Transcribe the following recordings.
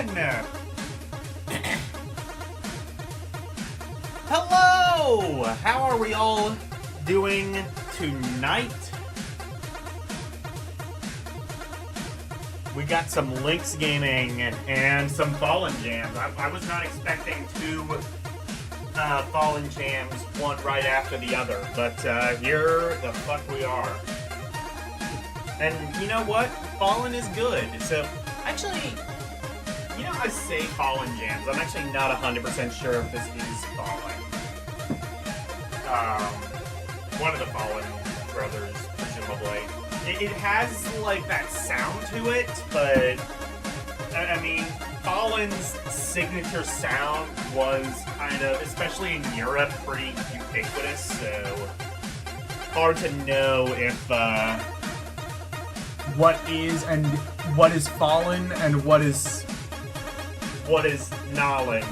again! Hello! How are we all doing tonight? We got some Lynx gaming and some Fallen jams. I was not expecting two Fallen jams, one right after the other, but here the fuck we are. And you know what? Fallen is good. So, actually, you know I say Fallen jams. I'm actually not 100% sure if this is Fallen. One of the Fallen brothers, presumably. It has, like, that sound to it, but, I mean, Fallen's signature sound was kind of, especially in Europe, pretty ubiquitous, so hard to know if, what is Fallen and what is Nolling.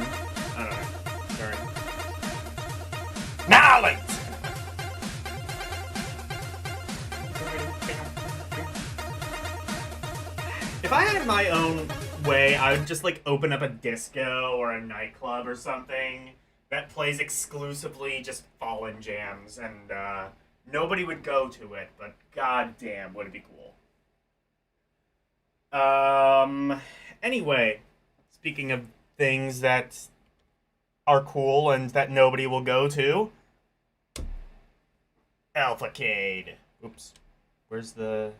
I don't know. Sorry. Nolling! If I had my own way, I would just like open up a disco or a nightclub or something that plays exclusively just Fallen jams, and nobody would go to it, but goddamn, would it be cool. Anyway, speaking of things that are cool and that nobody will go to, Alphacade. Oops. Where's the...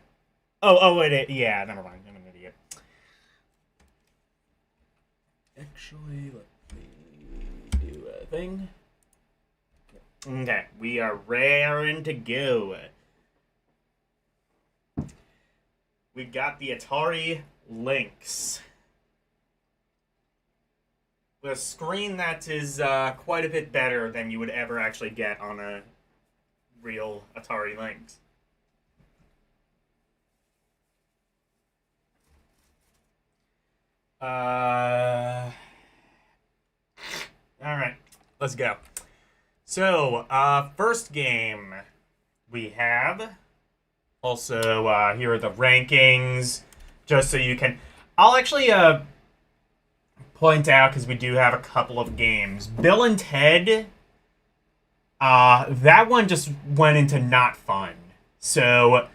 Oh, wait, yeah, never mind. I'm an idiot. Actually, let me do a thing. Okay, we are raring to go. We got the Atari Lynx. With a screen that is quite a bit better than you would ever actually get on a real Atari Lynx. Alright, let's go. So, first game we have. Also, here are the rankings, just so you can... I'll actually, point out, because we do have a couple of games. Bill and Ted, that one just went into not fun. So,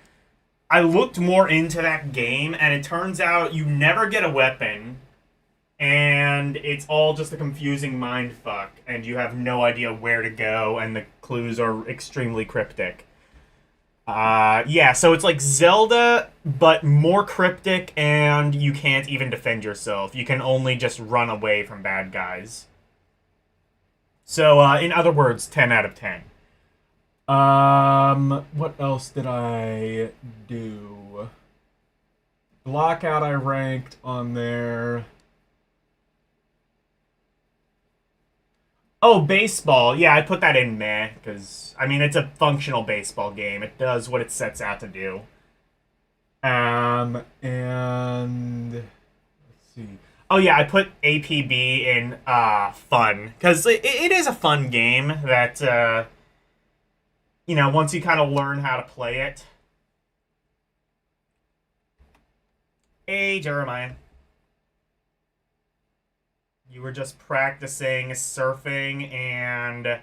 I looked more into that game, and it turns out you never get a weapon, and it's all just a confusing mindfuck, and you have no idea where to go, and the clues are extremely cryptic. Yeah, so it's like Zelda, but more cryptic, and you can't even defend yourself. You can only just run away from bad guys. So, in other words, 10 out of 10. What else did I do? Blackout I ranked on there. Oh, baseball. Yeah, I put that in meh, because, I mean, it's a functional baseball game. It does what it sets out to do. And... let's see. Oh, yeah, I put APB in, fun. Because it is a fun game that, you know, once you kind of learn how to play it. Hey, Jeremiah. You were just practicing surfing and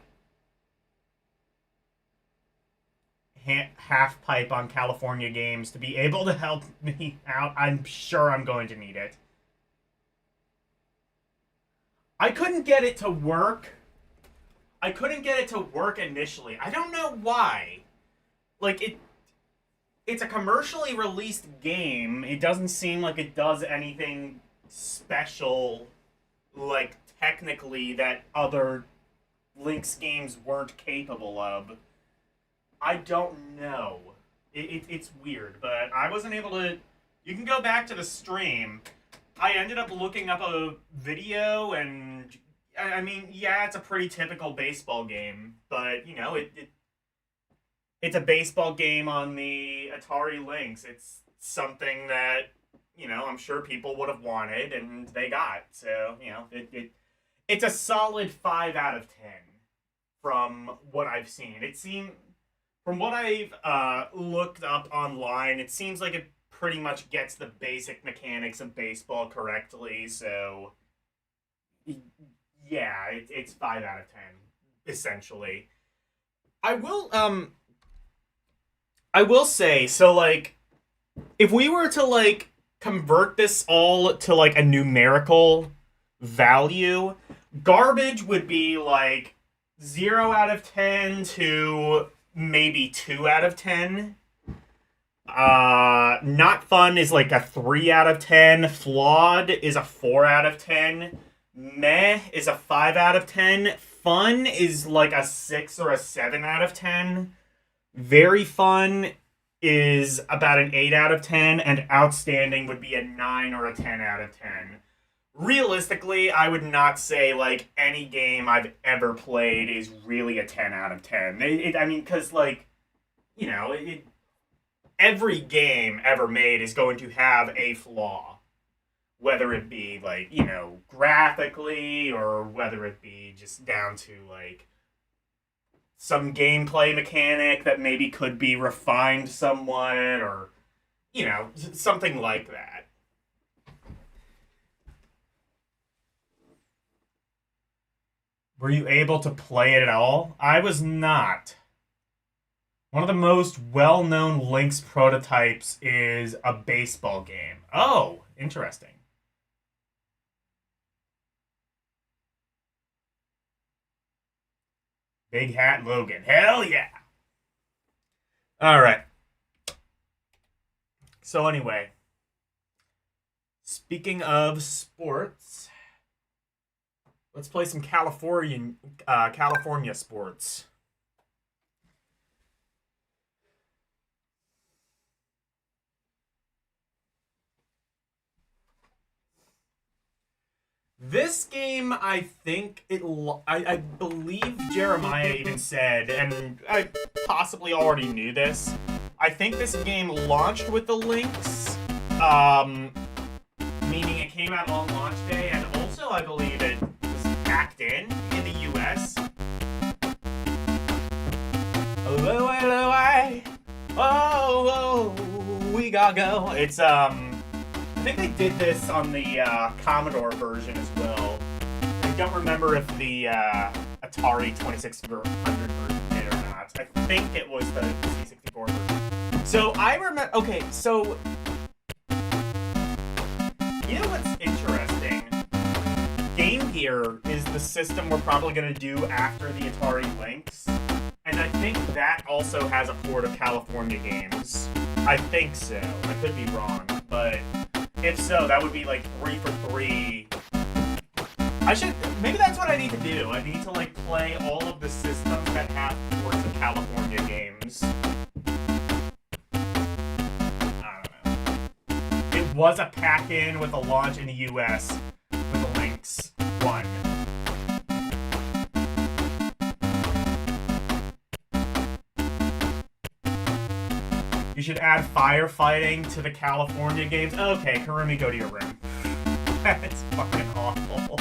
half pipe on California games to be able to help me out. I'm sure I'm going to need it. I couldn't get it to work. I couldn't get it to work initially. I don't know why. Like, it's a commercially released game. It doesn't seem like it does anything special, like, technically, that other Lynx games weren't capable of. I don't know. It's weird, but I wasn't able to... You can go back to the stream. I ended up looking up a video, and... I mean, yeah, it's a pretty typical baseball game, but, you know, it's a baseball game on the Atari Lynx. It's something that, you know, I'm sure people would have wanted, and they got. So, you know, it's a solid 5 out of 10 from what I've seen. It seemed, from what I've looked up online, it seems like a pretty much gets the basic mechanics of baseball correctly. So yeah, it's 5 out of 10 essentially. I will I will say so like if we were to like convert this all to like a numerical value, garbage would be like 0 out of 10 to maybe 2 out of 10. Not fun is like a 3 out of 10. Flawed is a 4 out of 10. Meh is a 5 out of 10. Fun is like a 6 or a 7 out of 10. Very fun is about an 8 out of 10, and outstanding would be a 9 or a 10 out of 10. Realistically, I would not say like any game I've ever played is really a 10 out of 10. I mean, because like, you know, every game ever made is going to have a flaw. Whether it be like, you know, graphically or whether it be just down to like some gameplay mechanic that maybe could be refined somewhat or, you know, something like that. Were you able to play it at all? I was not. One of the most well known Lynx prototypes is a baseball game. Oh, interesting. Big Hat Logan. Hell yeah. All right. So, anyway, speaking of sports, let's play some California sports. This game, I think I believe Jeremiah even said, and I possibly already knew this. I think this game launched with the Lynx, um, meaning it came out on launch day, and also I believe it was packed in the U.S. Hello, hello, we gotta go. I think they did this on the Commodore version as well. I don't remember if the Atari 2600 version did or not. I think it was the C64 version. So I remember. Okay, so you know what's interesting? Game Gear is the system we're probably going to do after the Atari Lynx. And I think that also has a port of California games. I think so. I could be wrong, but if so, that would be like 3 for 3. Maybe that's what I need to do. I need to like play all of the systems that have ports of California games. I don't know. It was a pack-in with a launch in the US with the Lynx 1. You should add firefighting to the California games. Okay, Karumi, go to your room. That's fucking awful.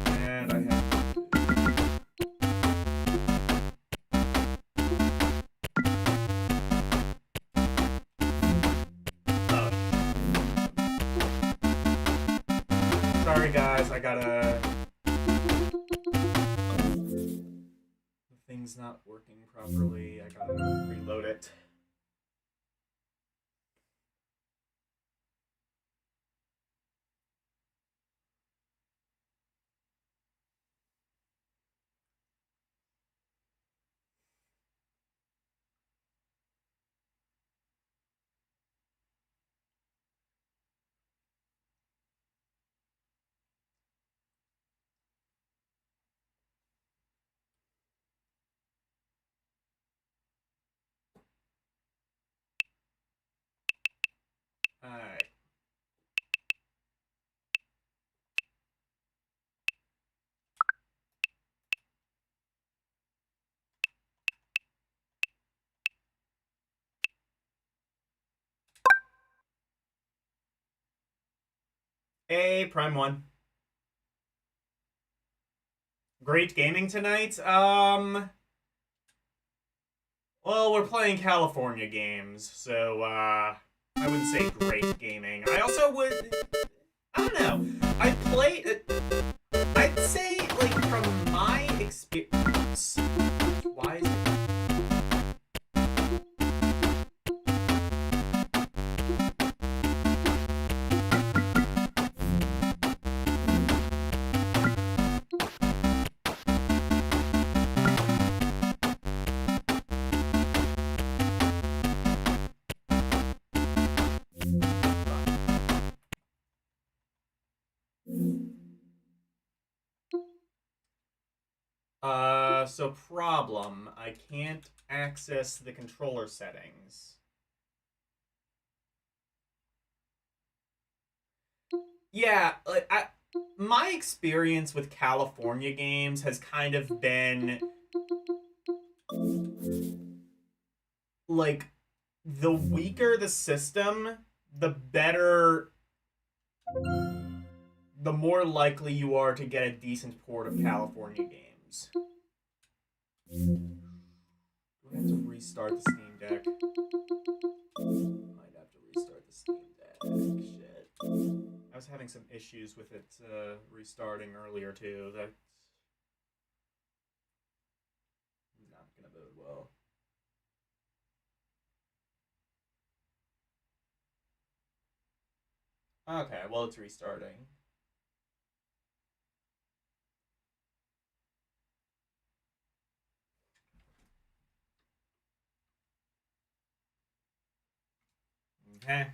And I have... Oh. Sorry guys, I gotta... The thing's not working properly. I gotta reload it. Alright. Hey, Prime 1. Great gaming tonight. Well, we're playing California games, so I wouldn't say great gaming. I also would. I don't know. I play. I'd say like from my experience. Why is it? So problem. I can't access the controller settings. Yeah, like my experience with California games has kind of been like the weaker the system, the better, the more likely you are to get a decent port of California games. Do I have to restart the Steam Deck? Might have to restart the Steam Deck. Shit. I was having some issues with it restarting earlier too. That's not gonna bode well. Okay, well it's restarting. Okay.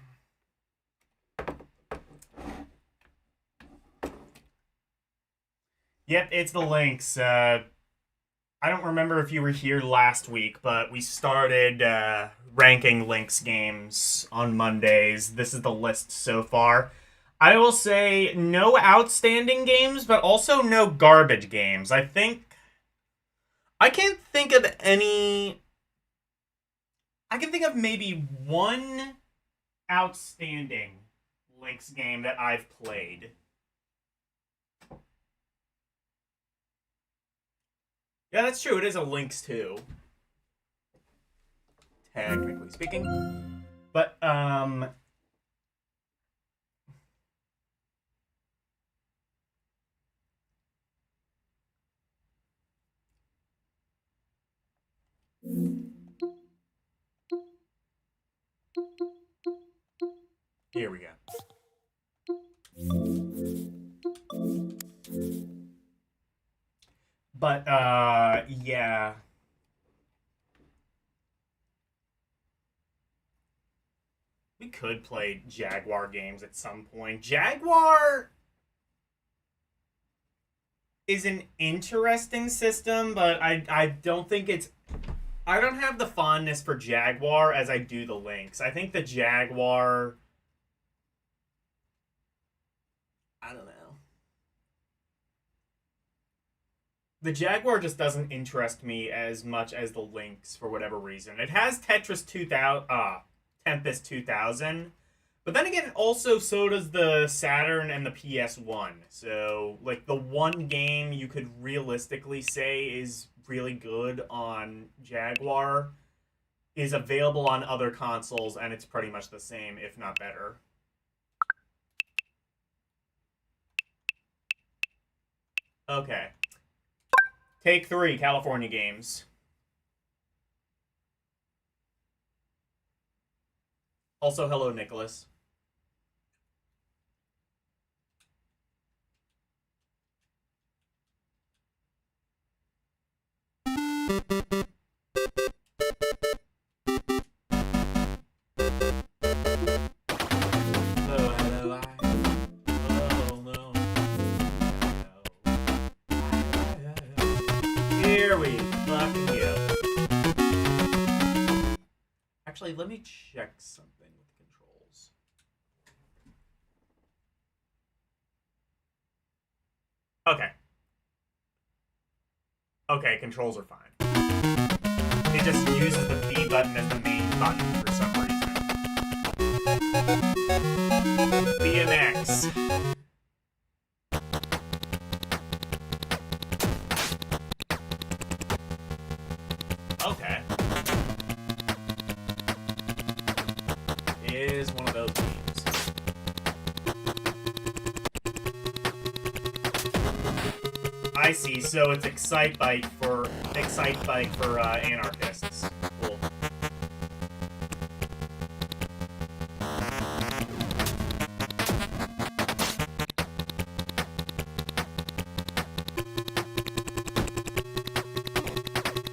Yep, it's the Lynx. I don't remember if you were here last week, but we started ranking Lynx games on Mondays. This is the list so far. I will say no outstanding games, but also no garbage games. I can't think of any. I can think of maybe one outstanding Lynx game that I've played. Yeah, that's true. It is a Lynx too, technically speaking. But here we go. But yeah. We could play Jaguar games at some point. Jaguar is an interesting system, but I don't think it's. I don't have the fondness for Jaguar as I do the Lynx. I think the Jaguar. I don't know. The Jaguar just doesn't interest me as much as the Lynx for whatever reason. It has Tetris 2000, Tempest 2000, but then again, also so does the Saturn and the PS1. So, like, the one game you could realistically say is really good on Jaguar is available on other consoles, and it's pretty much the same, if not better. Okay. Take 3, California games. Also, hello, Nicholas. Here we fucking go. Actually, let me check something with the controls. Okay. Okay, controls are fine. It just uses the B button as the main button for some reason. BMX. is one of those games. I see. So it's Excitebike for anarchists. Cool.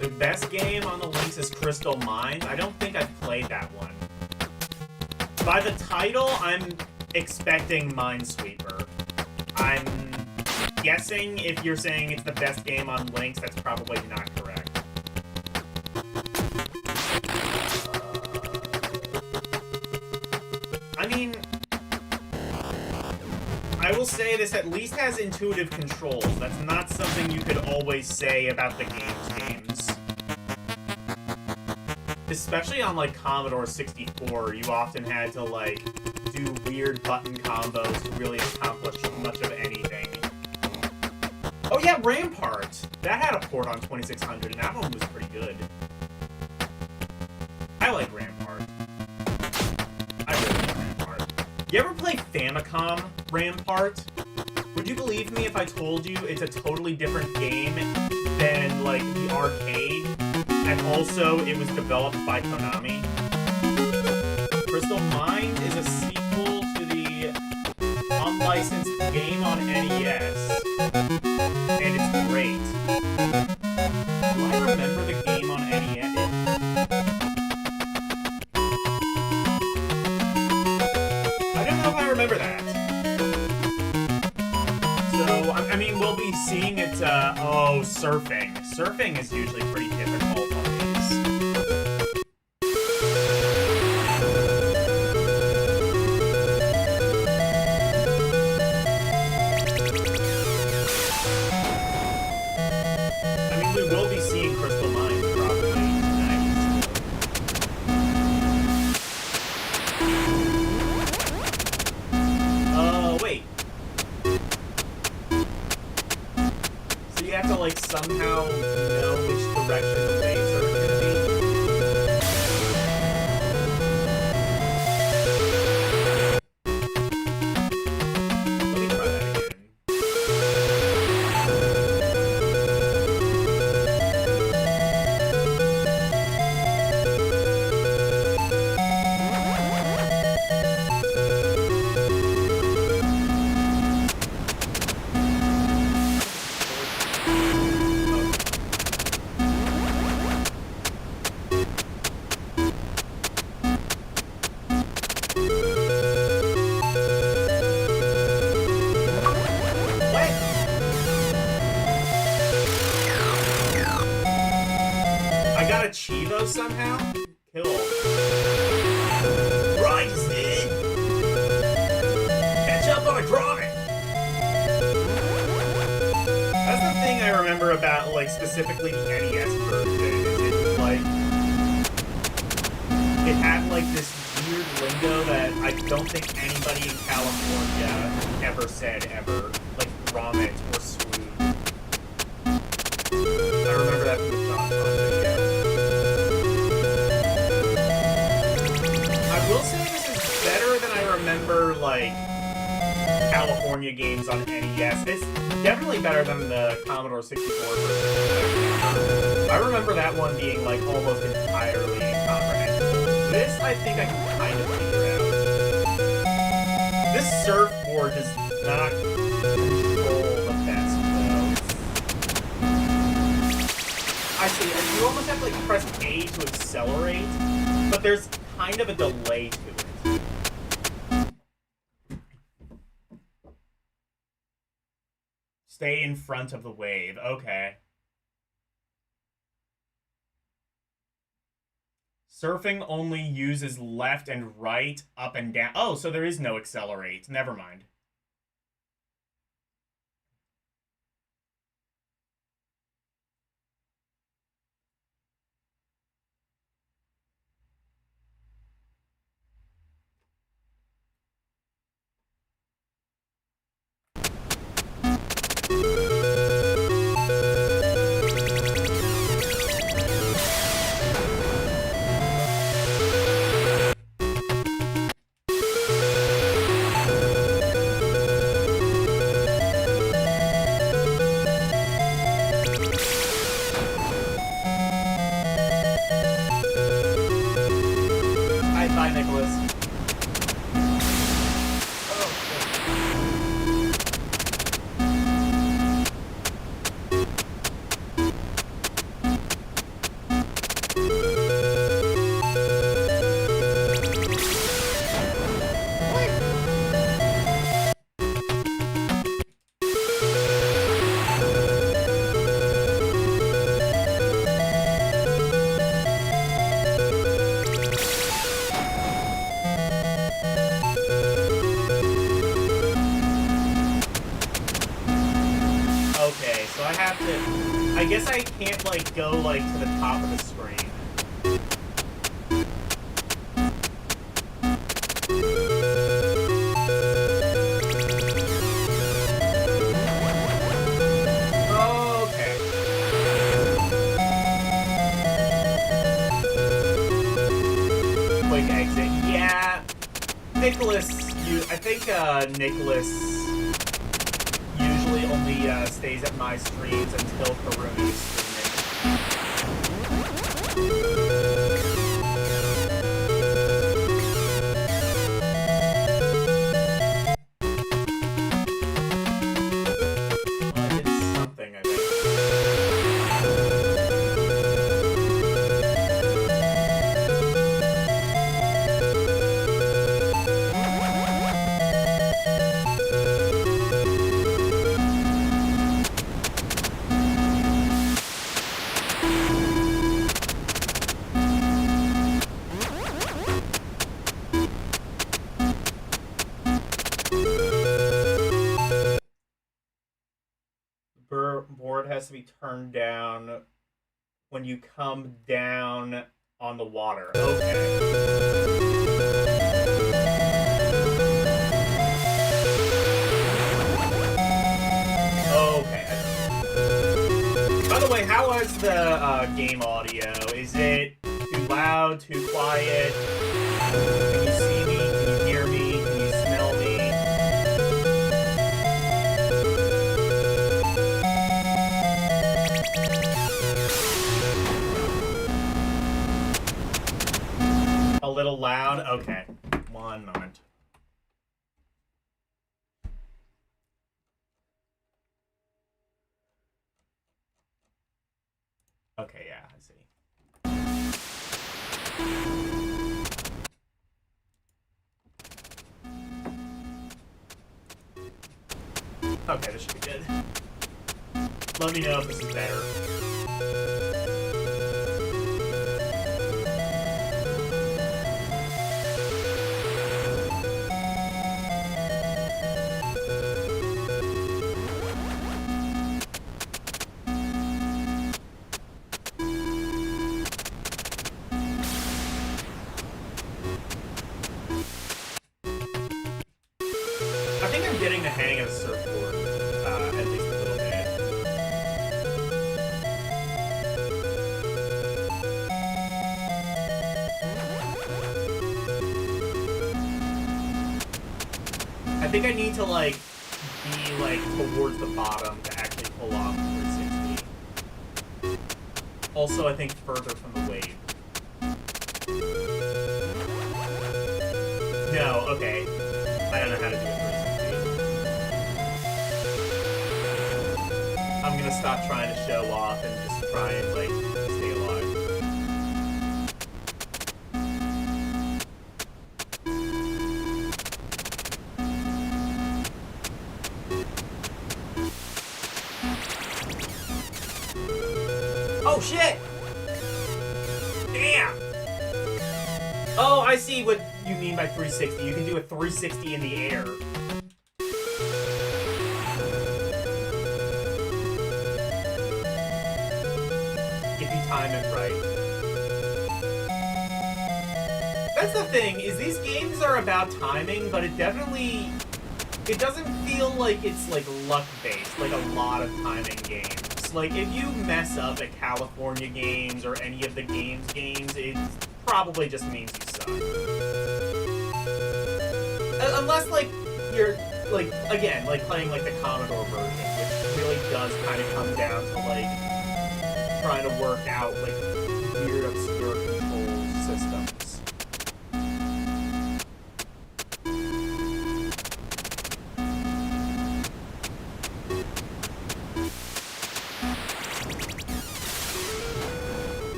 The best game on the Lynx is Crystal Mines. I don't think I've played that one. By the title, I'm expecting Minesweeper. I'm guessing if you're saying it's the best game on Lynx, that's probably not correct. I mean, I will say this at least has intuitive controls. That's not something you could always say about the games. Especially on, like, Commodore 64, you often had to, like, do weird button combos to really accomplish much of anything. Oh yeah, Rampart! That had a port on 2600, and that one was pretty good. I like Rampart. I really like Rampart. You ever play Famicom Rampart? Would you believe me if I told you it's a totally different game than, like, the arcade? And also, it was developed by Konami. Crystal Mines is a sequel to the unlicensed game on NES. And it's great. Do I remember the game on NES? I don't know if I remember that. So, I mean, we'll be seeing it, oh, surfing. Surfing is usually pretty difficult on these. I mean, we will be seeing Crystal Mines probably tonight. Oh, wait. So you have to, like, somehow know which direction the waves are going to be. Let me try that again. Chivo somehow? Kill. Right, Sid! Catch up on a chronic! That's the thing I remember about, like, specifically the NES version, is it was, like, it had, like, this weird lingo that I don't think anybody in California ever said, ever. Like, grommet or swoon. I remember that from the John video. I will say this is better than I remember, like, California games on NES. It's definitely better than the Commodore 64 version. I remember that one being, like, almost entirely incomprehensible. This, I think I can kind of figure out. This surfboard does not control the best, though. I see, you almost have to, like, press A to accelerate, but there's kind of a delay to it. Stay in front of the wave. Okay. Surfing only uses left and right, up and down. Oh, so there is no accelerate. Never mind. can't like go like to the top of the screen. Okay. Quick exit. Yeah. Nicholas, I think Nicholas usually only stays at my streams until Karuni is streaming. Something, I think. Board has to be turned down when you come down on the water. Okay. Okay. By the way, how is the game audio? Is it too loud, too quiet? Can you see me? Can you hear me? Can you smell me? A little loud? Okay. 1 moment. Okay, yeah, I see. Okay, this should be good. Let me know if this is better. I think I'm getting the hang of the surfboard, at least a little bit. I think I need to, like, be, like, towards the bottom to actually pull off 360. Also, I think further from the wave. No, okay. I don't know how to do it 360. I'm gonna stop trying to show off and just try and, like, stay alive. Oh, shit! Damn! Oh, I see what you mean by 360. You can do a 360 in the air. If you time it right. That's the thing, is these games are about timing, but it doesn't feel like it's, like, luck-based, like a lot of timing games. Like, if you mess up at California Games or any of the games, it probably just means you suck. Unless, like, you're, like, again, like, playing, like, the Commodore version, which really does kind of come down to, like, trying to work out, like, weird, obscure control systems.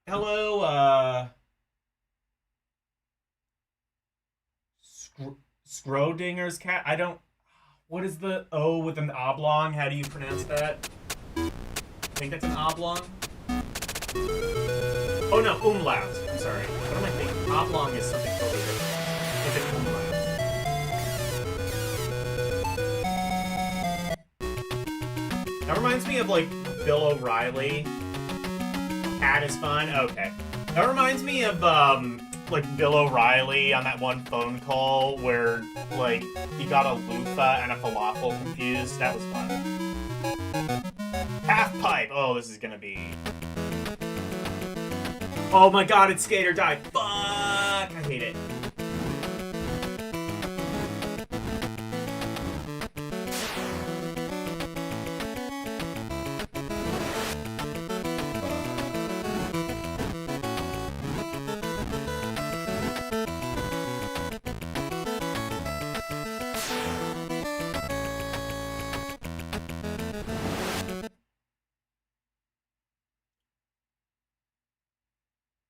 Hello, Schrodinger's cat? I don't... What is the O with an oblong? How do you pronounce that? I think that's an oblong. Oh no, umlaut. I'm sorry. What am I thinking? Oblong is something totally different. It's an umlaut. That reminds me of, like, Bill O'Reilly. Cat is fun. Okay. That reminds me of, like, Bill O'Reilly on that one phone call where, like, he got a loofah and a falafel confused. That was fun. Half pipe. Oh, this is gonna be... Oh my god, it's skate or die. Fuck! I hate it.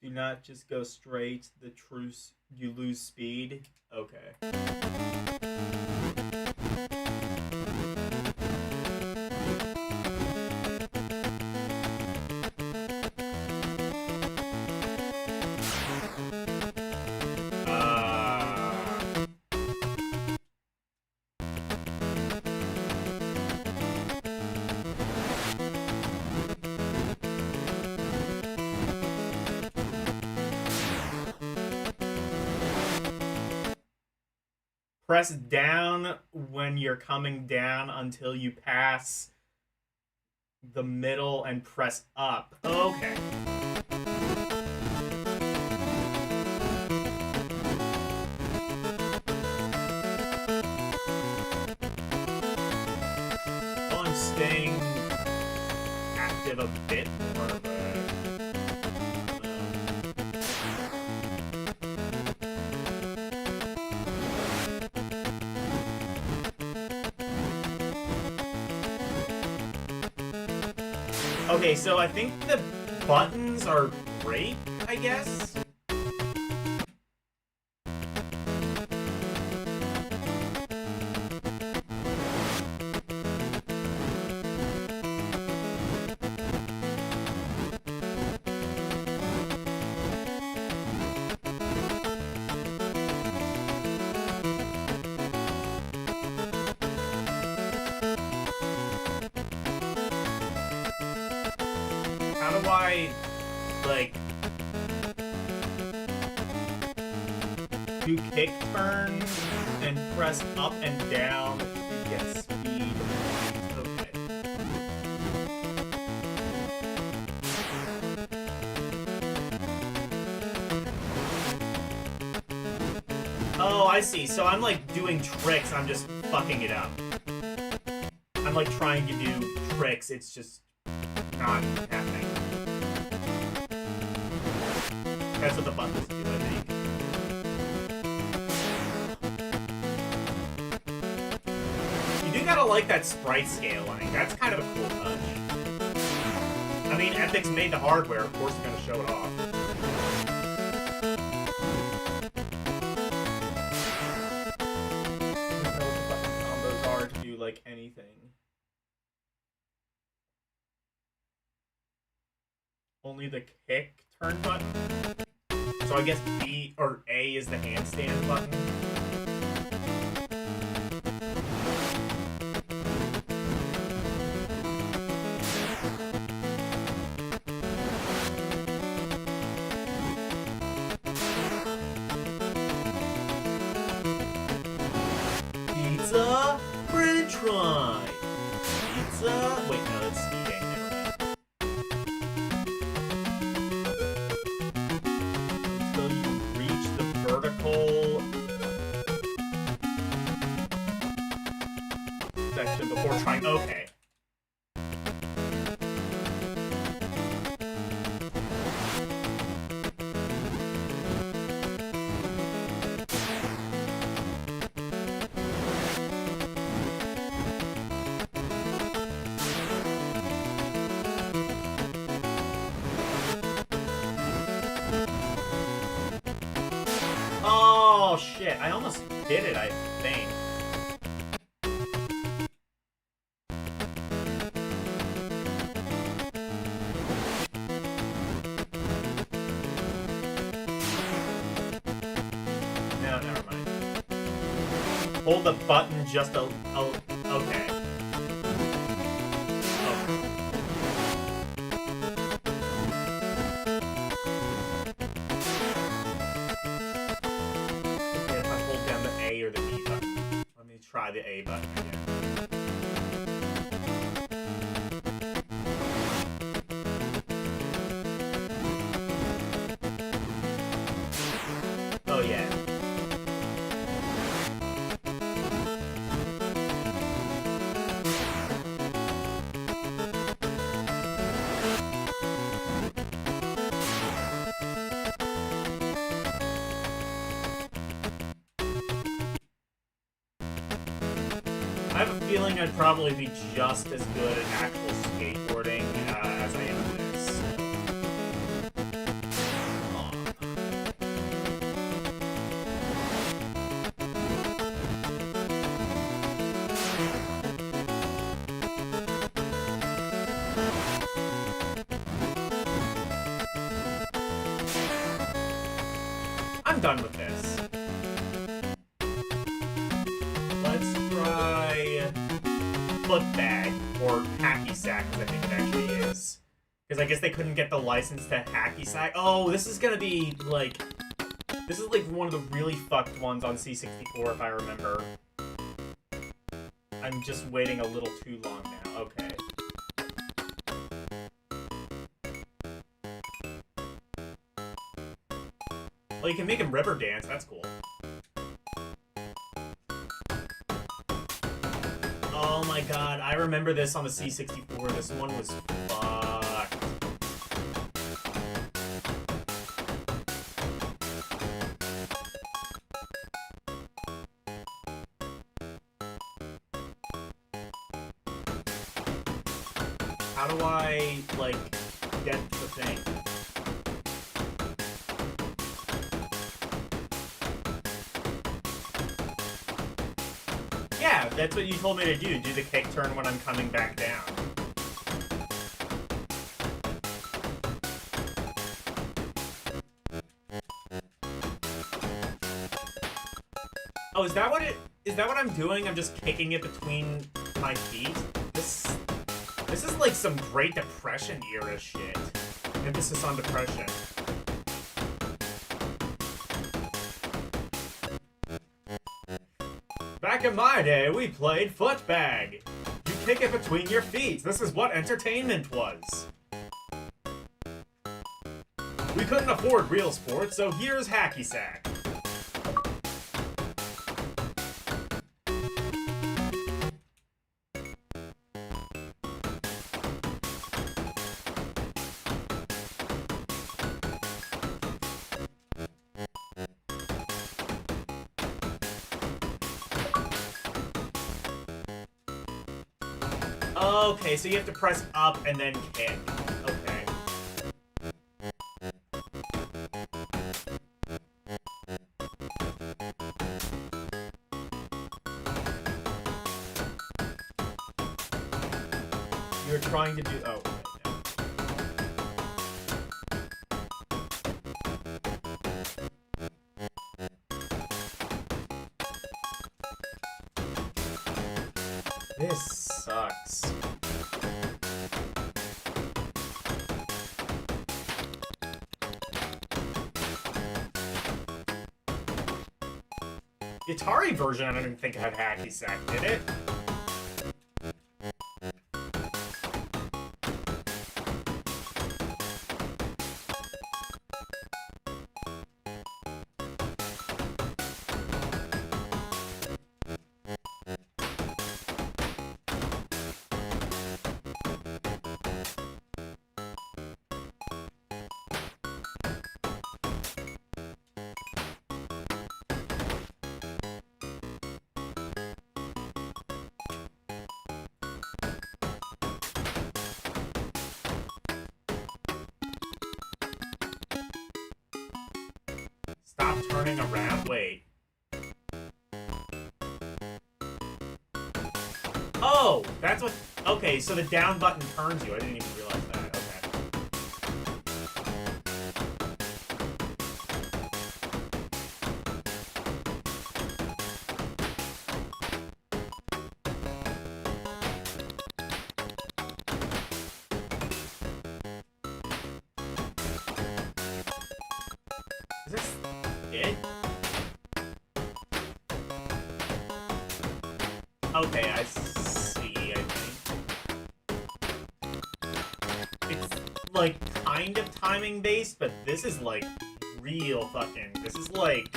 Do not just go straight. The truce, you lose speed. Okay. Press down when you're coming down until you pass the middle and press up. Okay. Well, I'm staying active a bit more, but... Okay, so I think the buttons are break, I guess? How do I, like, do kick turns and press up and down to get speed? Okay. Oh, I see. So I'm, like, doing tricks. I'm just fucking it up. I'm, like, trying to do tricks. It's just not happening. That's what the buttons do, I think. You do gotta like that sprite scaling. That's kind of a cool touch. I mean, Epic's made the hardware. Of course they're gonna show it off. I don't know what the button combos are to do, like, anything. Only the kick turn button? So I guess B or A is the handstand button. Pizza, French fry. Pizza. Wait, no, that's speeding. Vertical section before trying. Okay. Oh shit, I almost did it, I think. hold the button just a okay. If I hold down the A or the B button. Let me try the A button again. Oh yeah. I have a feeling I'd probably be just as good at actual skateboarding as I am at this. I'm done with this. Let's try foot bag or hacky sack, as I think it actually is. Because I guess they couldn't get the license to hacky sack. Oh, this is gonna be like... This is like one of the really fucked ones on C64, if I remember. I'm just waiting a little too long now. Okay. Well, you can make him river dance. That's cool. Oh my god, I remember this on the C64. This one was fucked. How do I, like, get the thing? Yeah, that's what you told me to do. Do the kick turn when I'm coming back down. Oh, is that what I'm doing? I'm just kicking it between my feet? This is like some Great Depression era shit. Emphasis on depression. Back in my day, we played footbag. You kick it between your feet. This is what entertainment was. We couldn't afford real sports, so here's hacky sack. Okay, so you have to press up and then kick. Okay. You're trying to do... Oh, okay. This sucks. The Atari version, I don't even think had hacky sack, did it? Stop turning around? Wait. Oh, that's what... Okay, so the down button turns you. I didn't even realize that. Okay. Okay, I see, I think. It's, like, kind of timing based, but this is, like, real fucking... This is, like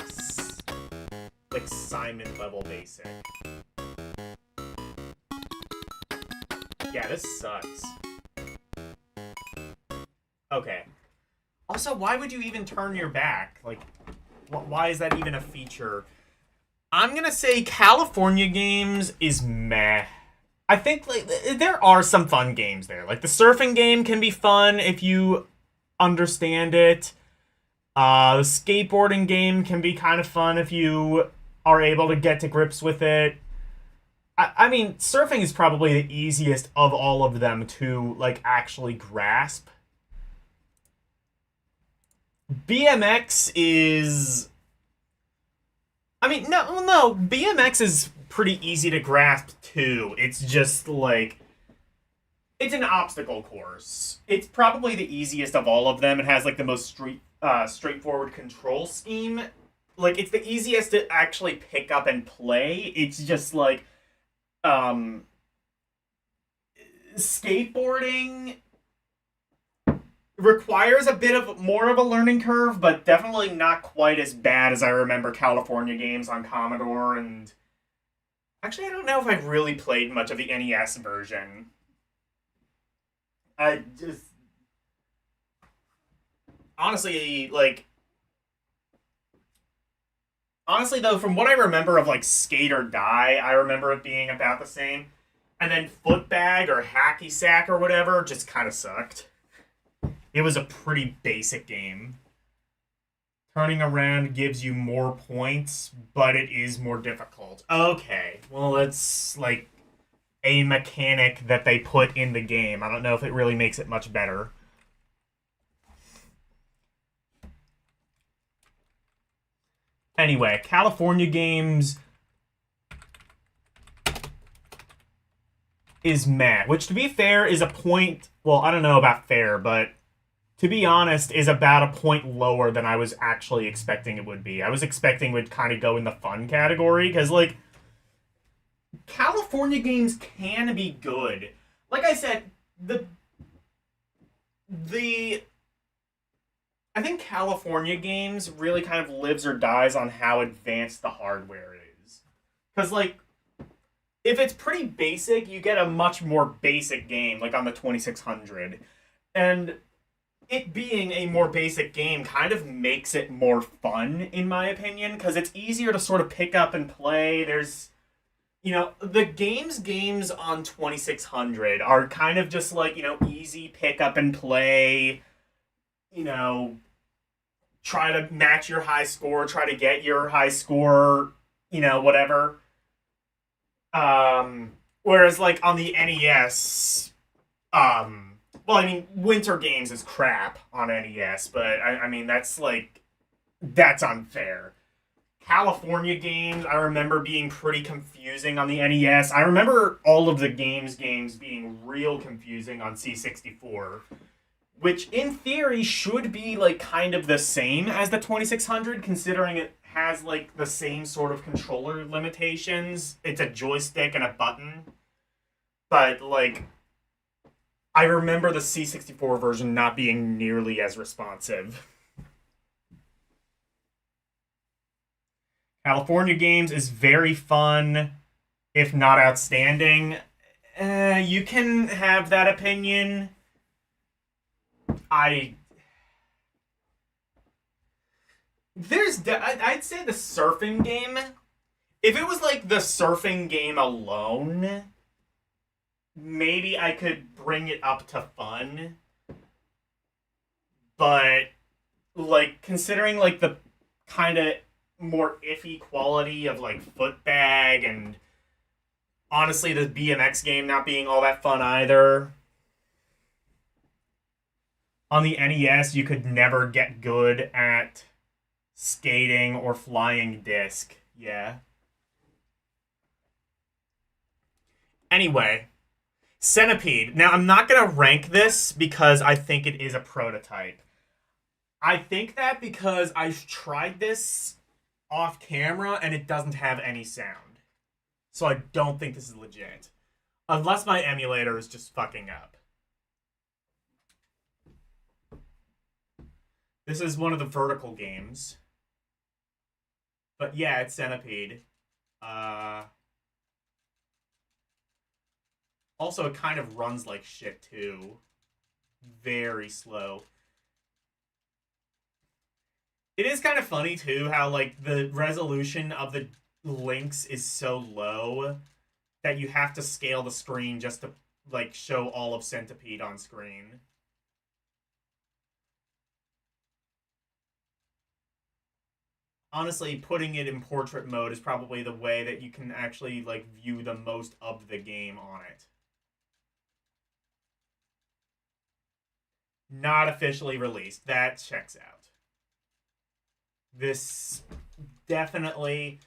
Simon level basic. Yeah, this sucks. Okay. Also, why would you even turn your back? Like, why is that even a feature? I'm gonna say California Games is meh. I think, like, there are some fun games there. Like, the surfing game can be fun if you understand it. The skateboarding game can be kind of fun if you are able to get to grips with it. I mean, surfing is probably the easiest of all of them to, like, actually grasp. BMX is... I mean, no, BMX is pretty easy to grasp, too. It's just, like... It's an obstacle course. It's probably the easiest of all of them. It has, like, the most straightforward control scheme. Like, it's the easiest to actually pick up and play. It's just, like... Skateboarding requires a bit of more of a learning curve, but definitely not quite as bad as I remember California Games on Commodore. And actually, I don't know if I've really played much of the NES version. I just honestly, like, honestly though, from what I remember of, like, Skate or Die, I remember it being about the same. And then Footbag or Hacky Sack or whatever just kind of sucked. It was a pretty basic game. Turning around gives you more points, but it is more difficult. Okay, well, it's, like, a mechanic that they put in the game. I don't know if it really makes it much better. Anyway, California Games is meh, which, to be fair, is a point... Well, I don't know about fair, but to be honest, is about a point lower than I was actually expecting it would be. I was expecting it would kind of go in the fun category, because, like, California Games can be good. Like I said, I think California Games really kind of lives or dies on how advanced the hardware is. Because, like, if it's pretty basic, you get a much more basic game, like on the 2600. And it being a more basic game kind of makes it more fun, in my opinion, because it's easier to sort of pick up and play. There's, the games on 2600 are kind of just like, easy pick up and play, try to match your high score, try to get your high score, whatever. Whereas, like, on the NES, well, I mean, Winter Games is crap on NES, but, I mean, that's unfair. California Games, I remember being pretty confusing on the NES. I remember all of the games being real confusing on C64, which, in theory, should be, like, kind of the same as the 2600, considering it has, like, the same sort of controller limitations. It's a joystick and a button. But, like, I remember the C64 version not being nearly as responsive. California Games is very fun, if not outstanding. You can have that opinion. I'd say the surfing game. If it was like the surfing game alone, maybe I could bring it up to fun. But, like, considering, like, the kind of more iffy quality of, like, Footbag and honestly the BMX game not being all that fun either. On the NES, you could never get good at skating or flying disc. Yeah. Anyway, Centipede. Now, I'm not going to rank this because I think it is a prototype. I think that because I've tried this off camera and it doesn't have any sound. So I don't think this is legit. Unless my emulator is just fucking up. This is one of the vertical games. But yeah, it's Centipede. Also, it kind of runs like shit, too. Very slow. It is kind of funny, too, how, like, the resolution of the Lynx is so low that you have to scale the screen just to, like, show all of Centipede on screen. Honestly, putting it in portrait mode is probably the way that you can actually, like, view the most of the game on it. Not officially released. That checks out. This definitely...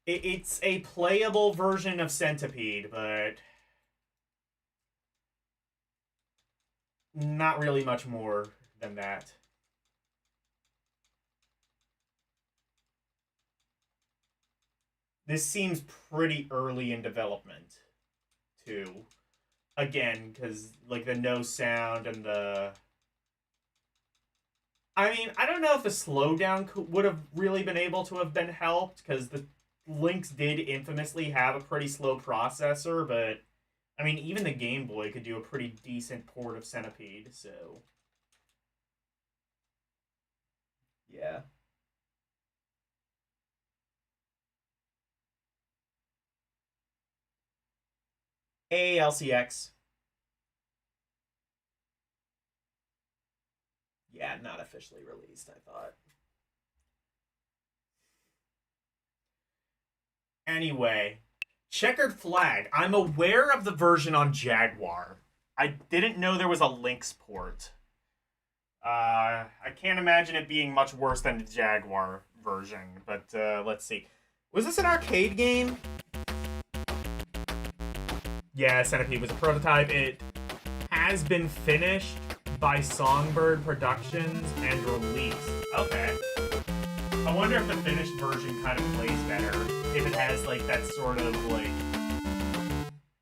It's a playable version of Centipede, but... not really much more than that. This seems pretty early in development, too. Again, because, like, the no sound and the... I mean, I don't know if the slowdown would have really been able to have been helped, because the Lynx did infamously have a pretty slow processor, but, I mean, even the Game Boy could do a pretty decent port of Centipede, so... yeah. AALCX. Yeah, not officially released, I thought. Anyway, Checkered Flag. I'm aware of the version on Jaguar. I didn't know there was a Lynx port. I can't imagine it being much worse than the Jaguar version, but let's see. Was this an arcade game? Yeah, Centipede was a prototype. It has been finished by Songbird Productions and released. Okay. I wonder if the finished version kind of plays better. If it has, like, that sort of, like...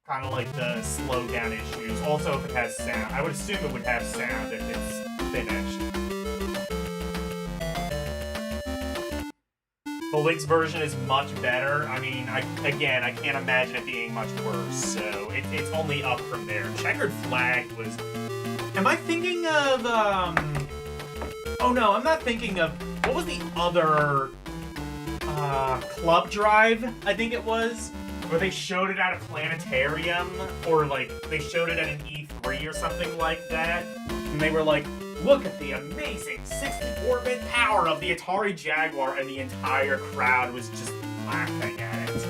kind of like the slowdown issues. Also, if it has sound. I would assume it would have sound if it's finished. The Lynx version is much better. I mean, I can't imagine it being much worse. So, it's only up from there. Checkered Flag was... Am I thinking of, Oh, no, I'm not thinking of... What was the other... Club Drive, I think it was? Where they showed it at a planetarium, or, like, they showed it at an E3 or something like that. And they were like, look at the amazing 64-bit power of the Atari Jaguar, and the entire crowd was just laughing at it.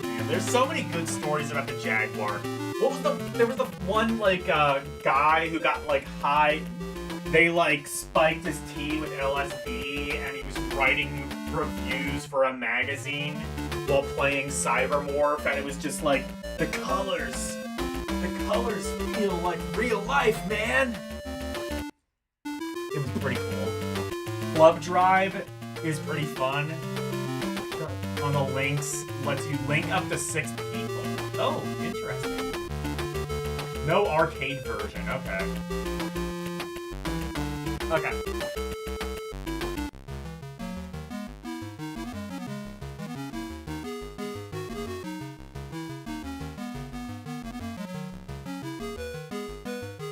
Man, there's so many good stories about the Jaguar. What was there was the one, like, guy who got, like, high... They, like, spiked his tea with LSD, and he was writing reviews for a magazine while playing Cybermorph, and it was just like, the colors feel like real life, man! It was pretty cool. Club Drive is pretty fun. On the Lynx, lets you link up to 6 people. Oh, interesting. No arcade version, okay. Okay.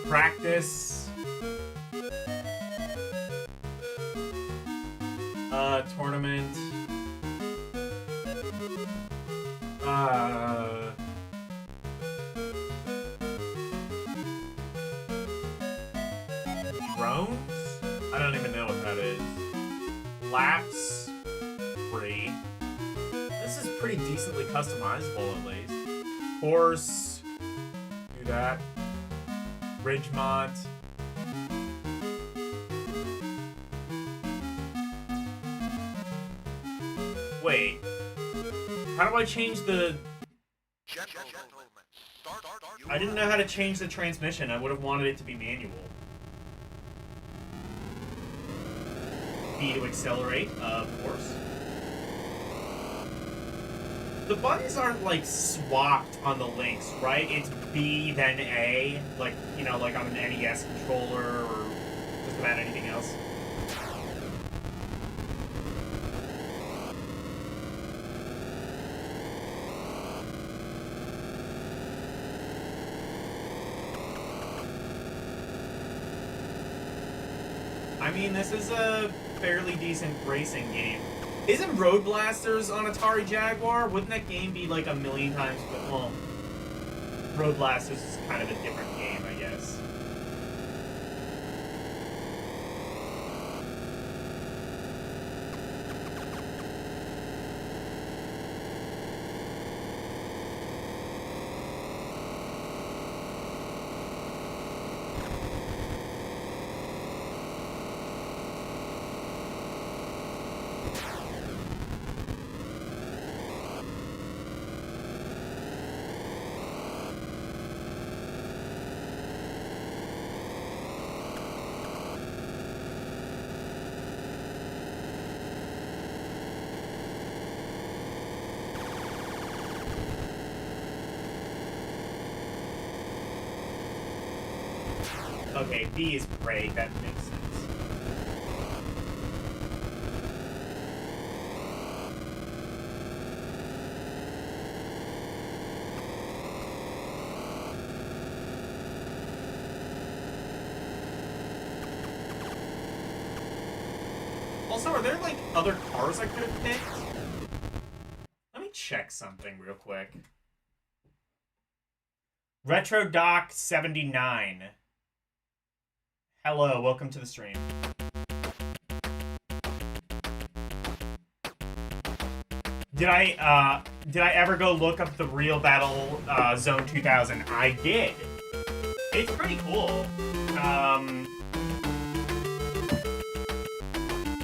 Practice. Tournament. Drones? I don't even know what that is. Laps. Free. This is pretty decently customizable, at least. Horse. Do that. Ridgemont. Wait. How do I change the... I didn't know how to change the transmission. I would have wanted it to be manual. B to accelerate, of course. The buttons aren't, like, swapped on the Lynx, right? It's B, then A, like, you know, like on an NES controller or just about anything else. I mean, this is a fairly decent racing game. Isn't Road Blasters on Atari Jaguar? Wouldn't that game be like a million times? Well, Road Blasters is kind of a different game, I guess. Okay, B is brake, that makes sense. Also, are there, like, other cars I could have picked? Let me check something real quick. Retro Doc 79. Hello, welcome to the stream. Did I ever go look up the Real Battle Zone 2000? I did. It's pretty cool.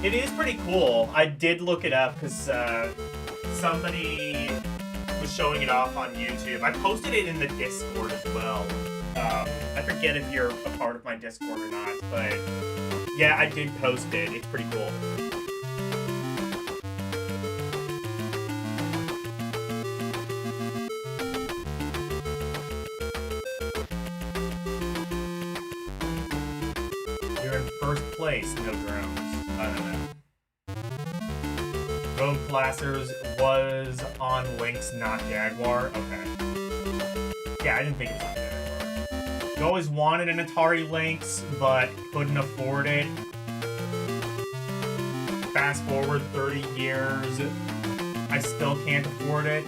It is pretty cool. I did look it up because somebody was showing it off on YouTube. I posted it in the Discord as well. I forget if you're a part of my Discord or not, but yeah, I did post it. It's pretty cool. You're in first place, no drones. I don't know. Road Blasters was on Lynx, not Jaguar. Okay. Yeah, I didn't think it was on Jaguar. You always wanted an Atari Lynx, but couldn't afford it. Fast forward 30 years, I still can't afford it,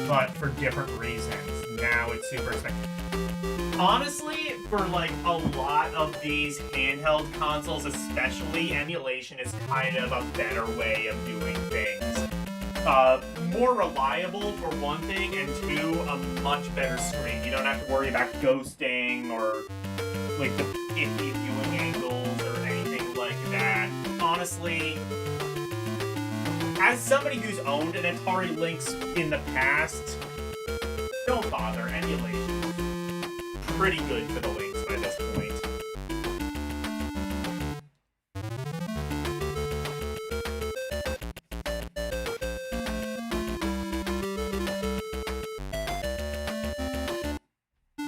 but for different reasons. Now it's super expensive. Honestly, for like a lot of these handheld consoles, especially, emulation is kind of a better way of doing things. More reliable for one thing, and two, a much better screen. You don't have to worry about ghosting or like the iffy viewing angles or anything like that. Honestly, as somebody who's owned an Atari Lynx in the past, don't bother. Emulation's pretty good for the Lynx by this point.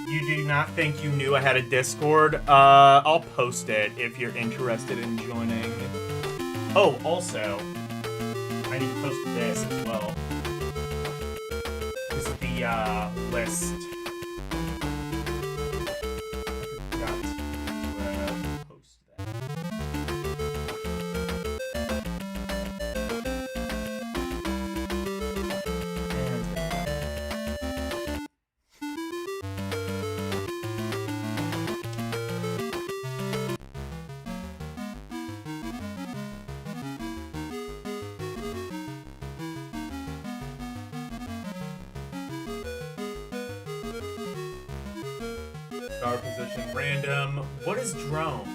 You do not think you knew I had a Discord? I'll post it if you're interested in joining. Oh, also, I need to post this as well. This is the, list. I forgot to, post that. Star position random. What is drone?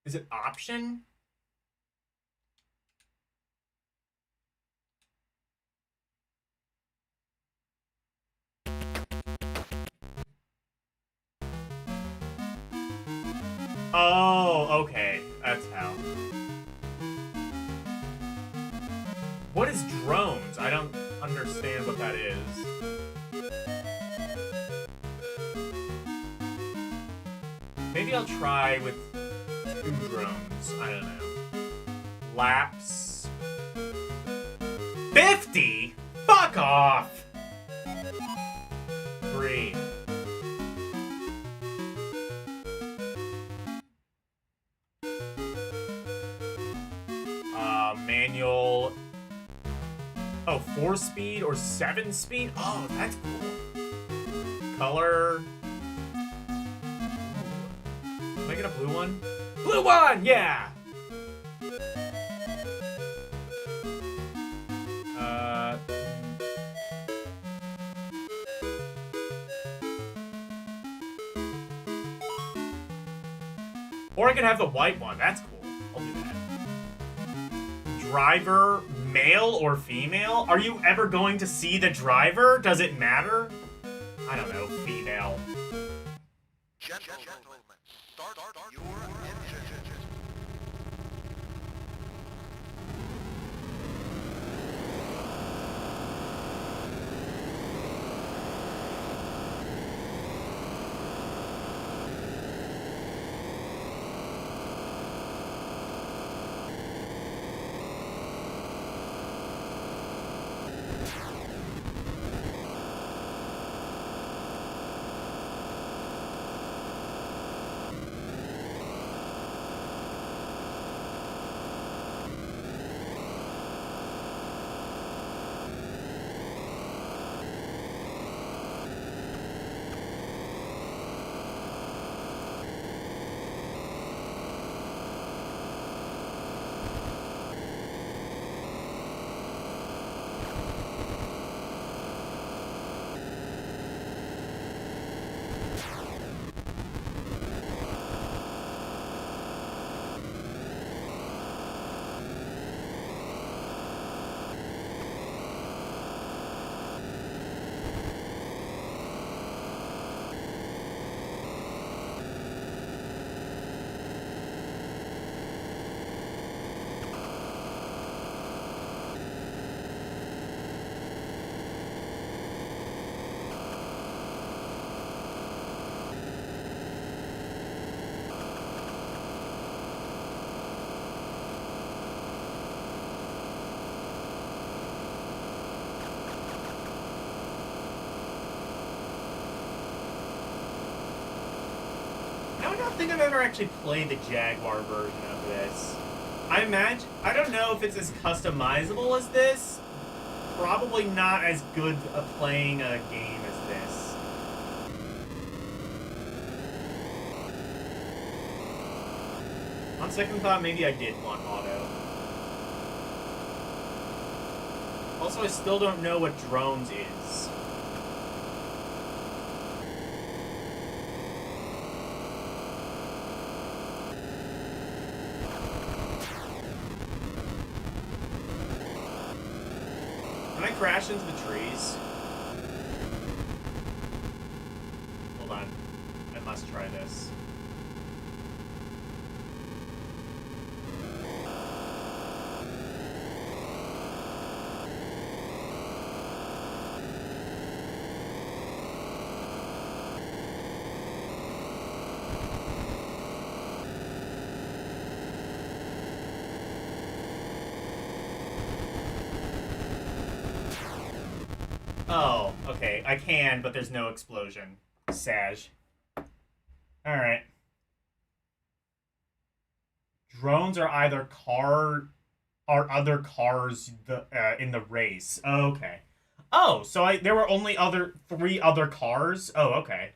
Is it option? Oh, okay. That's how. What is drones? I don't understand what that is. Maybe I'll try with 2 drones. I don't know. Laps. 50? Fuck off! 3. Manual. Oh, 4 speed or 7 speed? Oh, that's cool. Color. Can I get a blue one? Blue one! Yeah! Or I could have the white one. That's cool. I'll do that. Driver, male or female? Are you ever going to see the driver? Does it matter? I don't know. Female. Gentlemen, start your engines. I don't think I've ever actually played the Jaguar version of this. I don't know if it's as customizable as this. Probably not as good at playing a game as this. On second thought, maybe I did want auto. Also, I still don't know what drones is. Can I crash into the trees? Hold on. I must try this. Oh, okay. I can, but there's no explosion. Sag. Alright. Drones are either other cars in the race. Okay. Oh, so there were only 3 other cars? Oh, okay.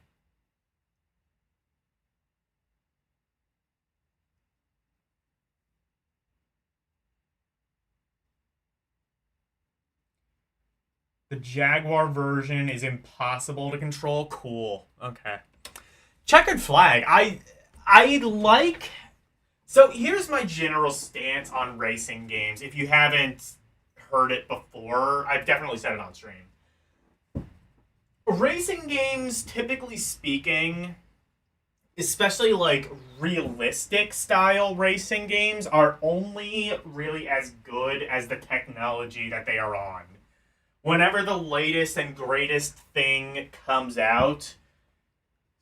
The Jaguar version is impossible to control. Cool. Okay. Checkered flag. I like. So here's my general stance on racing games. If you haven't heard it before, I've definitely said it on stream. Racing games, typically speaking, especially like realistic style racing games, are only really as good as the technology that they are on. Whenever the latest and greatest thing comes out,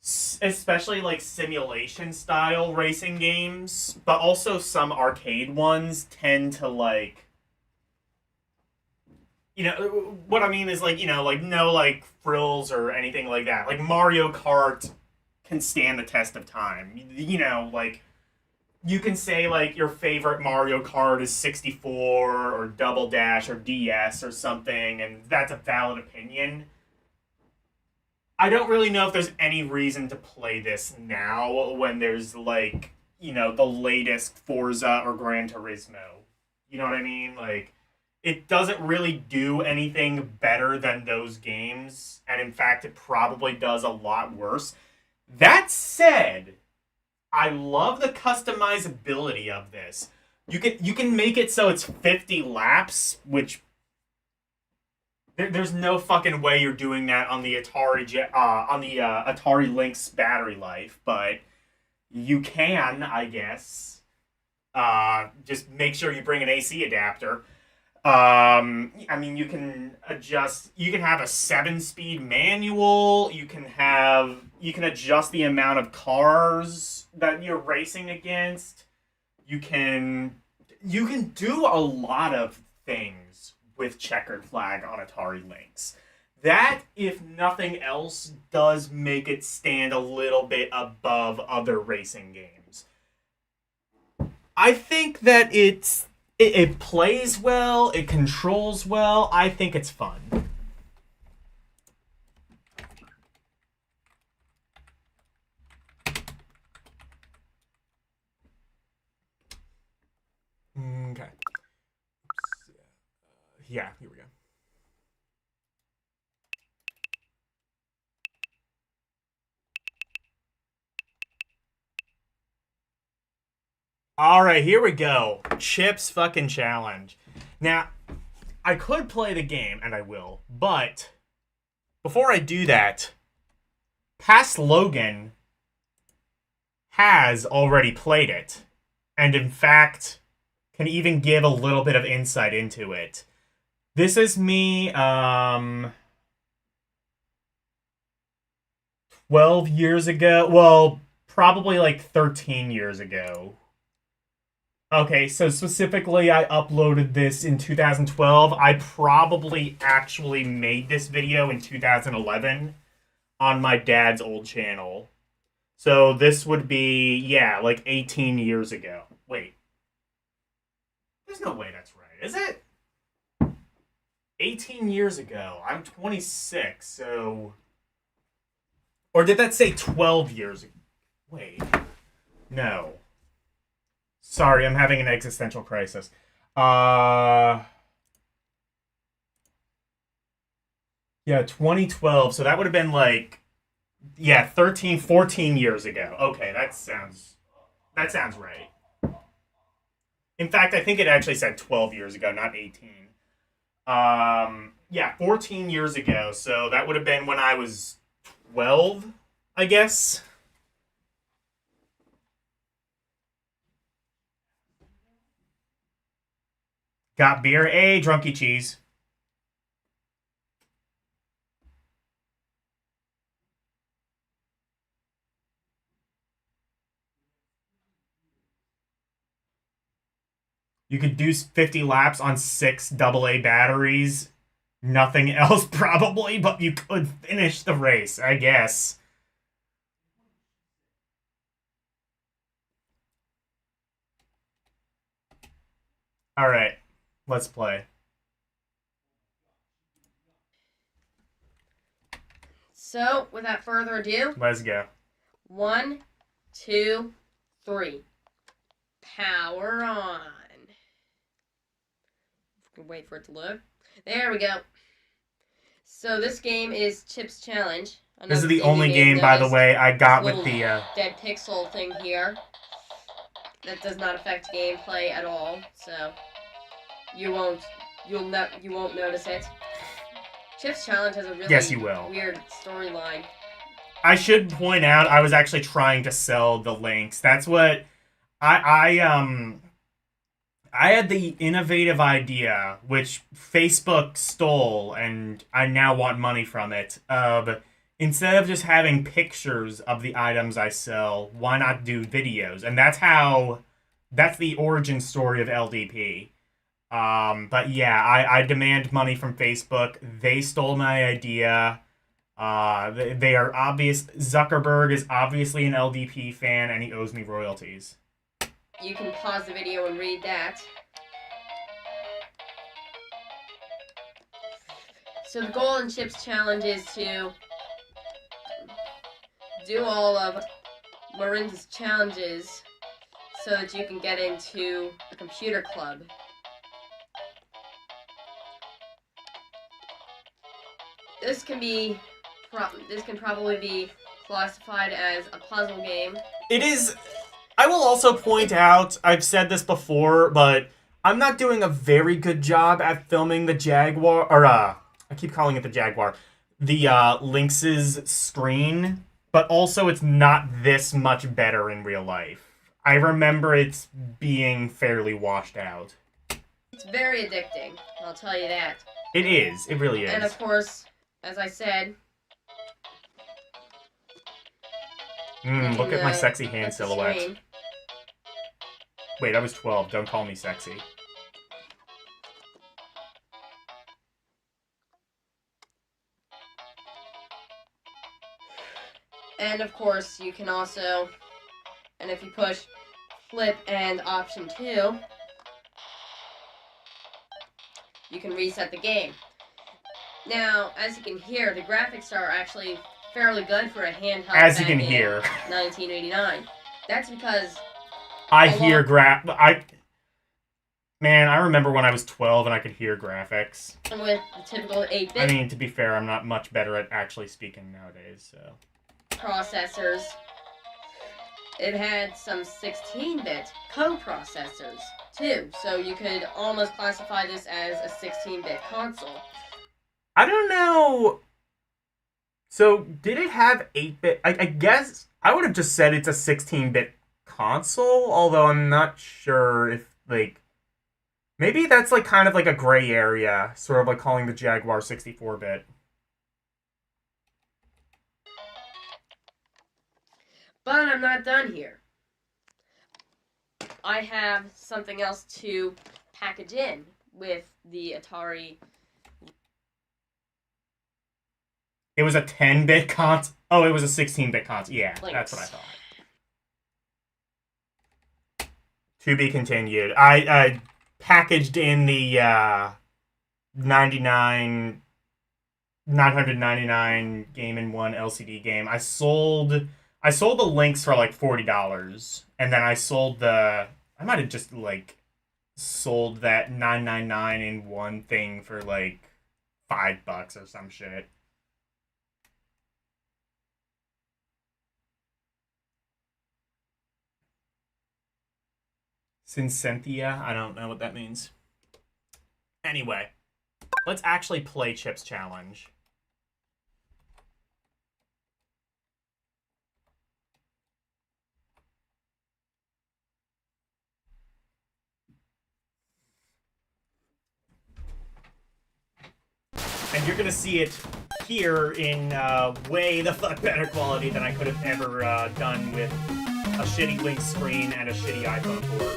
especially like simulation style racing games, but also some arcade ones tend to like, what I mean is like, like no like frills or anything like that. Like Mario Kart can stand the test of time. Like you can say like your favorite Mario Kart is 64 or Double Dash or DS or something, and that's a valid opinion. I don't really know if there's any reason to play this now when there's like, the latest Forza or Gran Turismo. You know what I mean? Like, it doesn't really do anything better than those games, and in fact, it probably does a lot worse. That said, I love the customizability of this. You can make it so it's 50 laps, which there's no fucking way you're doing that on the Atari Lynx battery life, but you can, I guess. Just make sure you bring an AC adapter. I mean, you can adjust. You can have a 7-speed manual. You can adjust the amount of cars that you're racing against. You can you can do a lot of things with Checkered Flag on Atari Lynx. That, if nothing else, does make it stand a little bit above other racing games. I think that it plays well, it controls well. I think it's fun. Okay. Yeah, here we go. All right, here we go. Chips fucking challenge. Now, I could play the game, and I will, but before I do that, Past Logan has already played it, and in fact, can even give a little bit of insight into it. This is me, 12 years ago. Well, probably like 13 years ago. Okay, so specifically, I uploaded this in 2012. I probably actually made this video in 2011 on my dad's old channel. So this would be, yeah, like 18 years ago. Wait. There's no way that's right, is it? 18 years ago. I'm 26, so. Or did that say 12 years ago? Wait. No. Sorry, I'm having an existential crisis. Yeah, 2012. So that would have been like, yeah, 13, 14 years ago. Okay, that sounds right. In fact, I think it actually said 12 years ago, not 18. Yeah, 14 years ago. So that would have been when I was 12, I guess. Got beer? A drunky cheese. You could do 50 laps on 6 AA batteries. Nothing else, probably, but you could finish the race, I guess. All right, let's play. So, without further ado, Let's go. 1, 2, 3. Power on. Wait for it to load. There we go. So this game is Chip's Challenge. This is the only game, by the way, I got with the dead pixel thing here. That does not affect gameplay at all. So you won't notice it. Chip's Challenge has a really weird storyline. I should point out I was actually trying to sell the Lynx. That's what I had the innovative idea, which Facebook stole, and I now want money from it. Of instead of just having pictures of the items I sell, why not do videos? And that's the origin story of LDP. But yeah, I demand money from Facebook. They stole my idea. They are obvious. Zuckerberg is obviously an LDP fan, and he owes me royalties. You can pause the video and read that. So the goal in Chip's challenge is to do all of Marinda's challenges so that you can get into a computer club. This can probably be classified as a puzzle game. It is. I will also point out, I've said this before, but I'm not doing a very good job at filming the Jaguar, or I keep calling it the Jaguar, the Lynx's screen, but also it's not this much better in real life. I remember it's being fairly washed out. It's very addicting, I'll tell you that. It is. It really is. And of course, as I said... Look at my sexy hand silhouette. Screen. Wait, I was 12. Don't call me sexy. And of course, you can also, and if you push flip and option 2, you can reset the game. Now, as you can hear, the graphics are actually fairly good for a handheld. As you can hear. 1989. That's because Man, I remember when I was 12 and I could hear graphics. with the typical 8-bit I mean, to be fair, I'm not much better at actually speaking nowadays, so... processors, it had some 16-bit co-processors too, so you could almost classify this as a 16-bit console. I don't know... So, did it have 8-bit... I guess I would have just said it's a 16-bit console, although I'm not sure if, like... Maybe that's, like, kind of like a gray area, sort of like calling the Jaguar 64-bit. But I'm not done here. I have something else to package in with the Atari. It was a 10-bit console? Oh, it was a 16-bit console. Yeah, Lynx. That's what I thought. To be continued. I packaged in the 999 Game & One LCD game. I sold the Lynx for like $40, and then I sold I might have just like sold that 999 in one thing for like $5 or some shit. Syncenthia? I don't know what that means. Anyway, let's actually play Chip's challenge. And you're gonna see it here in way the fuck better quality than I could have ever done with a shitty Lynx screen and a shitty iPhone port.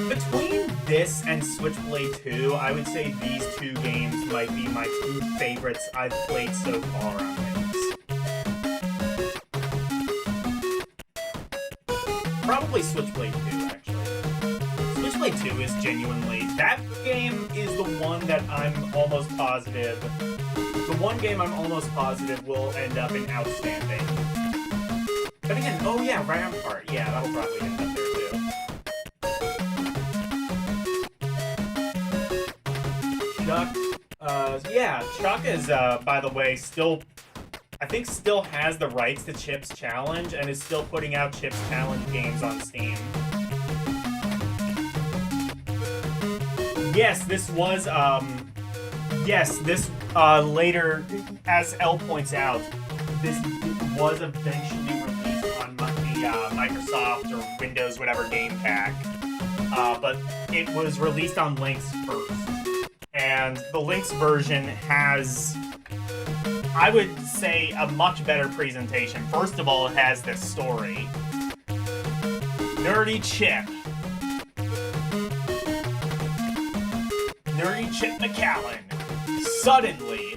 Between this and Switchblade 2, I would say these two games might be my two favorites I've played so far on Lynx. Probably Switchblade 2, actually. Switchblade 2 is genuinely... That game is the one that I'm almost positive... The one game I'm almost positive will end up in Outstanding. But again, oh yeah, Rampart. Yeah, that'll probably end up there too. Chuck, yeah, Chuck is, by the way, still, I think still has the rights to Chip's Challenge and is still putting out Chip's Challenge games on Steam. Yes, this was yes, this later, as L points out, this was eventually released on the Microsoft or Windows, whatever game pack. But it was released on Lynx first. And the Lynx version has, I would say, a much better presentation. First of all, it has this story. Nerdy Chip McAllen suddenly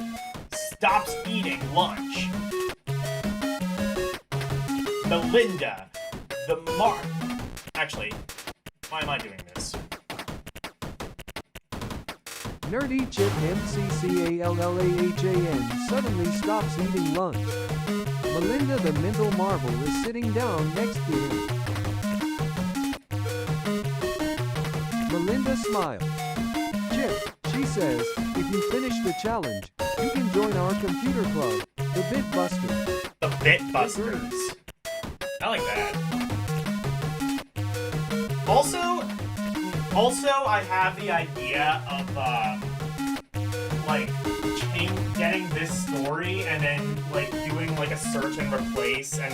stops eating lunch. Melinda, Actually, why am I doing this? Nerdy Chip McCallahan suddenly stops eating lunch. Melinda the mental marvel is sitting down next to him. Melinda smiles. Chip, she says, if you finish the challenge, you can join our computer club, the Bitbusters. The Bitbusters. I like that. Also, I have the idea of, getting this story and then, doing, a search and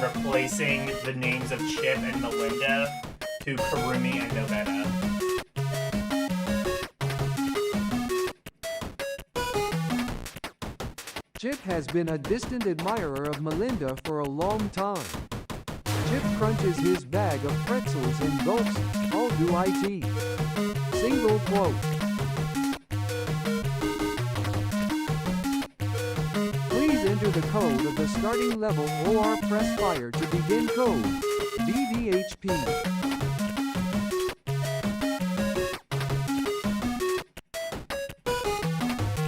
replacing the names of Chip and Melinda to Karumi and Novetta. Chip has been a distant admirer of Melinda for a long time. Chip crunches his bag of pretzels and gulps, "I'll do IT." Single quote. Please enter the code of the starting level or press fire to begin code. VVHP.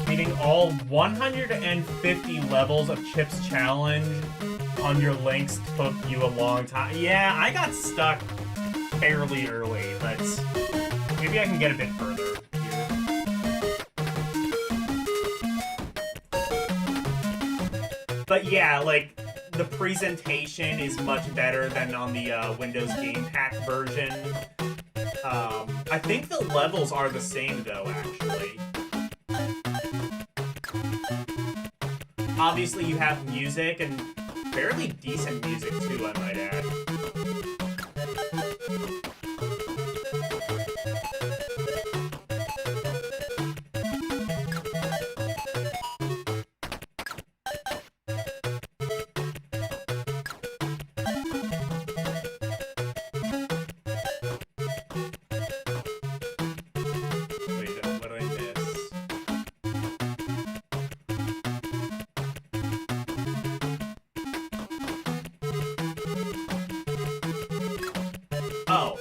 Beating all 150 levels of Chip's challenge on your Lynx took you a long time. Yeah, I got stuck fairly early, but maybe I can get a bit further here. But yeah, the presentation is much better than on the Windows Game Pack version. I think the levels are the same though, actually. Obviously, you have music, and fairly decent music, too, I might add. Wait, what did I miss? Oh.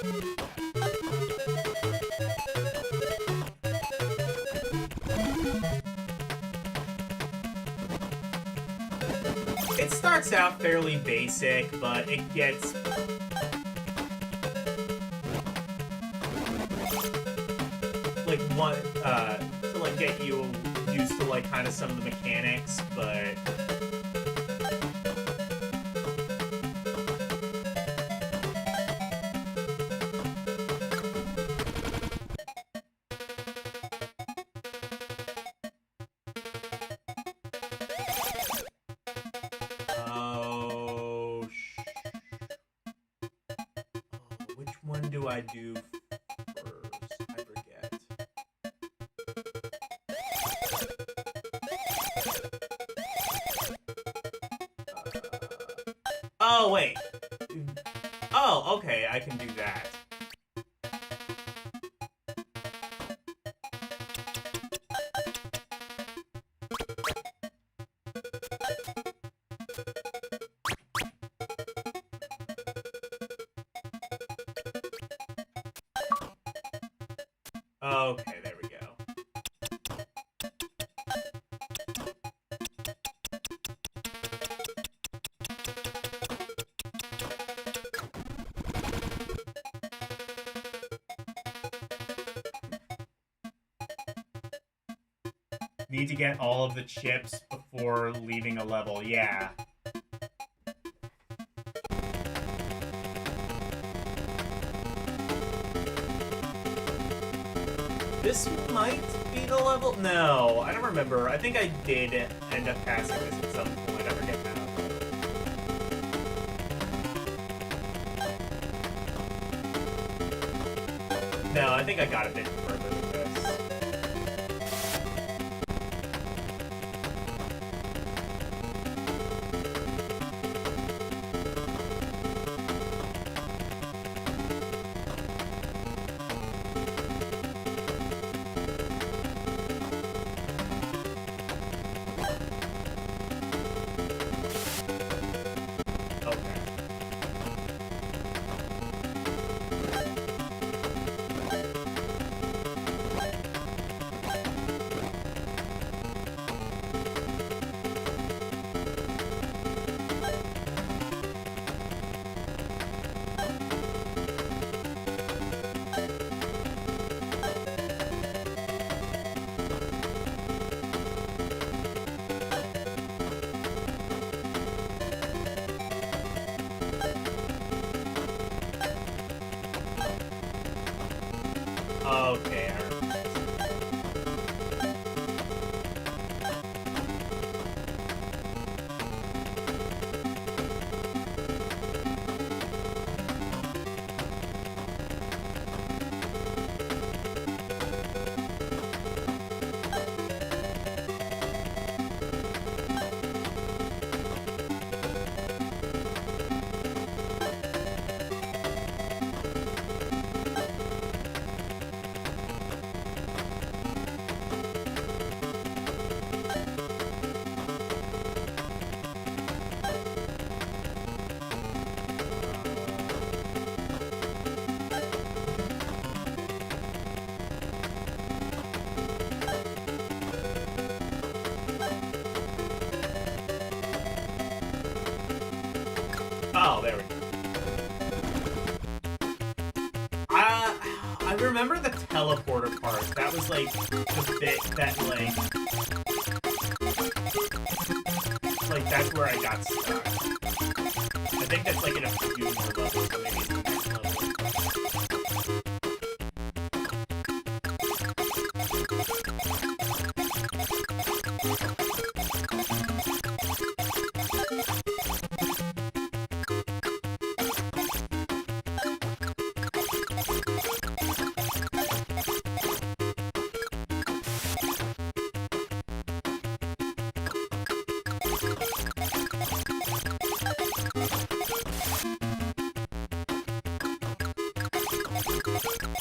It starts out fairly basic, but it gets to get you used to kind of some of the mechanics, but which one do I do first? I forget. Oh, wait. Oh, okay, I can do that. Okay, there we go. Need to get all of the chips before leaving a level, yeah. This might be the level. No, I don't remember. I think I did end up passing this at some point. I forget now. No, I think I got a bit further than this. Okay, I remember. Oh, there we go. I remember the teleporter part. That was like the bit that like that's where I got stuck. I think that's like in a few more levels, but maybe it's the next level.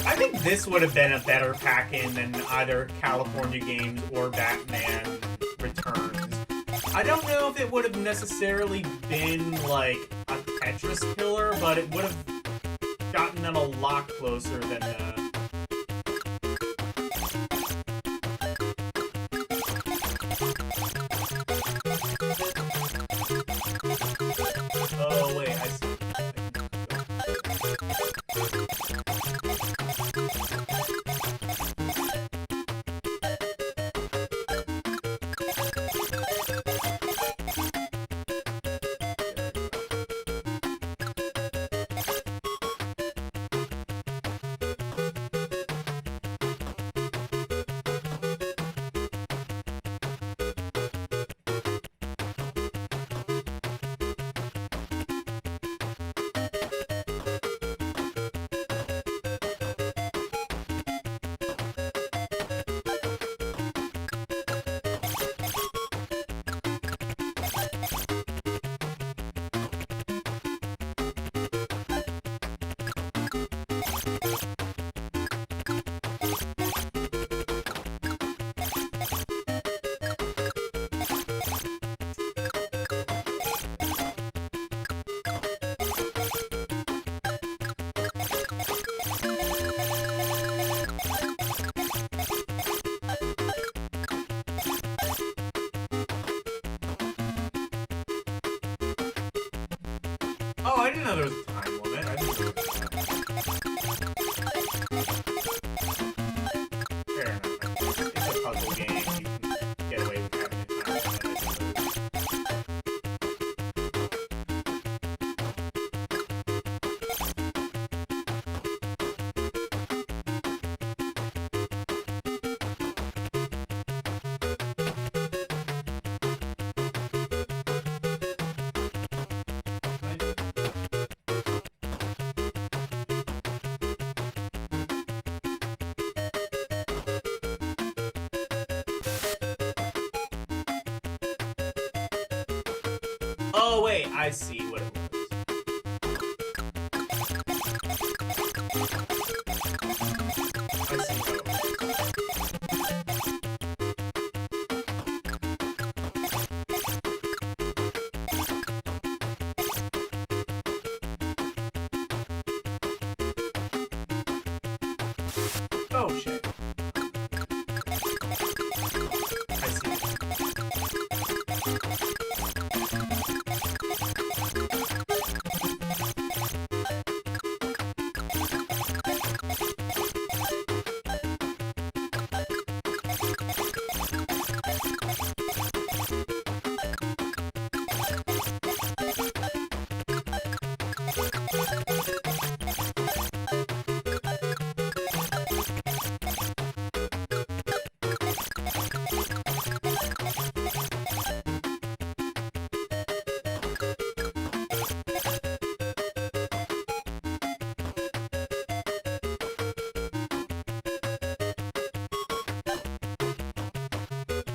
I think this would have been a better pack-in than either California Games or Batman Returns. I don't know if it would have necessarily been like a Tetris killer, but it would have gotten them a lot closer than Oh wait, I see. Oh, I didn't know there was a time limit. I didn't know there was a time limit. Fair enough. It's a puzzle game. You can get away with having a time limit, I suppose. Oh wait, I see what it was. I see how it works. Oh shit. I see.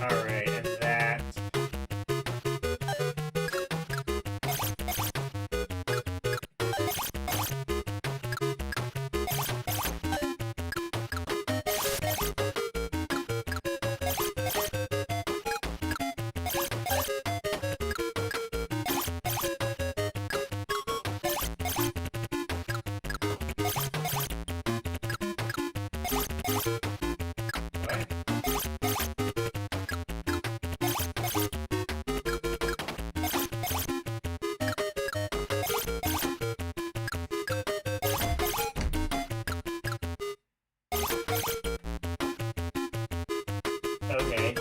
Alright, and that. Okay.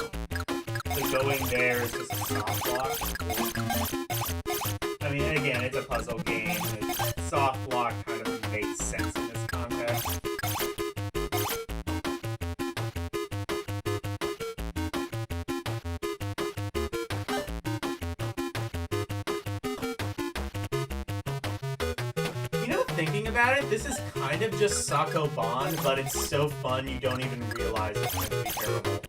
So going there is just a soft lock. I mean, again, it's a puzzle game. Soft lock kind of makes sense in this context. You know, thinking about it, this is kind of just Sako Bond, but it's so fun you don't even realize it's going to be terrible.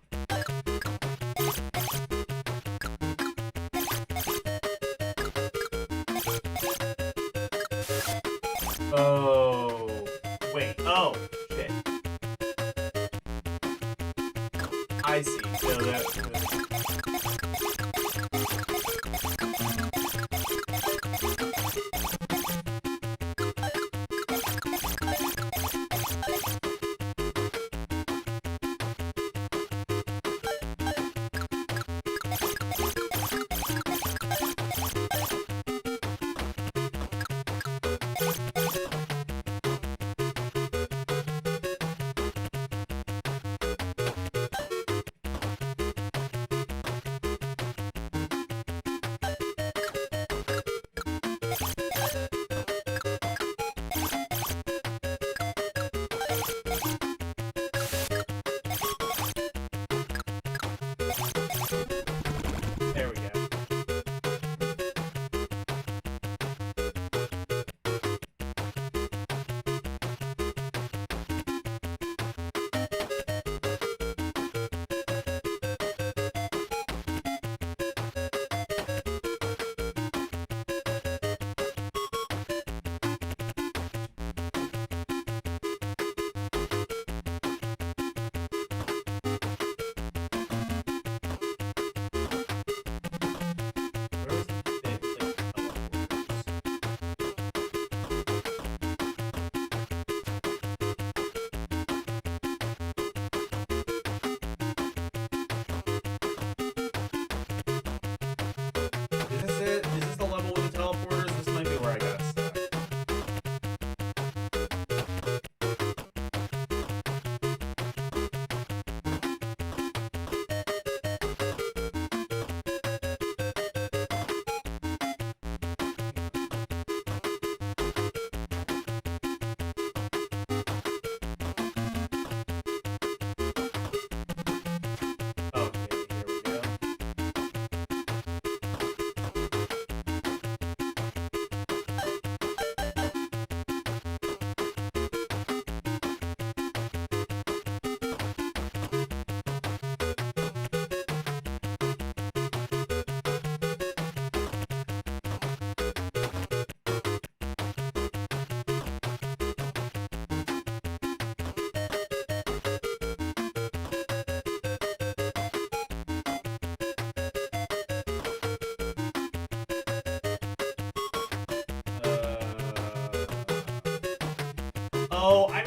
Oh, wait, oh, shit. I see, so that's...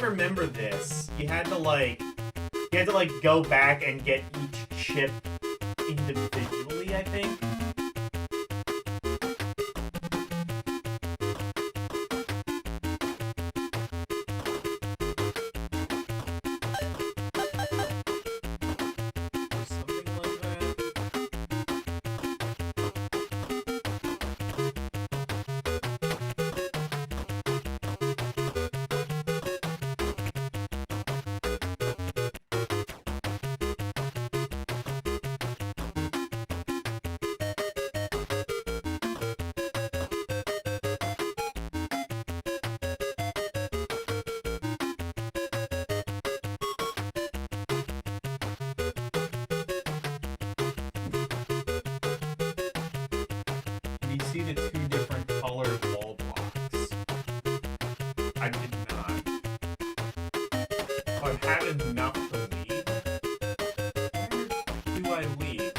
remember this. You had to like go back and get each chip individually, I think. Or something like that. You see the two different colored wall blocks. I did not. I've had enough to leave. Where do I leave?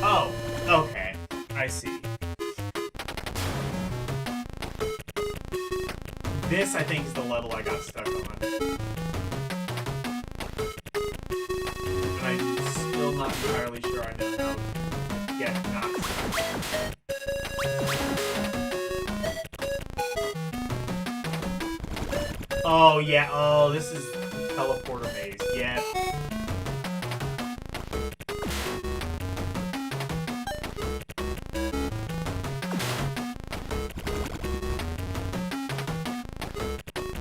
Oh, okay. I see. This, I think, is the level I got stuck on. And I'm still not entirely sure I know how to get knocked. Oh, yeah. Oh, this is teleporter maze. Yeah.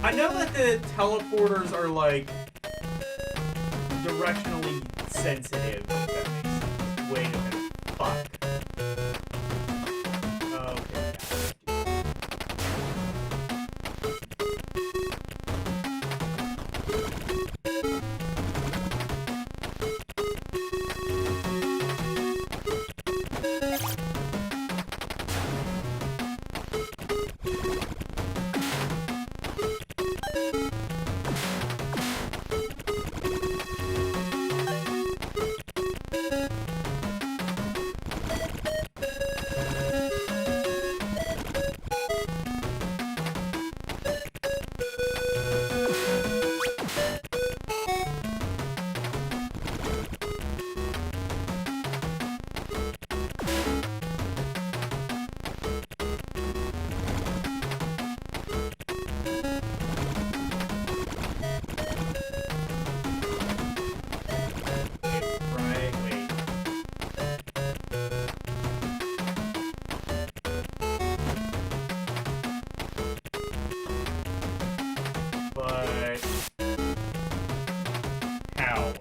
I know that the teleporters are, like, directionally sensitive, if that makes sense. Wait a minute. Fuck. Okay. Right, wait. But how?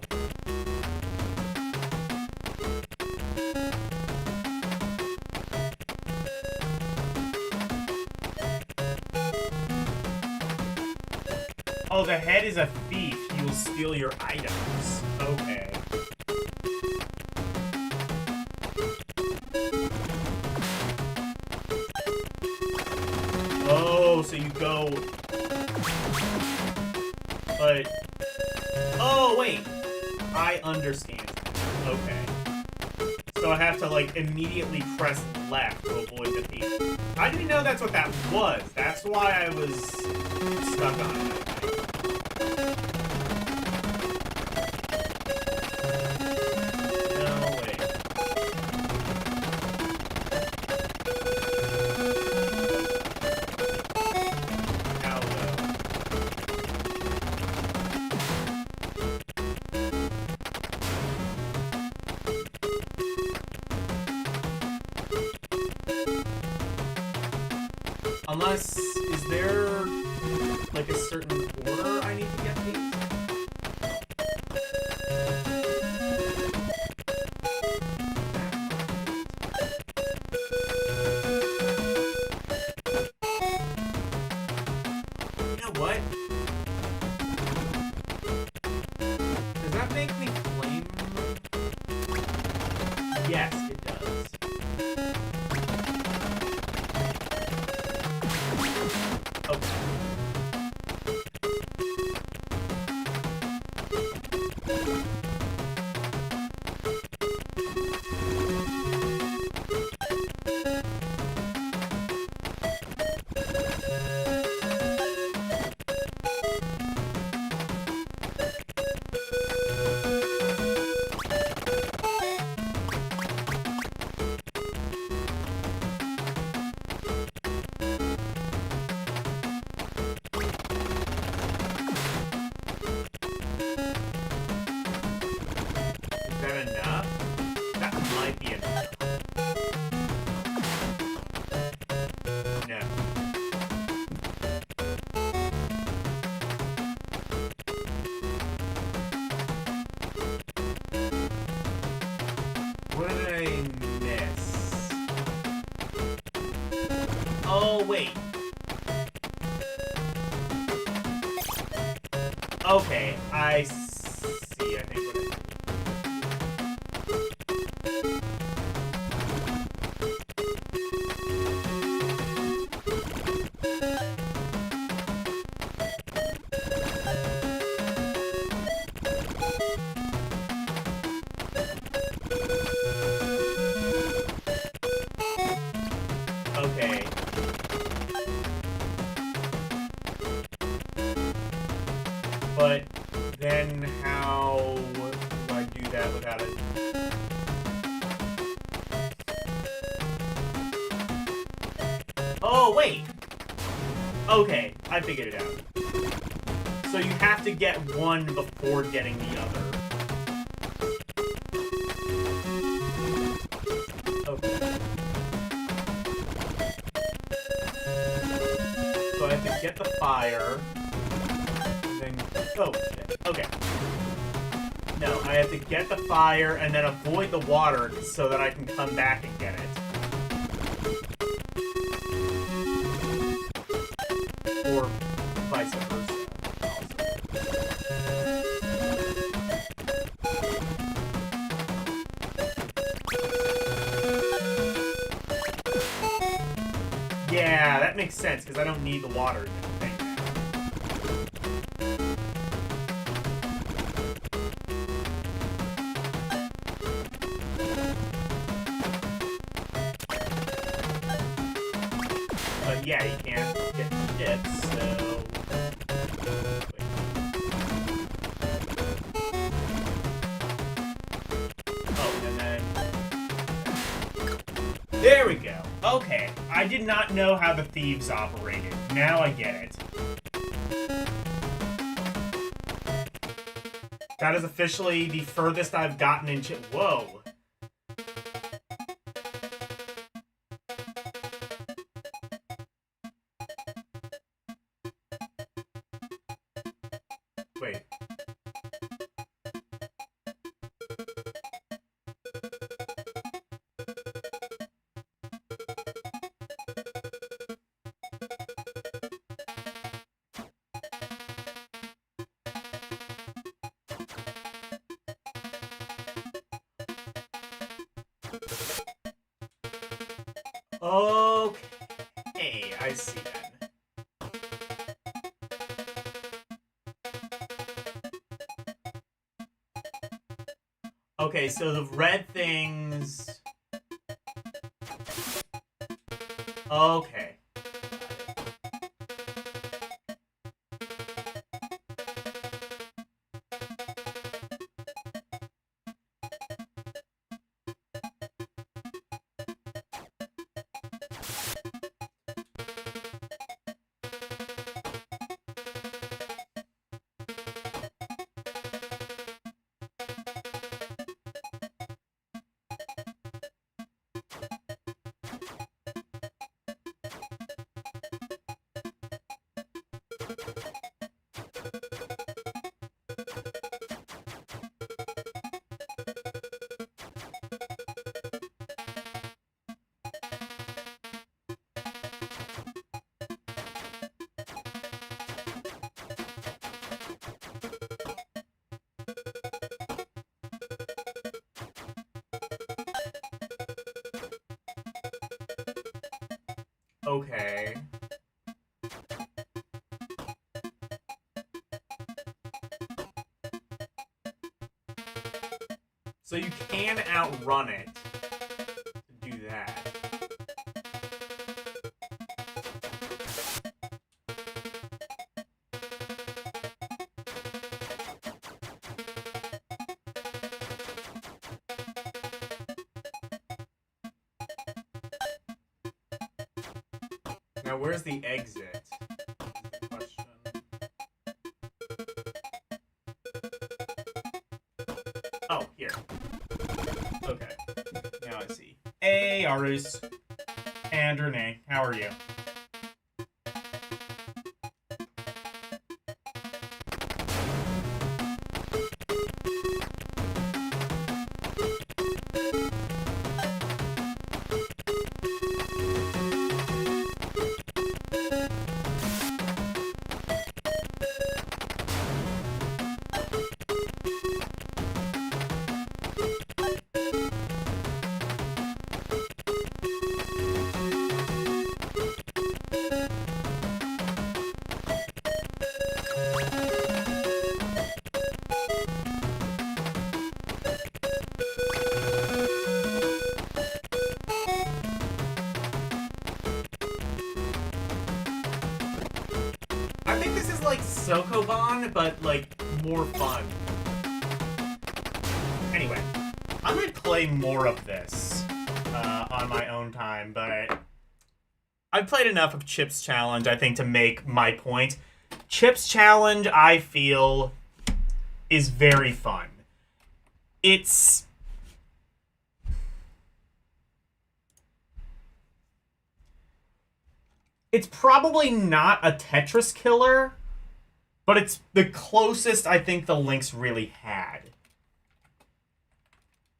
Oh, the head is a thief. He will steal your items. Okay. Oh, so you go... But... Oh, wait. I understand. Okay. So I have to, like, immediately press left to avoid the thief. I didn't know that's what that was. That's why I was stuck on it, I think. No, wait. Now, unless, is there, like, a certain order I need to get these? You know what? Because Okay, I see. I think what okay. But then how do I do that without it? Oh, wait! Okay, I figured it out. So you have to get one before getting the other. Okay. So I have to get the fire. And then... Oh, shit. Okay. No, I have to get the fire and then avoid the water so that I can come back and get it. Or vice versa. Yeah, that makes sense, because I don't need the water thing. But yeah, you can't get ships, so... Wait. Oh, and then... There we go. Okay, I did not know how the thieves operated. Now I get it. That is officially the furthest I've gotten in Whoa. Wait. Okay, I see then. Okay, so the red things... Okay. Okay. So you can outrun it to do that. Now, where's the exit? Question. Oh, here. Okay. Now I see. Hey, Arus. And Renee, how are you? think this is like Sokoban, but like more fun. Anyway, I'm gonna play more of this on my own time, but I've played enough of Chip's Challenge, I think, to make my point. Chip's Challenge, I feel, is very fun. It's probably not a Tetris killer, but it's the closest I think the Lynx really had.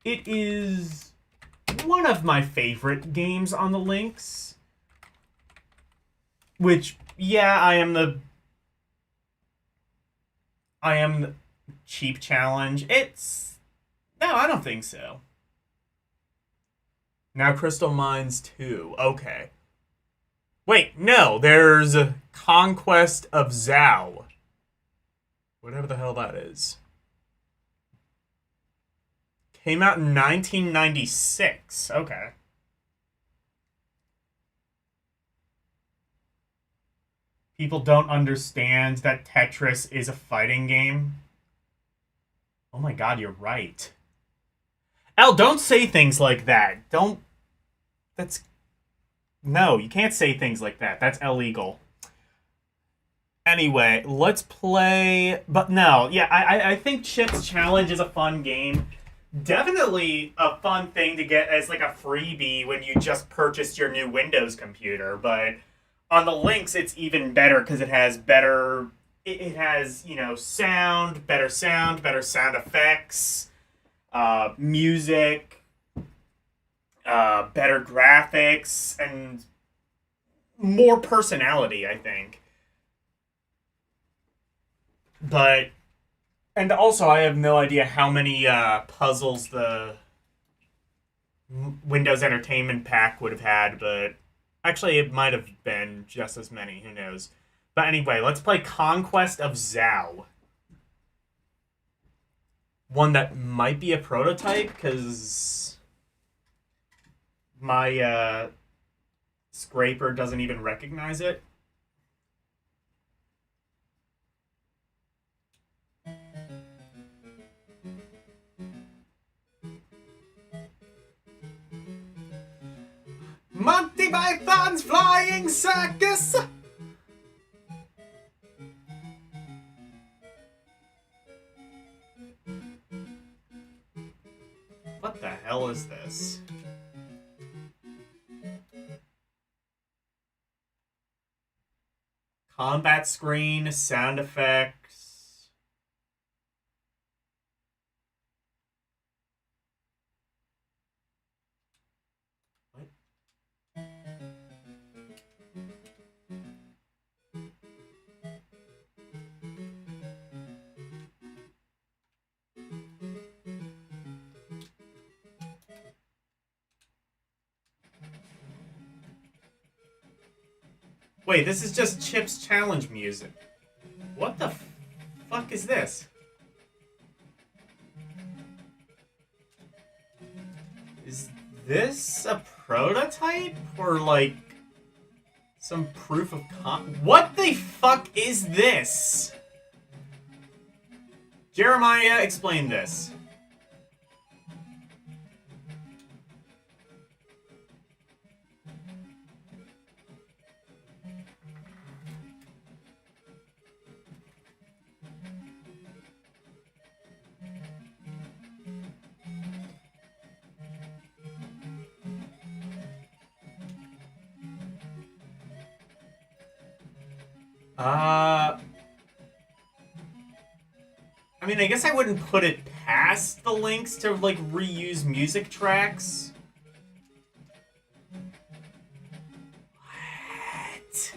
It is one of my favorite games on the Lynx. Which, yeah, I am the cheap challenge. No, I don't think so. Now Crystal Mines 2. Okay. Wait, no, there's Conquest of Zhao. Whatever the hell that is. Came out in 1996. Okay. People don't understand that Tetris is a fighting game. Oh my god, you're right. Elle, don't say things like that. No, you can't say things like that. That's illegal. Anyway, let's play... But no, yeah, I think Chip's Challenge is a fun game. Definitely a fun thing to get as like a freebie when you just purchased your new Windows computer, but on the Lynx it's even better because it has better... It has, sound, better sound effects, music, better graphics, and more personality, I think. And also I have no idea how many puzzles the Windows Entertainment Pack would have had, but actually it might have been just as many, who knows. But anyway, let's play Conquest of Zhao. One that might be a prototype, because my scraper doesn't even recognize it. Monty Python's Flying Circus! What the hell is this? Combat screen, sound effects. What? Wait, this is just Chip's Challenge music. What the fuck is this? Is this a prototype? Or like some proof of what the fuck is this? Jeremiah, explain this. I mean, I guess I wouldn't put it past the Lynx to, like, reuse music tracks. What?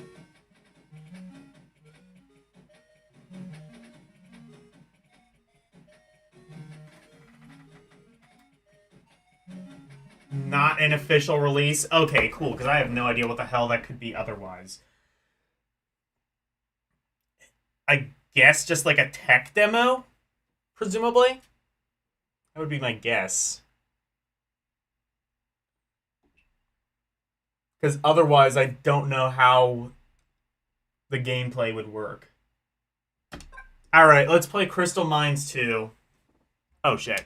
Not an official release? Okay, cool, because I have no idea what the hell that could be otherwise. I guess just like a tech demo, presumably? That would be my guess. Because otherwise I don't know how the gameplay would work. Alright, let's play Crystal Mines 2. Oh, shit.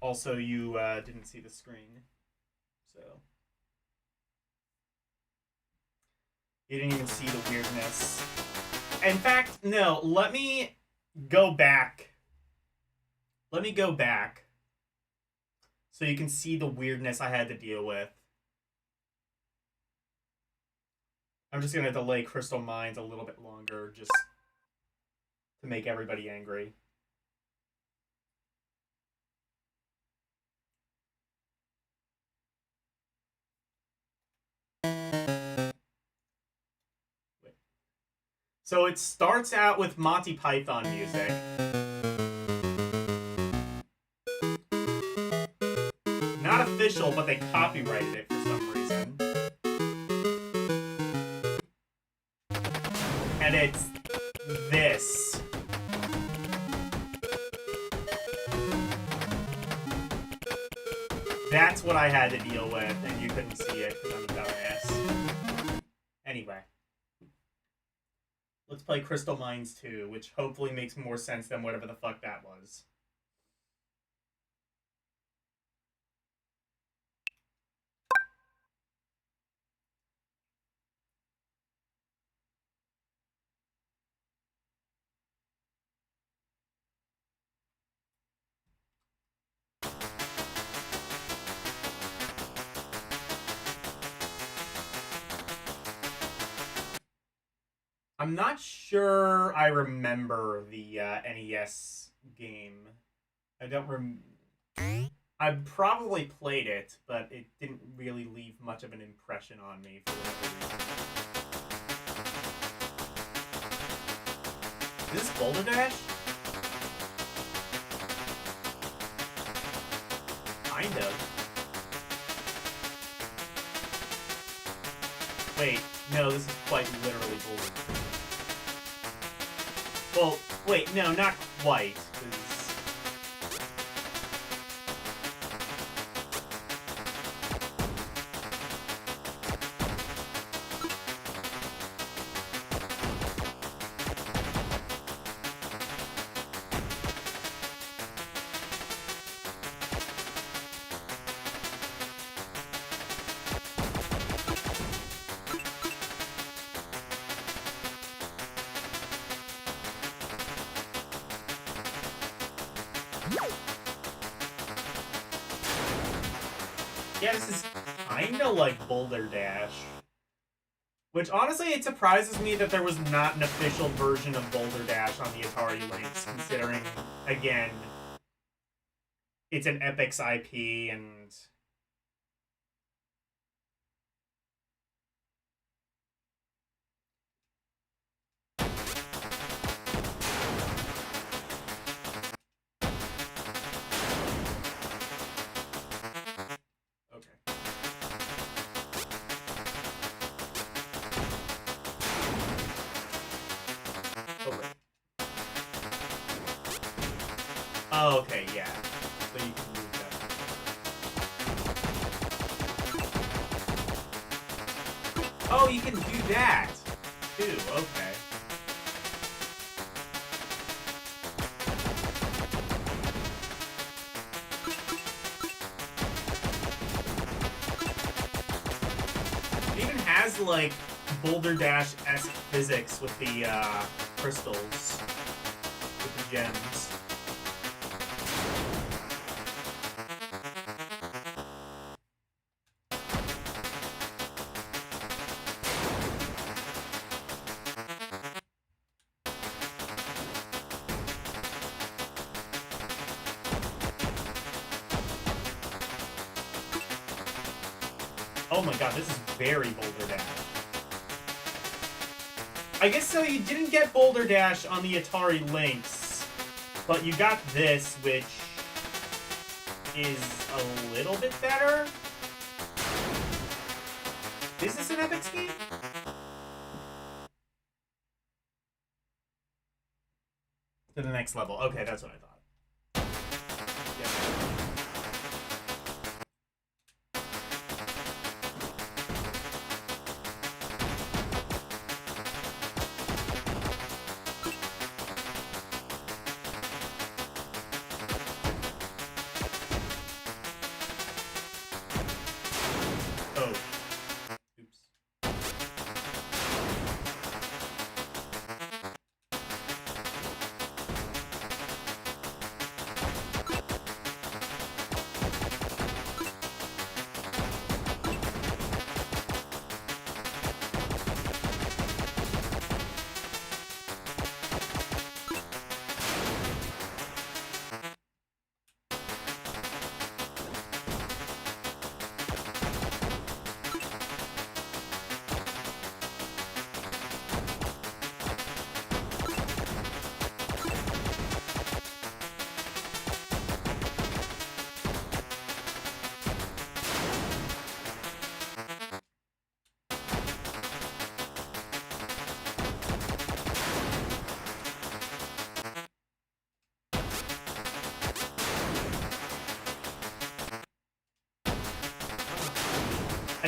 Also, you didn't see the screen. So. You didn't even see the weirdness. In fact, no, let me go back. Let me go back. So you can see the weirdness I had to deal with. I'm just going to delay Crystal Mines a little bit longer just to make everybody angry. So it starts out with Monty Python music. Not official, but they copyrighted it for some reason. And it's this. That's what I had to deal with, and you couldn't see it because I'm a dumbass. Anyway. Let's play Crystal Mines 2, which hopefully makes more sense than whatever the fuck that was. I'm not sure I remember the NES game. I don't I probably played it, but it didn't really leave much of an impression on me for whatever reason. Is this Boulder Dash? Kind of. Wait, no, this is quite literally Boulder. Well, wait, no, not quite. Yeah, this is kinda like Boulder Dash. Which, honestly, it surprises me that there was not an official version of Boulder Dash on the Atari Lynx, considering, again, it's an Epix IP, and... Oh, okay, yeah. So you can move that. Oh, you can do that, too. Okay. It even has, like, Boulder Dash-esque physics with the, crystals. With the gems. Oh my god, this is very Boulder Dash. I guess so you didn't get Boulder Dash on the Atari Lynx, but you got this, which is a little bit better. Is this an Epix game? To the next level. Okay, that's what I thought. Yeah.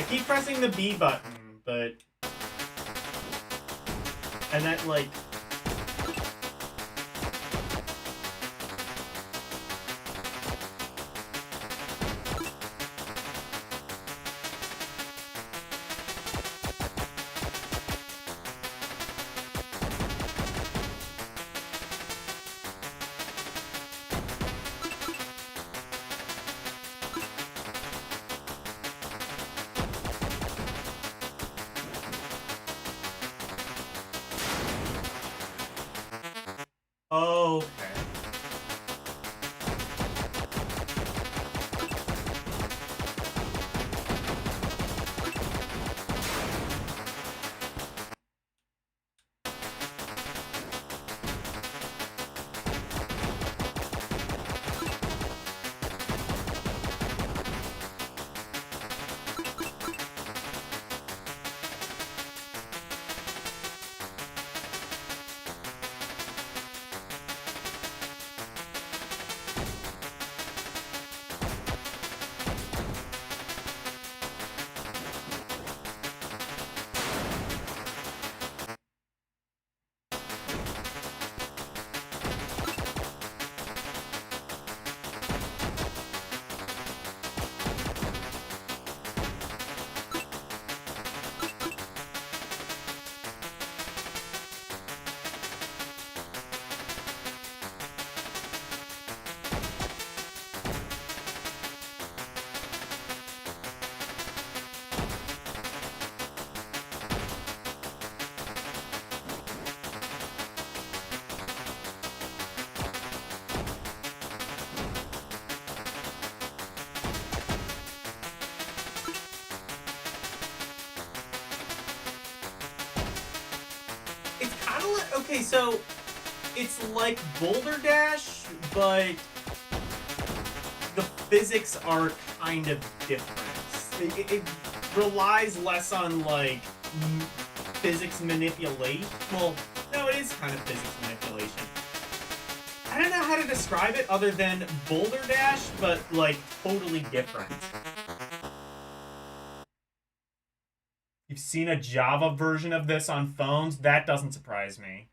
keep pressing the B button, but... And that, like... Okay. It's kind of like... Okay, so... It's like Boulder Dash, but... The physics are kind of different. It relies less on, like... Physics manipulation. Well, no, it is kind of physics manipulation. I don't know how to describe it other than Boulder Dash, but, like, totally different. You've seen a Java version of this on phones? That doesn't surprise me.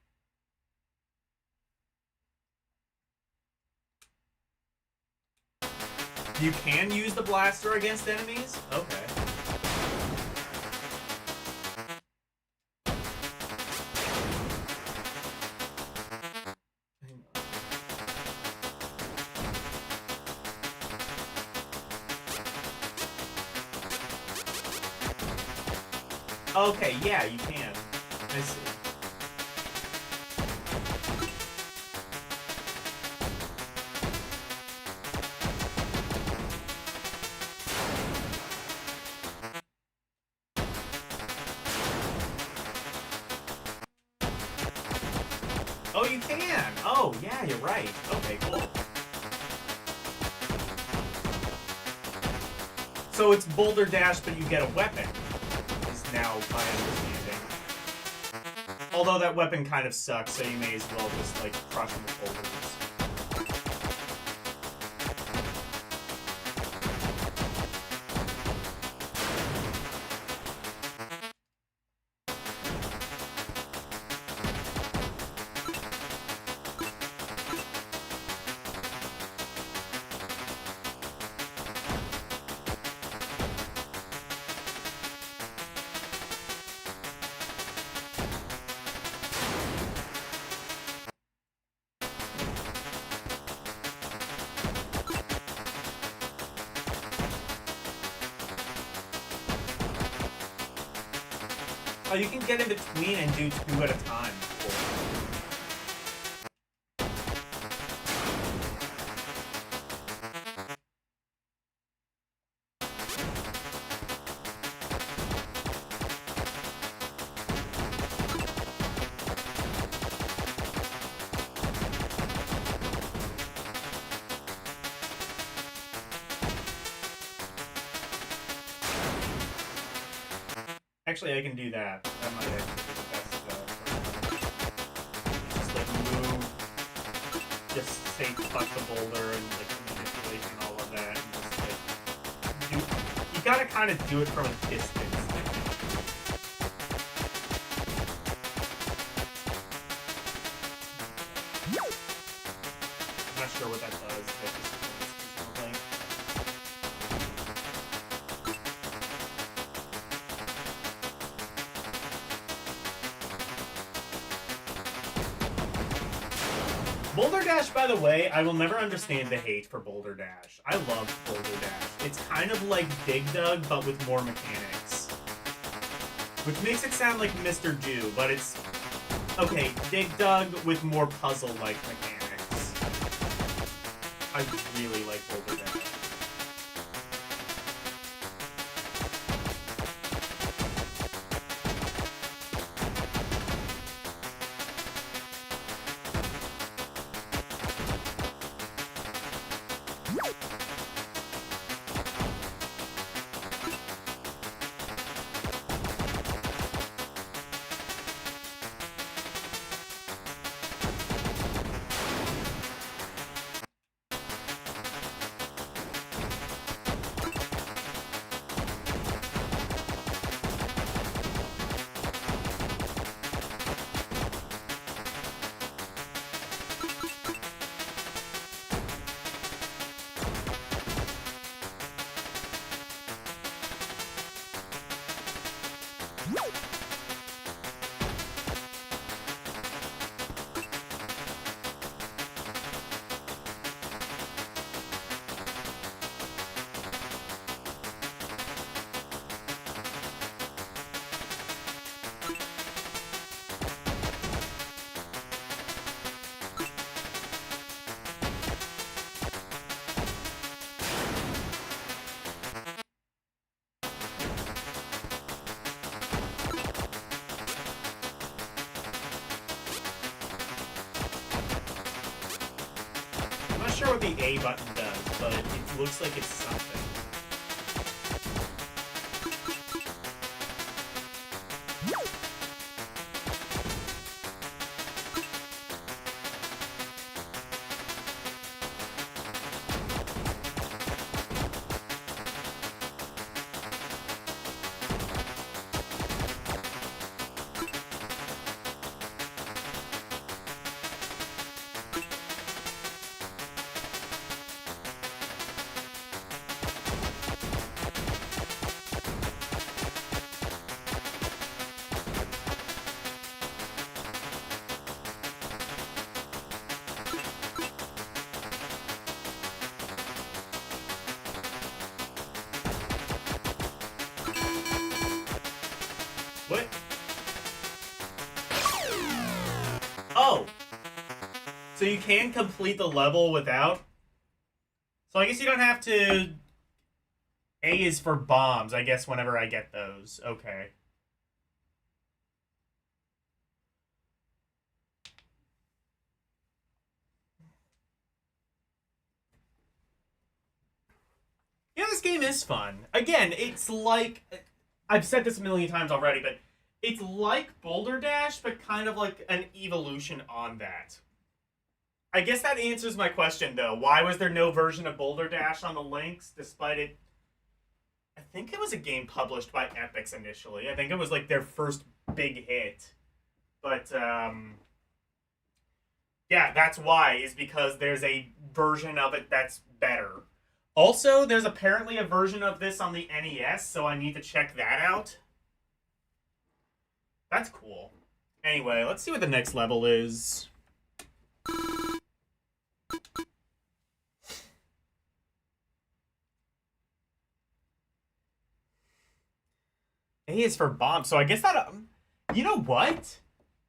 You can use the blaster against enemies? Okay. Okay, yeah, you can. I see. Oh, you can! Oh, yeah, you're right. Okay, cool. So it's Boulder Dash, but you get a weapon. Now my understanding. Although that weapon kind of sucks, so you may as well just like crush them with boulders. Oh, you can get in between and do 2 at a time. Actually, I can do that. That might actually be the best. Just like move, just say fuck the boulder and like the manipulation and all of that, and just like do. You gotta kind of do it from a distance. I'm not sure what that does. That just something. Boulder Dash, by the way, I will never understand the hate for Boulder Dash. I love Boulder Dash. It's kind of like Dig Dug, but with more mechanics. Which makes it sound like Mr. Do, but it's... Okay, Dig Dug with more puzzle-like mechanics. I really like Boulder Dash. I'm not sure what the A button does, but it looks like it's something. What? Oh! So you can complete the level without? So I guess you don't have to... A is for bombs, I guess, whenever I get those. Okay. Yeah, this game is fun. Again, it's like... I've said this a million times already, but it's like Boulder Dash, but kind of like an evolution on that. I guess that answers my question, though. Why was there no version of Boulder Dash on the Lynx, despite it... I think it was a game published by Epix initially. I think it was like their first big hit. But, yeah, that's why, is because there's a version of it that's better. Also, there's apparently a version of this on the NES, so I need to check that out. That's cool. Anyway, let's see what the next level is. A is for bomb, so I guess that... you know what?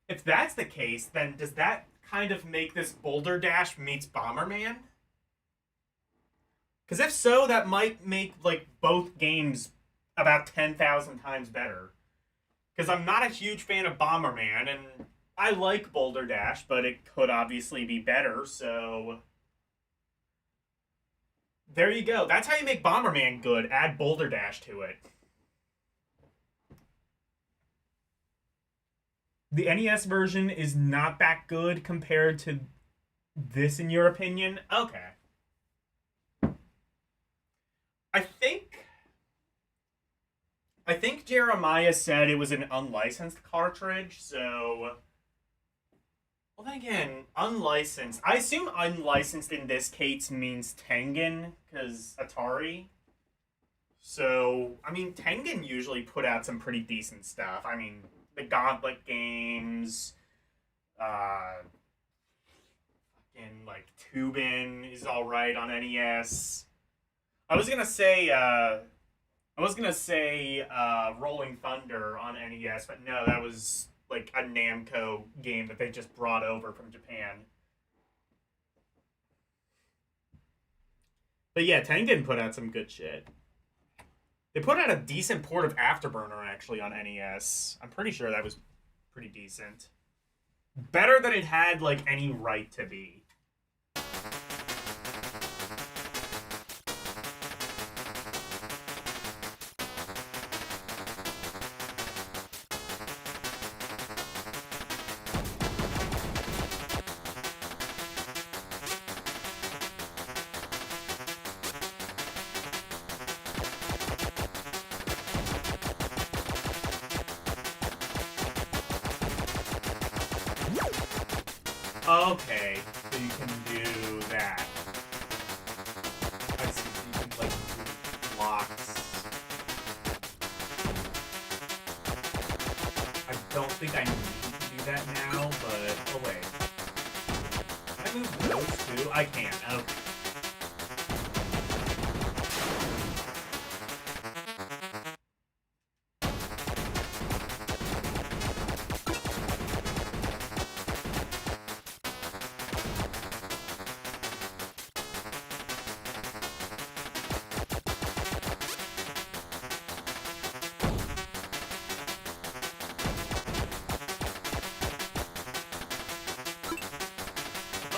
If that's the case, then does that kind of make this Boulder Dash meets Bomberman? Because if so, that might make, like, both games about 10,000 times better. Because I'm not a huge fan of Bomberman, and I like Boulder Dash, but it could obviously be better, so... There you go. That's how you make Bomberman good. Add Boulder Dash to it. The NES version is not that good compared to this, in your opinion? Okay. I think I think Jeremiah said it was an unlicensed cartridge, so... Well, then again, unlicensed. I assume unlicensed in this case means Tengen, because Atari. So, I mean, Tengen usually put out some pretty decent stuff. I mean, the Gauntlet games, fucking, like, Tubin is alright on NES. I was gonna say Rolling Thunder on NES, but no, that was like a Namco game that they just brought over from Japan. But yeah, Tengen put out some good shit. They put out a decent port of Afterburner actually on NES. I'm pretty sure that was pretty decent. Better than it had like any right to be. Okay, so you can do that. I see, so you can, like, do blocks. I don't think I need to do that now, but... Oh, wait. Can I move those two? I can, okay.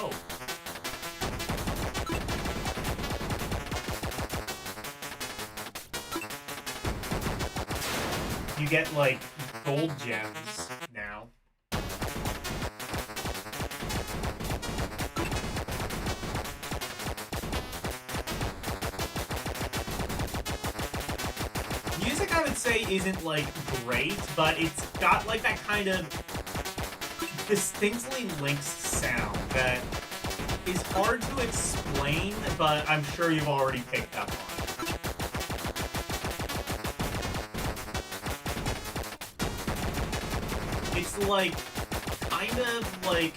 Oh. You get, like, gold gems now. Music, I would say, isn't, like, great, but it's got, like, that kind of distinctly Lynx sound that is hard to explain, but I'm sure you've already picked up on. It's like, kind of like,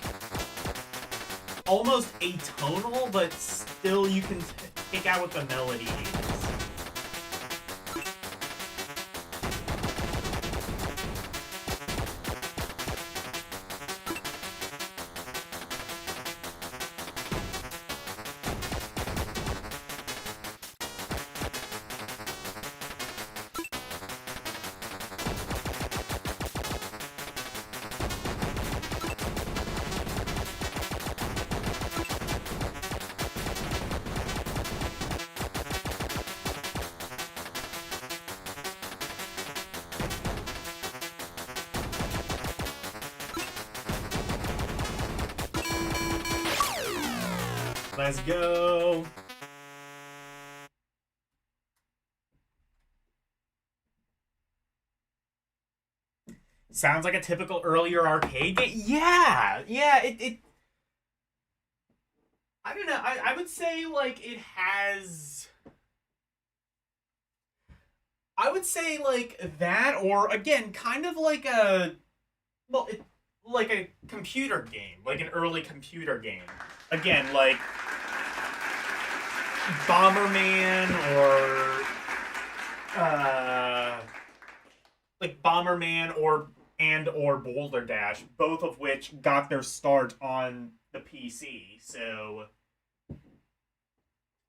almost atonal, but still you can pick out what the melody is. Let's go. Sounds like a typical earlier arcade game. Yeah, it I don't know. I would say like it has. I would say like that, or again, kind of like a, well, like a computer game, like an early computer game. Again, like Bomberman or Boulder Dash, both of which got their start on the PC. So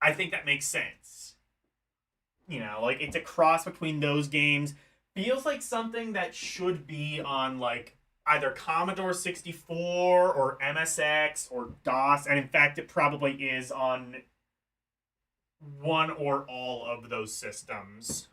I think that makes sense. You know, like it's a cross between those games. Feels like something that should be on like either Commodore 64 or MSX or DOS, and in fact it probably is on one or all of those systems.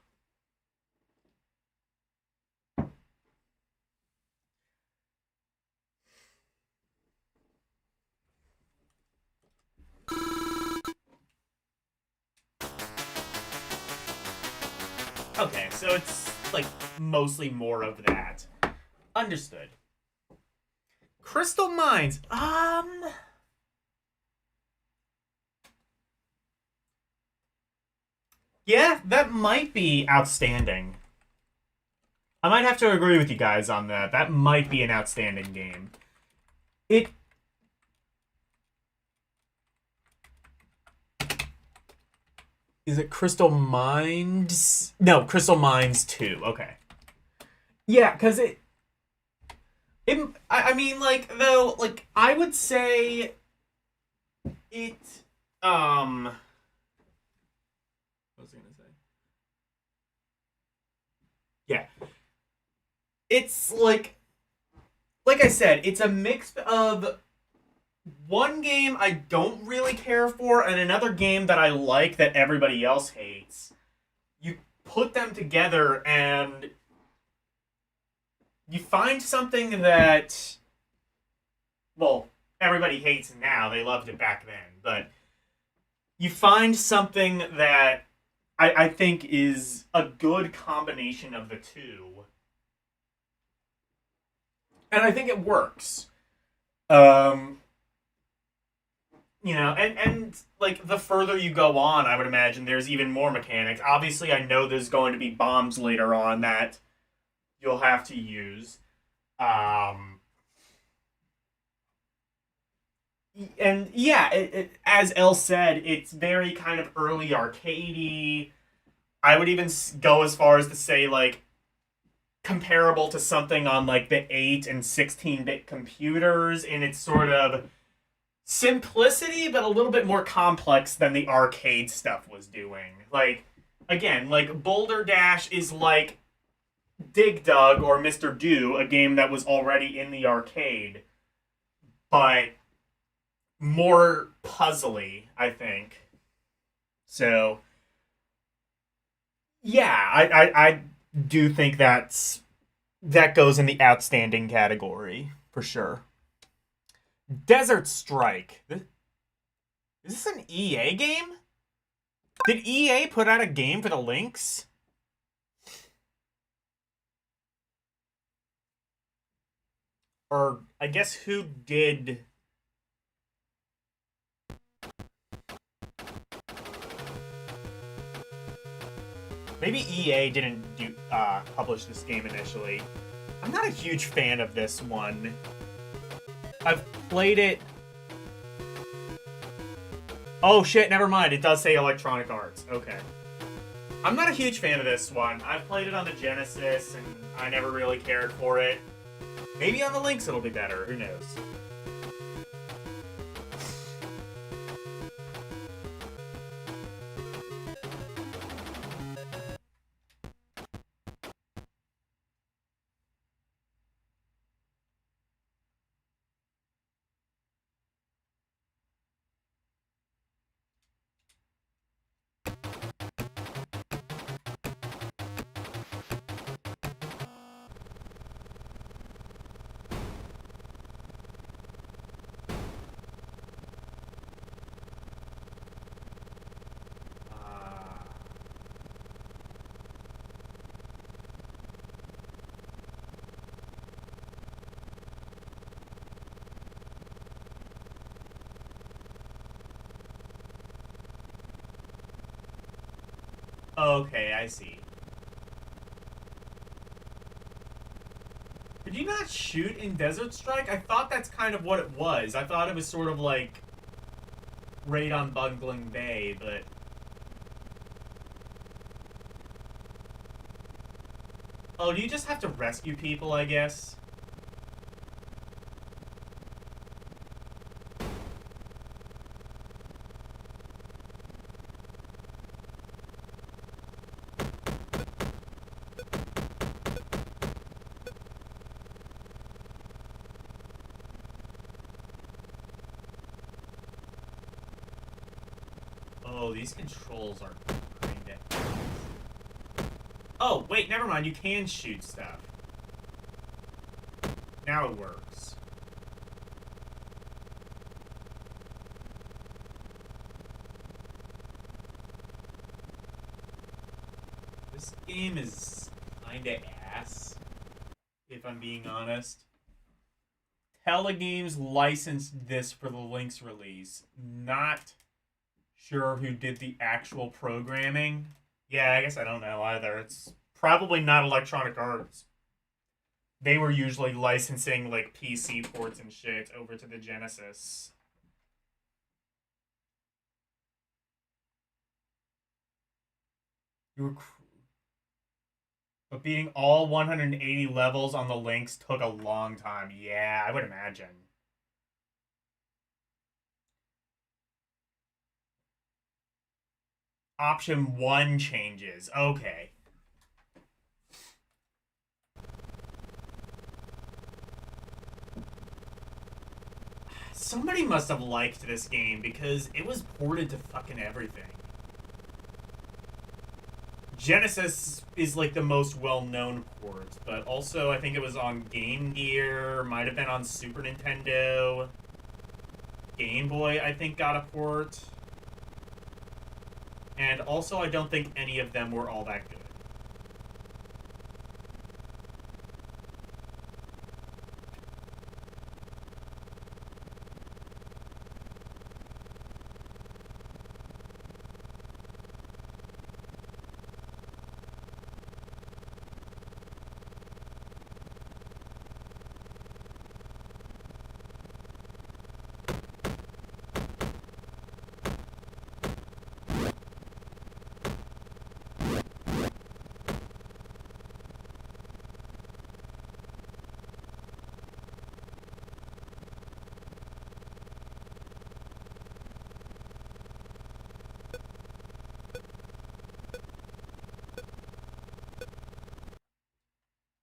Okay, so it's like mostly more of that. Understood. Crystal Mines. Yeah, that might be outstanding. I might have to agree with you guys on that. That might be an outstanding game. It... Is it Crystal Mines? No, Crystal Mines 2. Okay. Yeah, because I mean, like, though, like, I would say it, what was I gonna say? Yeah. It's, like I said, it's a mix of one game I don't really care for and another game that I like that everybody else hates. You put them together and you find something that, well, everybody hates now. They loved it back then. But you find something that I think is a good combination of the two. And I think it works. You know, and like the further you go on, I would imagine there's even more mechanics. Obviously, I know there's going to be bombs later on that you'll have to use. And yeah, as Elle said, it's very kind of early arcadey. I would even go as far as to say, like, comparable to something on, like, the 8 and 16-bit computers in its sort of simplicity, but a little bit more complex than the arcade stuff was doing. Like, again, like, Boulder Dash is like Dig Dug or Mr. Do, a game that was already in the arcade, but more puzzly, I think. So, yeah, I do think that goes in the outstanding category, for sure. Desert Strike. Is this an EA game? Did EA put out a game for the Lynx? Or, I guess, who did... Maybe EA didn't publish this game initially. I'm not a huge fan of this one. I've played it... Oh shit, never mind. It does say Electronic Arts. Okay. I'm not a huge fan of this one. I've played it on the Genesis, and I never really cared for it. Maybe on the Lynx it'll be better. Who knows? Okay, I see. Could you not shoot in Desert Strike? I thought that's kind of what it was. I thought it was sort of like Raid on Bungling Bay, but... Oh, do you just have to rescue people, I guess? Oh, these controls are kinda... Oh, wait, never mind. You can shoot stuff. Now it works. This game is kinda ass, if I'm being honest. Telegames licensed this for the Lynx release. Not sure who did the actual programming. Yeah, I guess I don't know either. It's probably not Electronic Arts. They were usually licensing like PC ports and shit over to the Genesis. You were But beating all 180 levels on the Lynx took a long time. Yeah, I would imagine. Option 1 changes. Okay. Somebody must have liked this game because it was ported to fucking everything. Genesis is like the most well-known port, but also I think it was on Game Gear, might have been on Super Nintendo. Game Boy, I think, got a port. And also, I don't think any of them were all that good.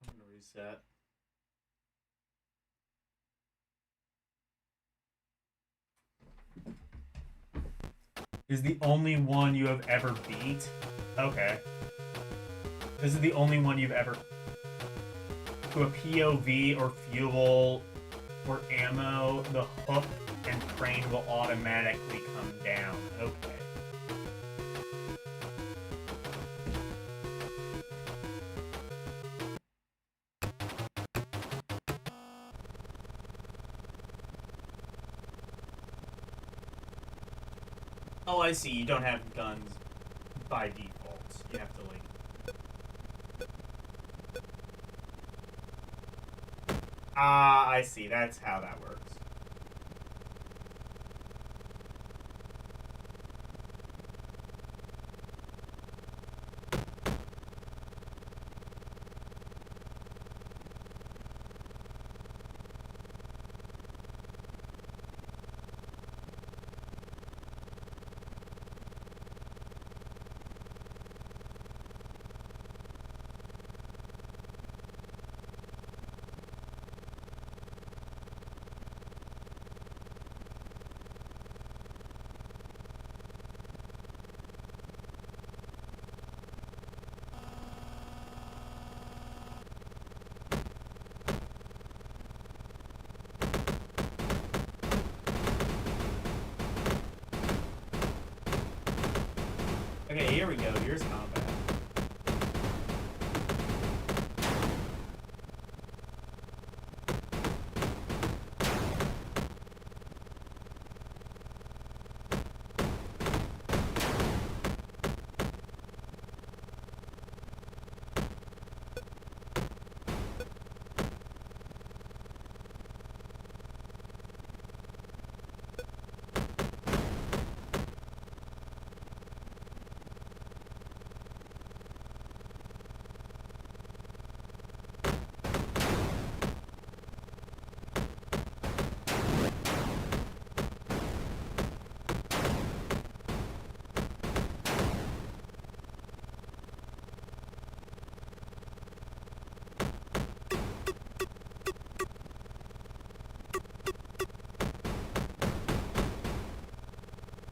I'm gonna reset. Is the only one you have ever beat? Okay. This is the only one you've ever... To a POV or fuel or ammo, the hook and crane will automatically come down. Okay. Oh, I see. You don't have guns by default. You have to, like... Ah, I see. That's how that works. Okay, here we go. Here's combat.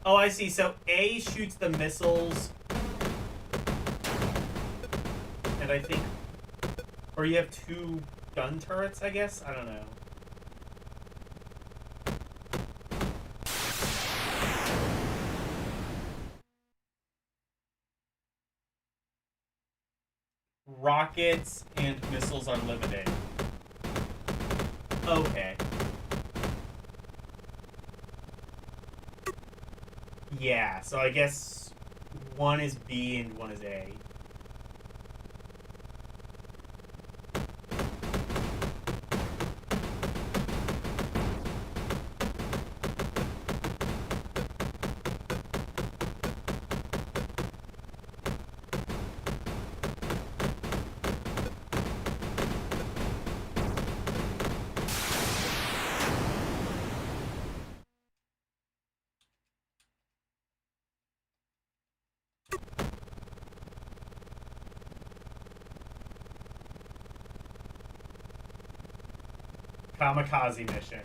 Oh, I see. So A shoots the missiles. And I think... Or you have two gun turrets, I guess? I don't know. rockets and missiles are limited. Okay. Yeah, so I guess one is B and one is A. Kamikaze mission.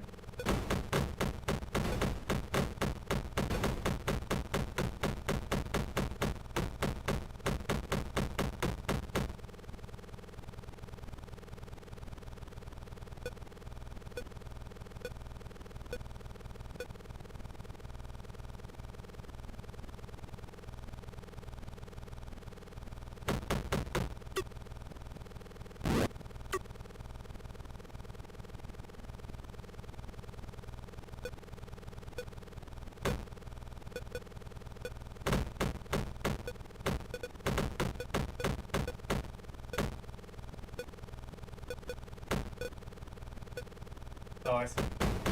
Oh, I see. Can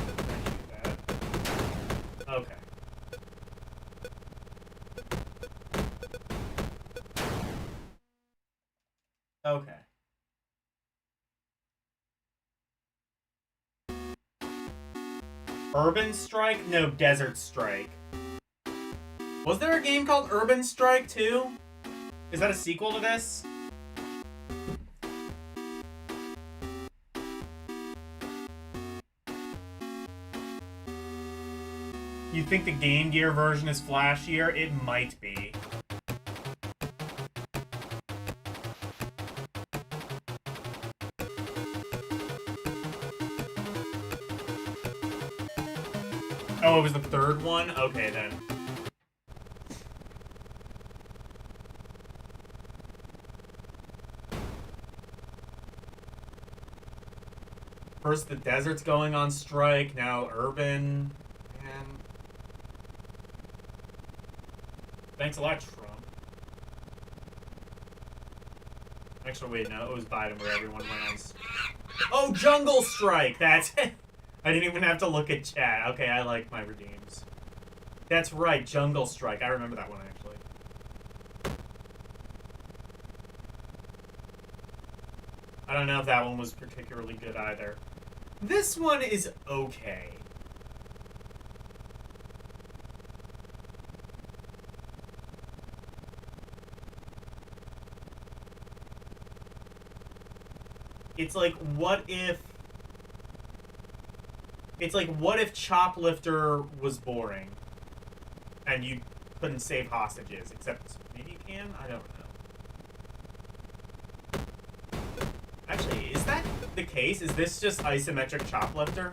I shoot that? Okay. Okay. Urban Strike? No, Desert Strike. Was there a game called Urban Strike too? Is that a sequel to this? You think the Game Gear version is flashier? It might be. Oh, it was the third one? Okay, then. First the desert's going on strike, now urban. Man. Thanks a lot, Trump. Actually, wait, no, it was Biden where everyone went on... Oh, Jungle Strike! That's it! I didn't even have to look at chat. Okay, I like my redeems. That's right, Jungle Strike. I remember that one, actually. I don't know if that one was particularly good either. This one is okay. It's like, what if... It's like, what if Choplifter was boring? And you couldn't save hostages, except maybe you can? I don't know. Actually, is that the case? Is this just isometric Choplifter?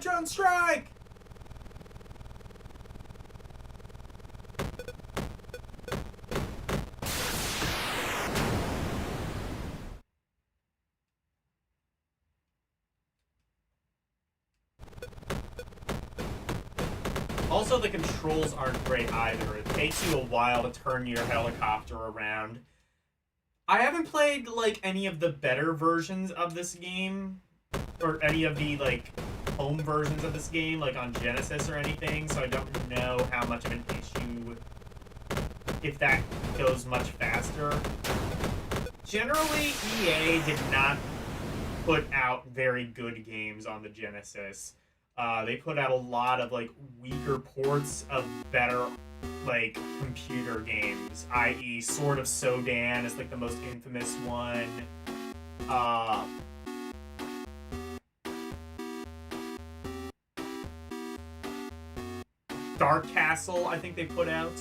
Drone strike! Also, the controls aren't great either. It takes you a while to turn your helicopter around. I haven't played, like, any of the better versions of this game, or any of the, like, home versions of this game, like on Genesis or anything, so I don't know how much of an issue, if that goes much faster. generally, EA did not put out very good games on the Genesis. They put out a lot of like weaker ports of better like computer games, i.e., Sword of Sodan is like the most infamous one. Uh, Dark Castle, I think they put out.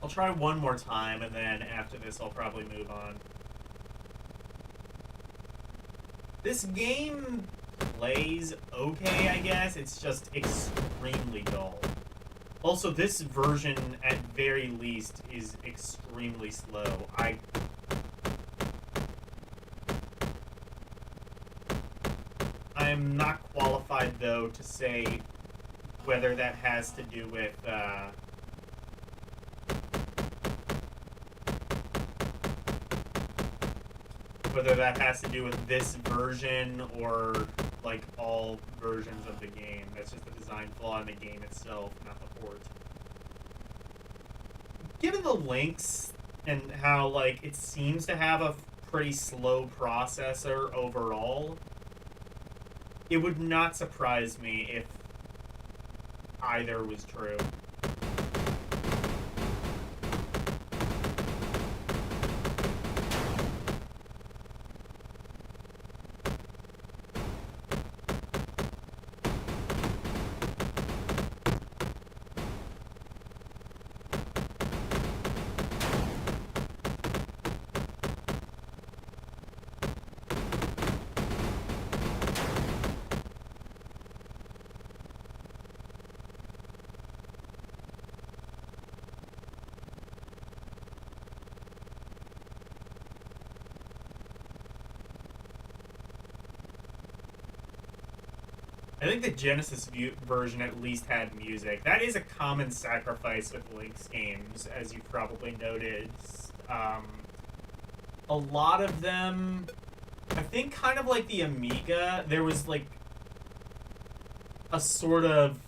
I'll try one more time, and then after this, I'll probably move on. This game plays okay, I guess. It's just extremely dull. Also, this version, at very least, is extremely slow. I'm not qualified, though, to say whether that has to do with, whether that has to do with this version or, like, all versions of the game. That's just a design flaw in the game itself, not the port. Given the Lynx and how, like, it seems to have a pretty slow processor overall, it would not surprise me if either was true. I think the Genesis version at least had music. That is a common sacrifice with Lynx games, as you've probably noticed. A lot of them, I think kind of like the Amiga, there was like a sort of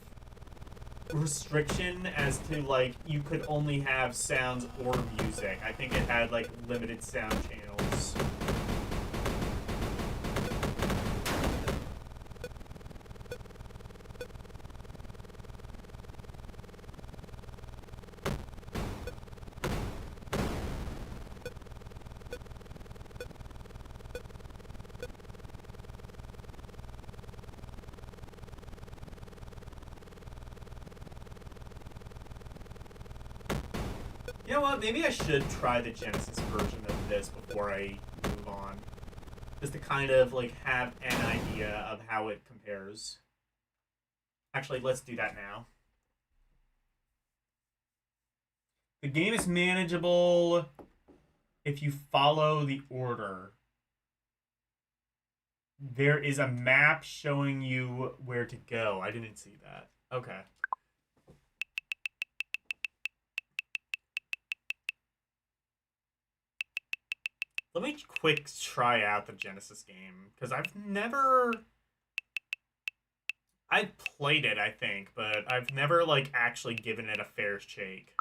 restriction as to like you could only have sounds or music. I think it had like limited sound channels. You know what? Maybe I should try the Genesis version of this before I move on. Just to kind of, like, have an idea of how it compares. Actually, let's do that now. The game is manageable if you follow the order. There is a map showing you where to go. I didn't see that. Okay. Let me quick try out the Genesis game, because I've played it, I think, but I've never, like, actually given it a fair shake.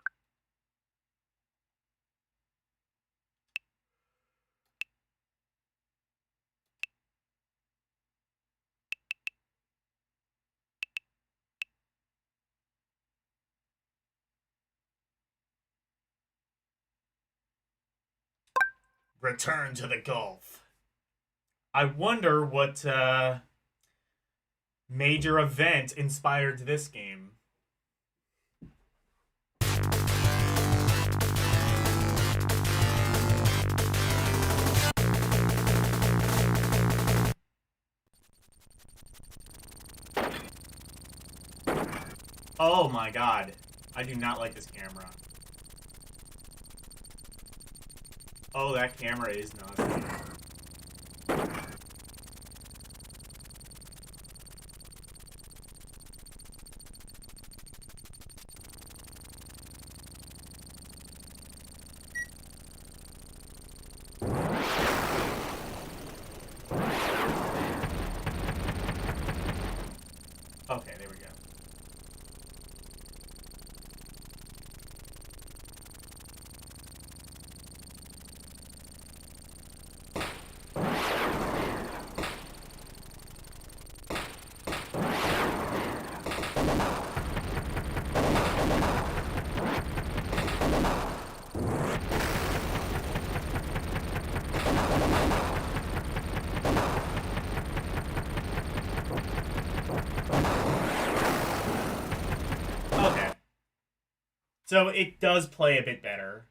Return to the Gulf. I wonder what major event inspired this game. Oh my god. I do not like this camera. Oh, that camera is nauseating. Okay, there we go. Okay. So it does play a bit better.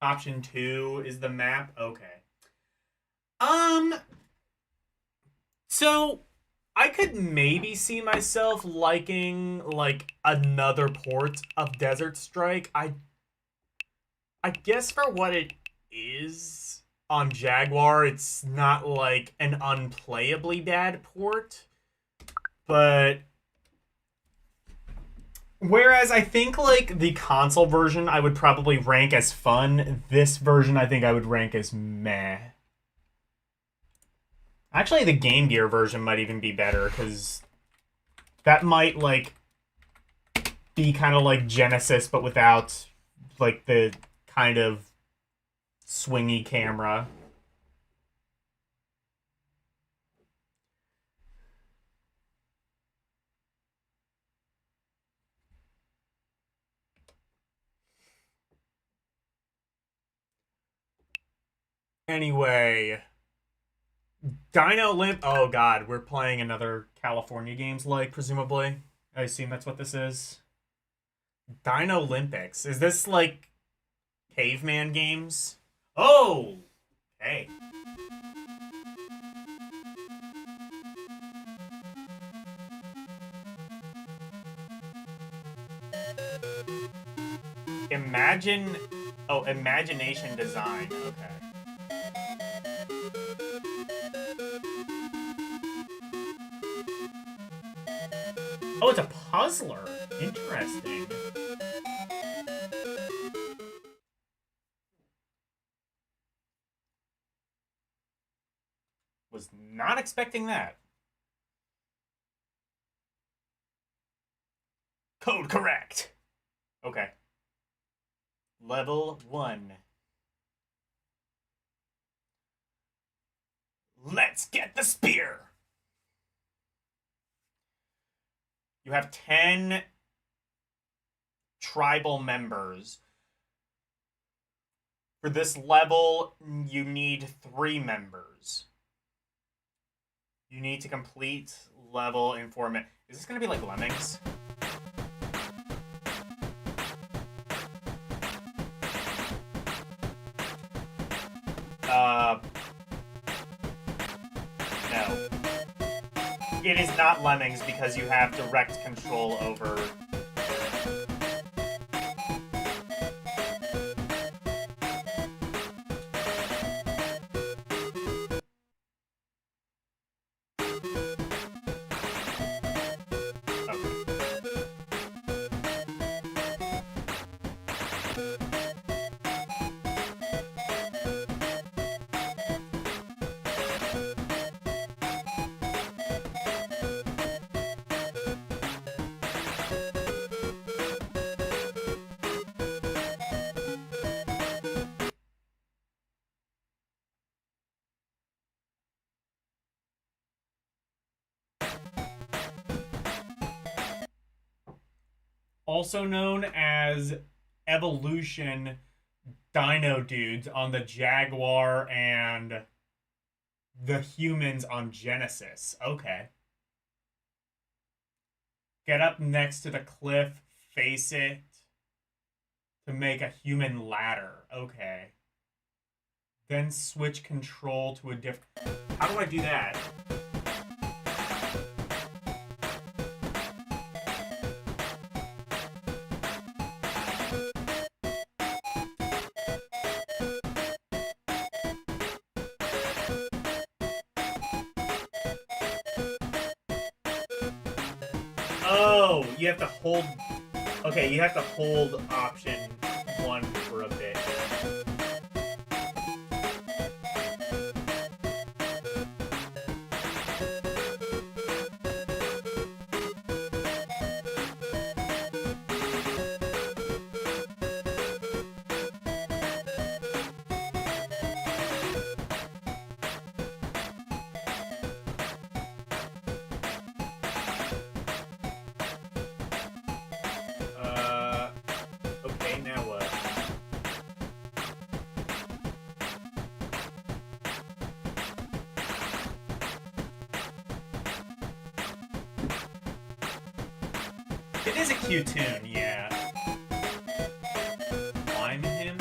Option 2 is the map. Okay. So I could maybe see myself liking like another port of Desert Strike. I guess for what it is on Jaguar, it's not like an unplayably bad port. But whereas I think like the console version I would probably rank as fun, this version I think I would rank as meh. Actually, the Game Gear version might even be better, because that might, like, be kind of like Genesis, but without, like, the kind of swingy camera. Anyway, Dino Limp. Oh god, we're playing another California Games like, presumably. I assume that's what this is. Dino Olympics. Is this like caveman games? Oh! Hey. Imagine. Oh, imagination design. Okay. Oh, it's a puzzler. Interesting. Was not expecting that. Code correct. Okay. Level 1. Let's get the spear. You have 10 tribal members. For this level, you need 3 members. You need to complete level in 4 minutes. Is this going to be like Lemmings? No. It is not Lemmings because you have direct control over... Also known as Evolution Dino dudes on the Jaguar and the humans on Genesis. Okay. Get up next to the cliff, face it to make a human ladder. Okay. Then switch control to a different... How do I do that? Oh, you have to hold... Okay, you have to hold option 1 for a bit. Okay, now what? It is a cute tune, yeah. Climb him?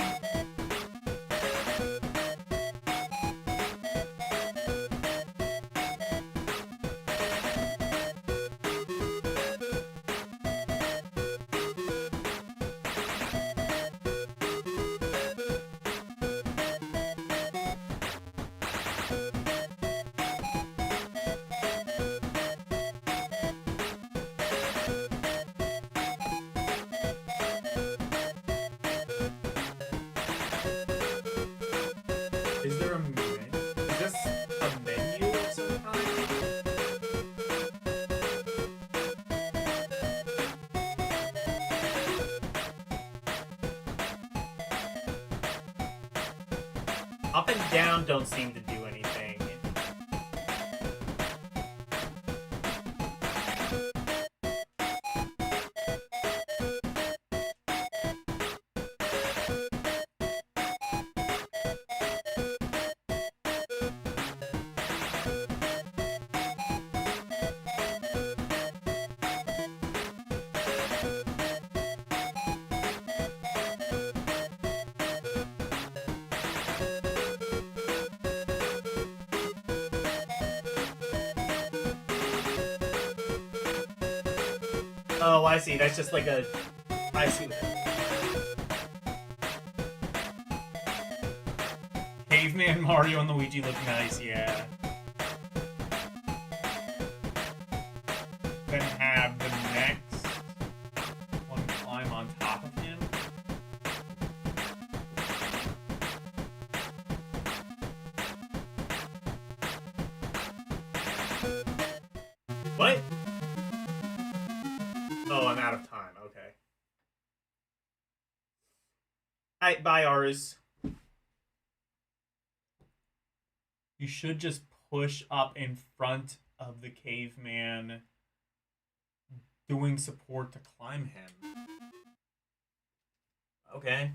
Is there a menu? Is this a menu of some kind? Up and down don't seem to do anything. Oh, I see. That's just like a... I see what Caveman, Mario, and Luigi look nice, yeah. Then have the next one climb on top of him. What? Oh, I'm out of time. Okay. Alright, bye, Arus. You should just push up in front of the caveman doing support to climb him. Okay.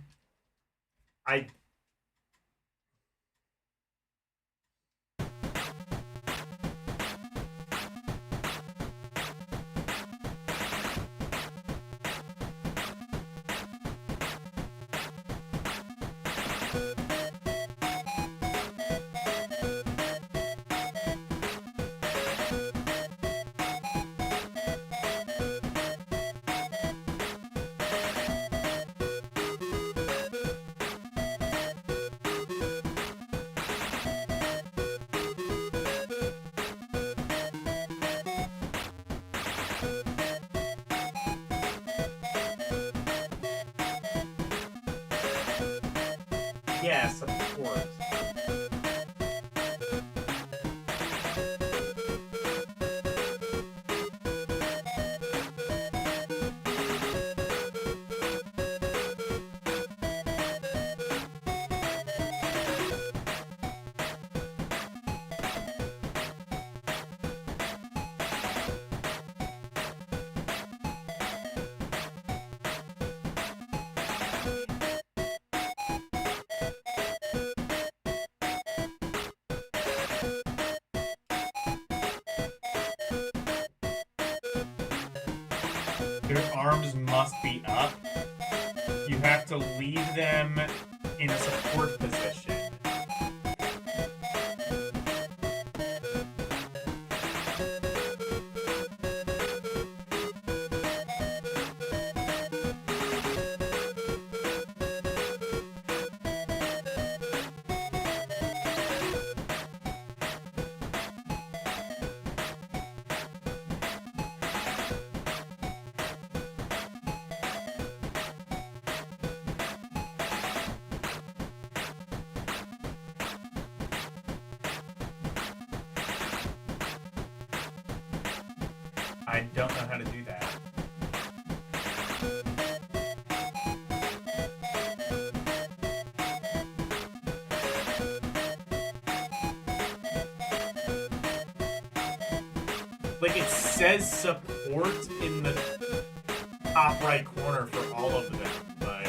Yes, of course. their arms must be up. You have to leave them in a support position. I don't know how to do that. Like, it says support in the top right corner for all of them, but...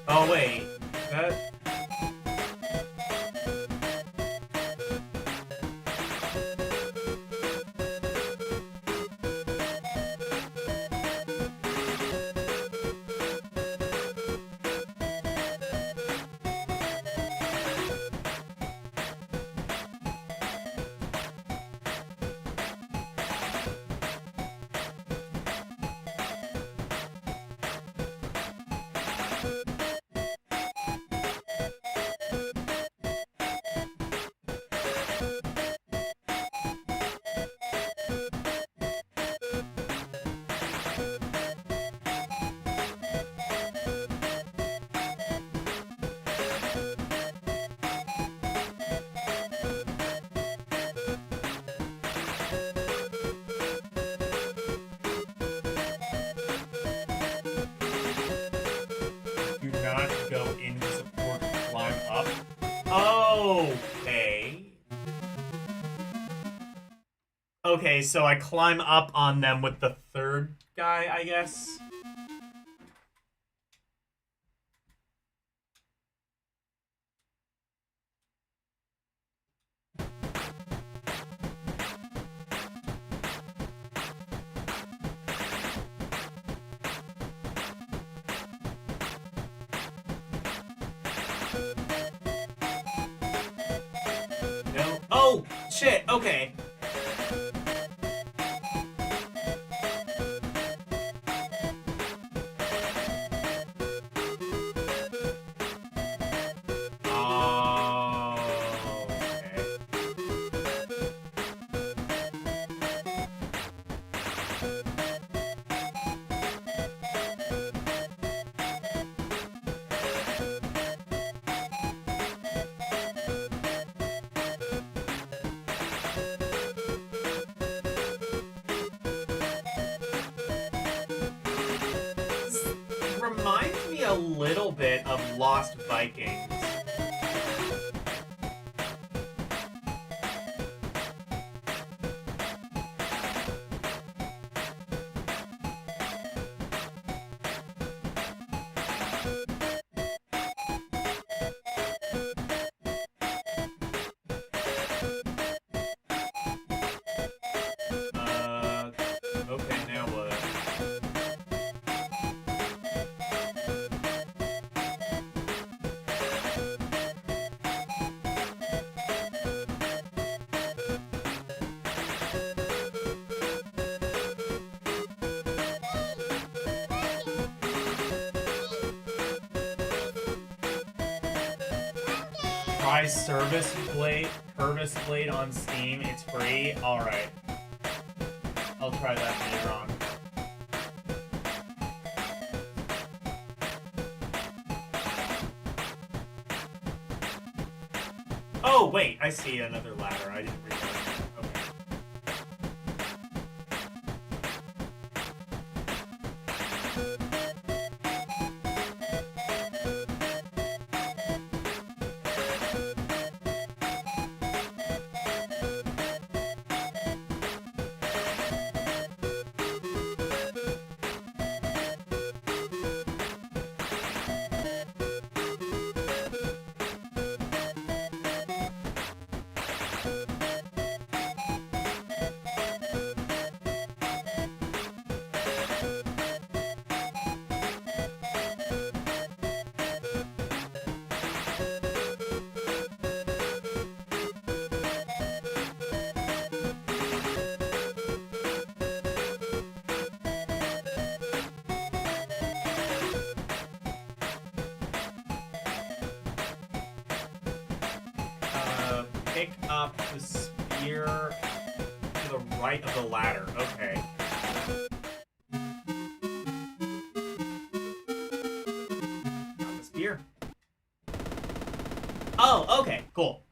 Oh, wait. That... Do not go into support, climb up. Okay. Okay, so I climb up on them with the third guy, I guess. No. Oh, shit, okay. Reminds me a little bit of Lost Vikings. Okay, now what? Try Service Blade on Steam. It's free. Alright. I'll try that later on. Oh, wait. I see another ladder. I didn't realize that. Okay. pick up the spear to the right of the ladder. Okay. Got the spear. Oh, okay, cool.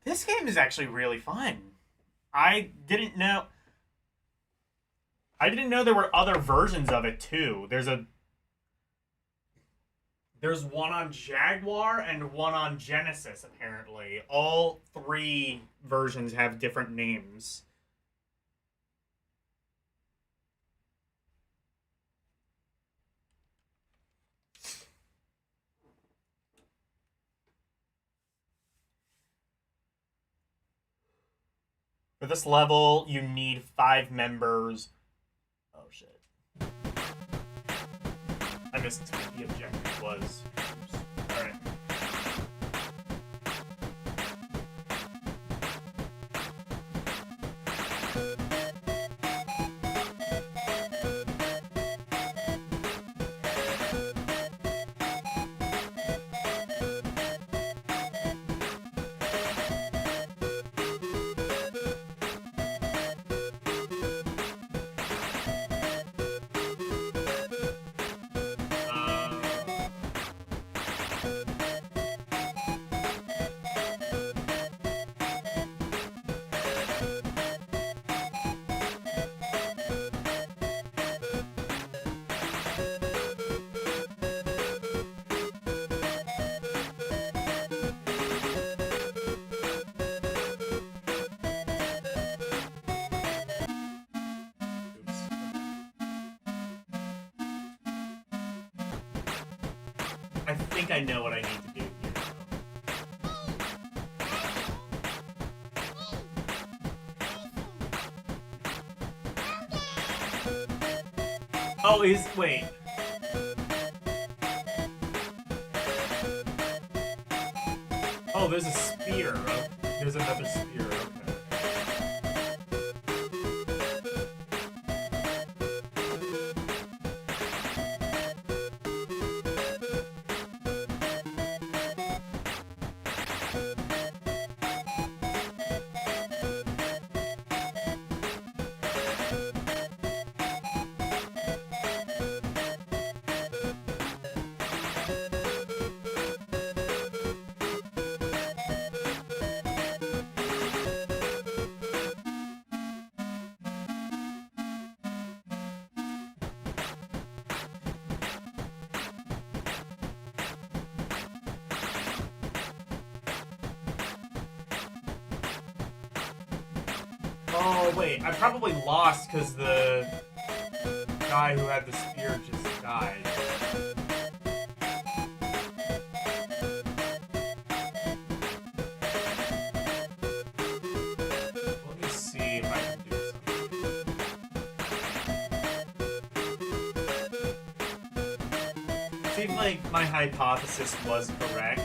This game is actually really fun. I didn't know there were other versions of it too. There's one on Jaguar and one on Genesis, apparently. All three versions have different names. For this level, you need 5 members. Oh, shit. I missed what the objective was. Oops. Alright. I think I know what I need to do here. Oh, wait. Oh, there's a spear. Oh, there's another spear. Okay. Oh, wait. I probably lost because the guy who had the spear just died. Let me see if I can do something. Seems like my hypothesis was correct.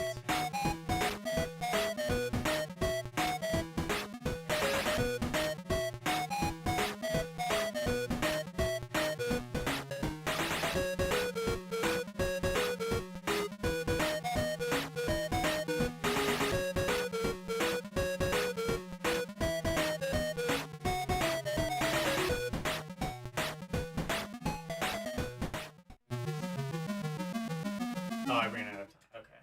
Oh, I ran out of time. Okay.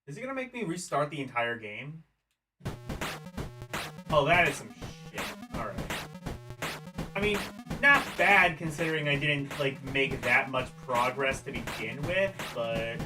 Is he gonna make me restart the entire game? Oh, that is some shit. Alright. I mean, not bad considering I didn't, like, make that much progress to begin with, but...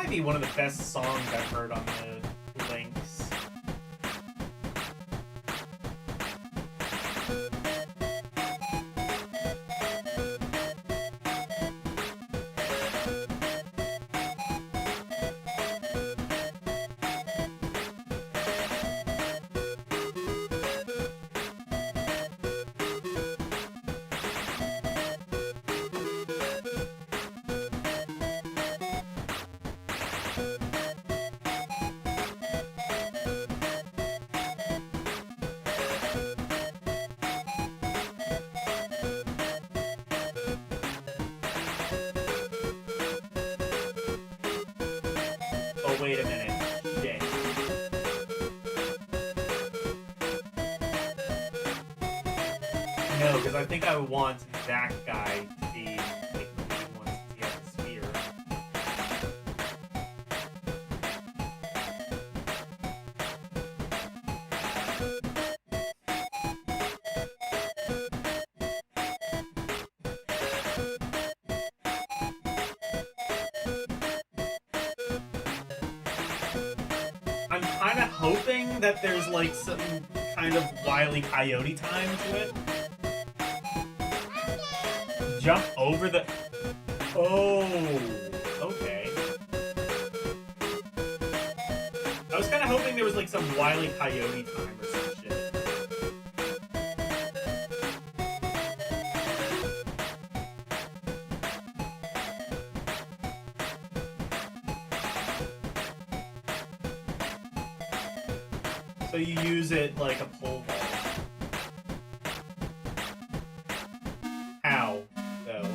might be one of the best songs I've heard on the Lynx. Oh, wait a minute. Shit. No, because I think I want that guy to be like the main one since he has the spear. I'm kind of hoping that there's like some kind of Wile E. Coyote time to it. Jump over the... Oh, okay. I was kind of hoping there was like some Wile E. Coyote time or some shit. So you use it like a pole vault. How, though?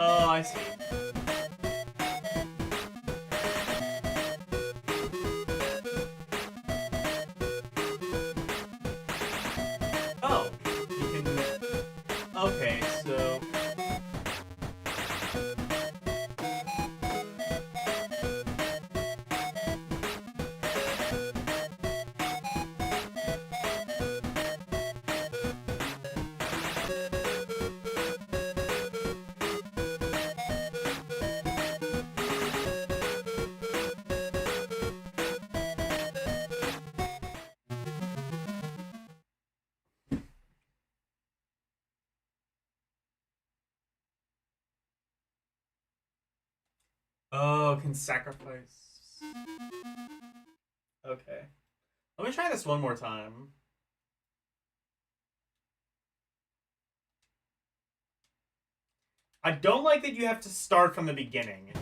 Oh, I see. Oh, you can... Okay, so... Oh, can sacrifice. Okay. Let me try this one more time. I don't like that you have to start from the beginning.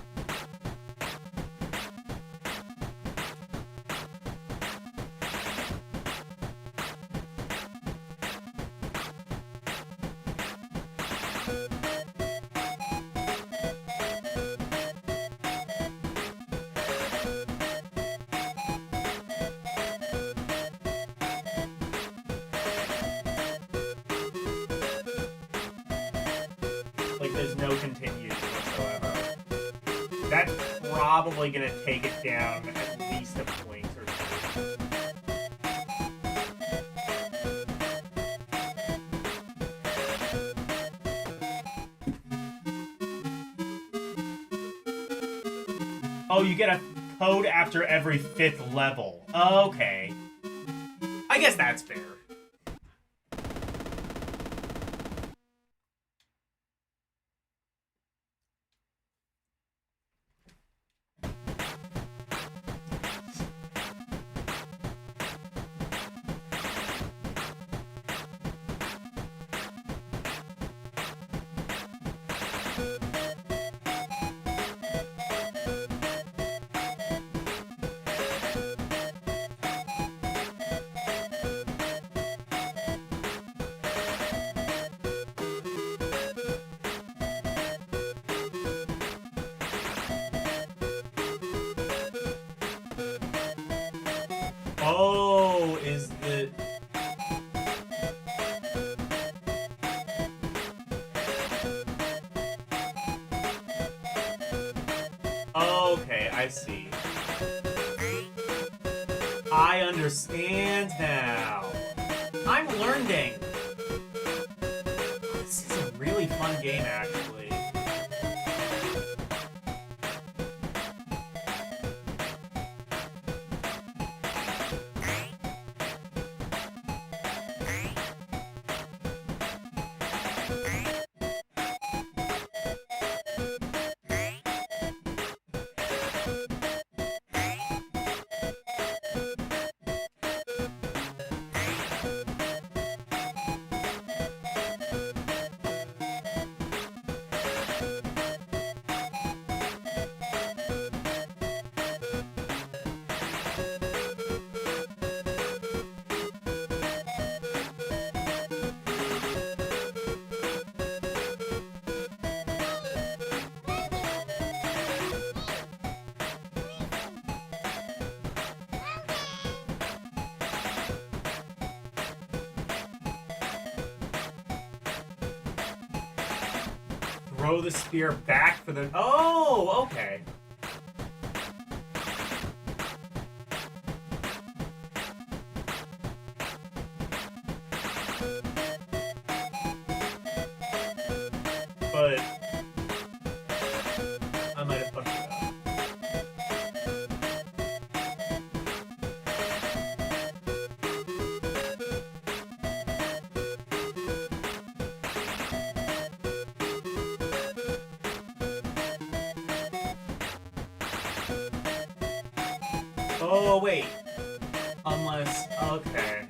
Like, there's no continuity whatsoever. That's probably gonna take it down at least a point or two. Oh, you get a code after every 5th level. Okay. I guess that's fair. Oh, is the... I see. I understand now. I'm learning. This is a really fun game, actually. Throw the spear back for the... Oh, okay. But... I might have fucked it up. Oh, wait. Unless... Okay.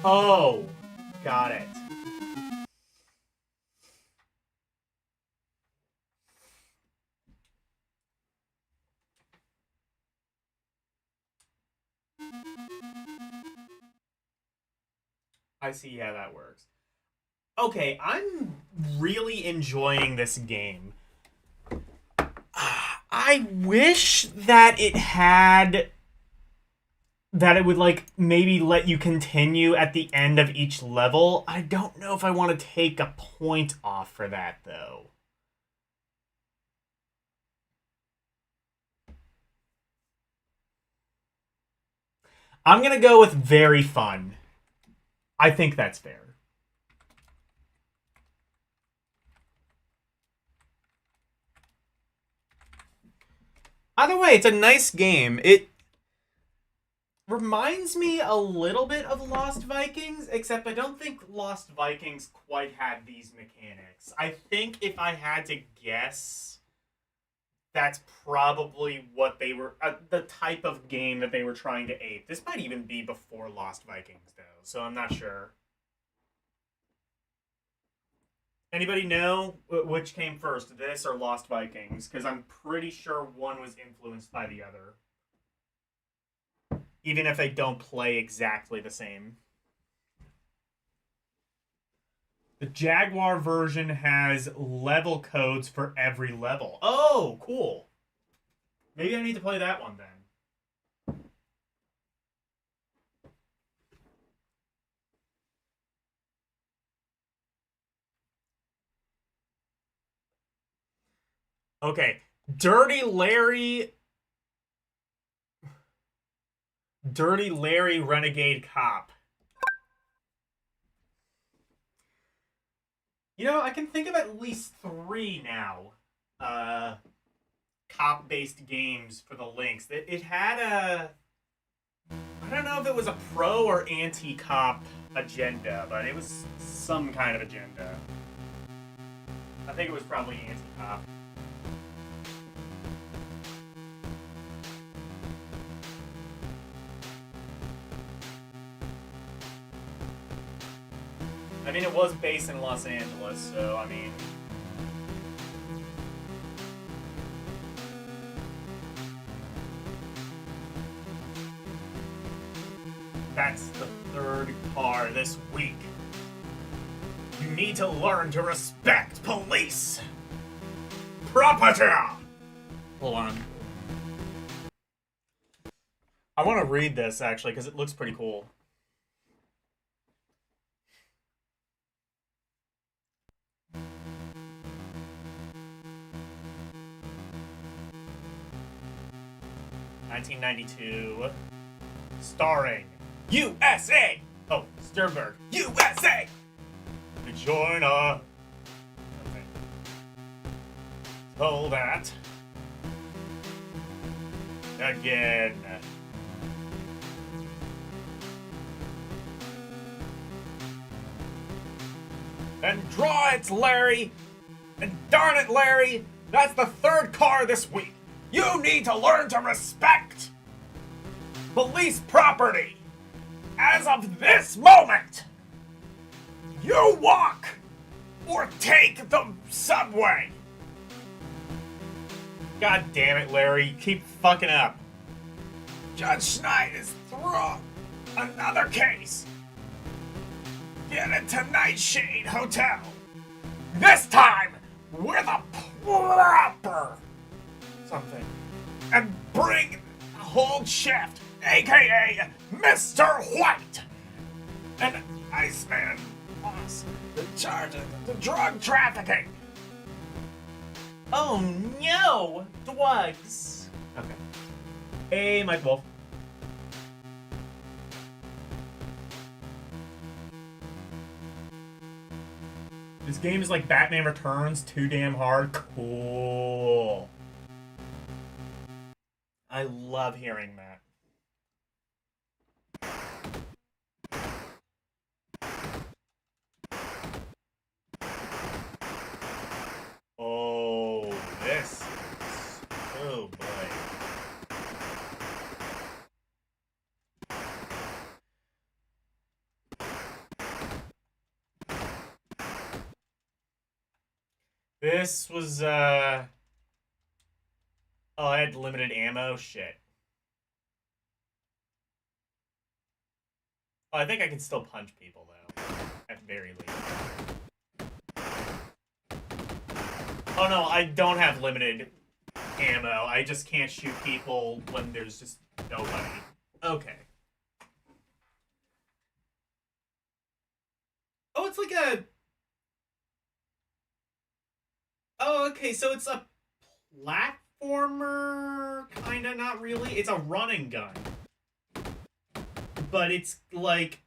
Oh, got it. I see how that works. Okay, I'm really enjoying this game. I wish that it had... that it would, like, maybe let you continue at the end of each level. I don't know if I want to take a point off for that, though. I'm gonna go with very fun. I think that's fair. Either way, it's a nice game. It reminds me a little bit of Lost Vikings, except I don't think Lost Vikings quite had these mechanics. I think if I had to guess, that's probably what they were, the type of game that they were trying to ape. This might even be before Lost Vikings, though, so I'm not sure. Anybody know which came first, this or Lost Vikings? Because I'm pretty sure one was influenced by the other. Even if they don't play exactly the same. The Jaguar version has level codes for every level. Oh, cool. Maybe I need to play that one then. Okay. Dirty Larry Renegade Cop. You know, I can think of at least 3 now. Cop-based games for the Lynx. It had a... I don't know if it was a pro or anti-cop agenda, but it was some kind of agenda. I think it was probably anti-cop. I mean, it was based in Los Angeles, so, I mean... That's the 3rd car this week. You need to learn to respect police property. Hold on. I want to read this actually because it looks pretty cool. (1992), starring USA. Oh, Sternberg, USA. To join a. Okay. So that again. And draw it, Larry! And darn it, Larry! That's the third car this week! You need to learn to respect police property! As of this moment, you walk or take the subway! God damn it, Larry, you keep fucking up. Judge Schneid is through another case. Get into Nightshade Hotel. This time with a proper something. And bring the whole shift, aka Mr. White. And Iceman boss in charge of the drug trafficking. Oh no! Drugs. Okay. Hey, Mike Wolf. This game is like Batman Returns, too damn hard. Cool. I love hearing that. Oh, this is... Oh, boy. This was, Oh, I had limited ammo? Shit. Oh, I think I can still punch people, though. At very least. Oh, no, I don't have limited ammo. I just can't shoot people when there's just nobody. Okay. Oh, it's like a... Oh, okay, so it's a platformer, kinda, not really. It's a running gun. But it's like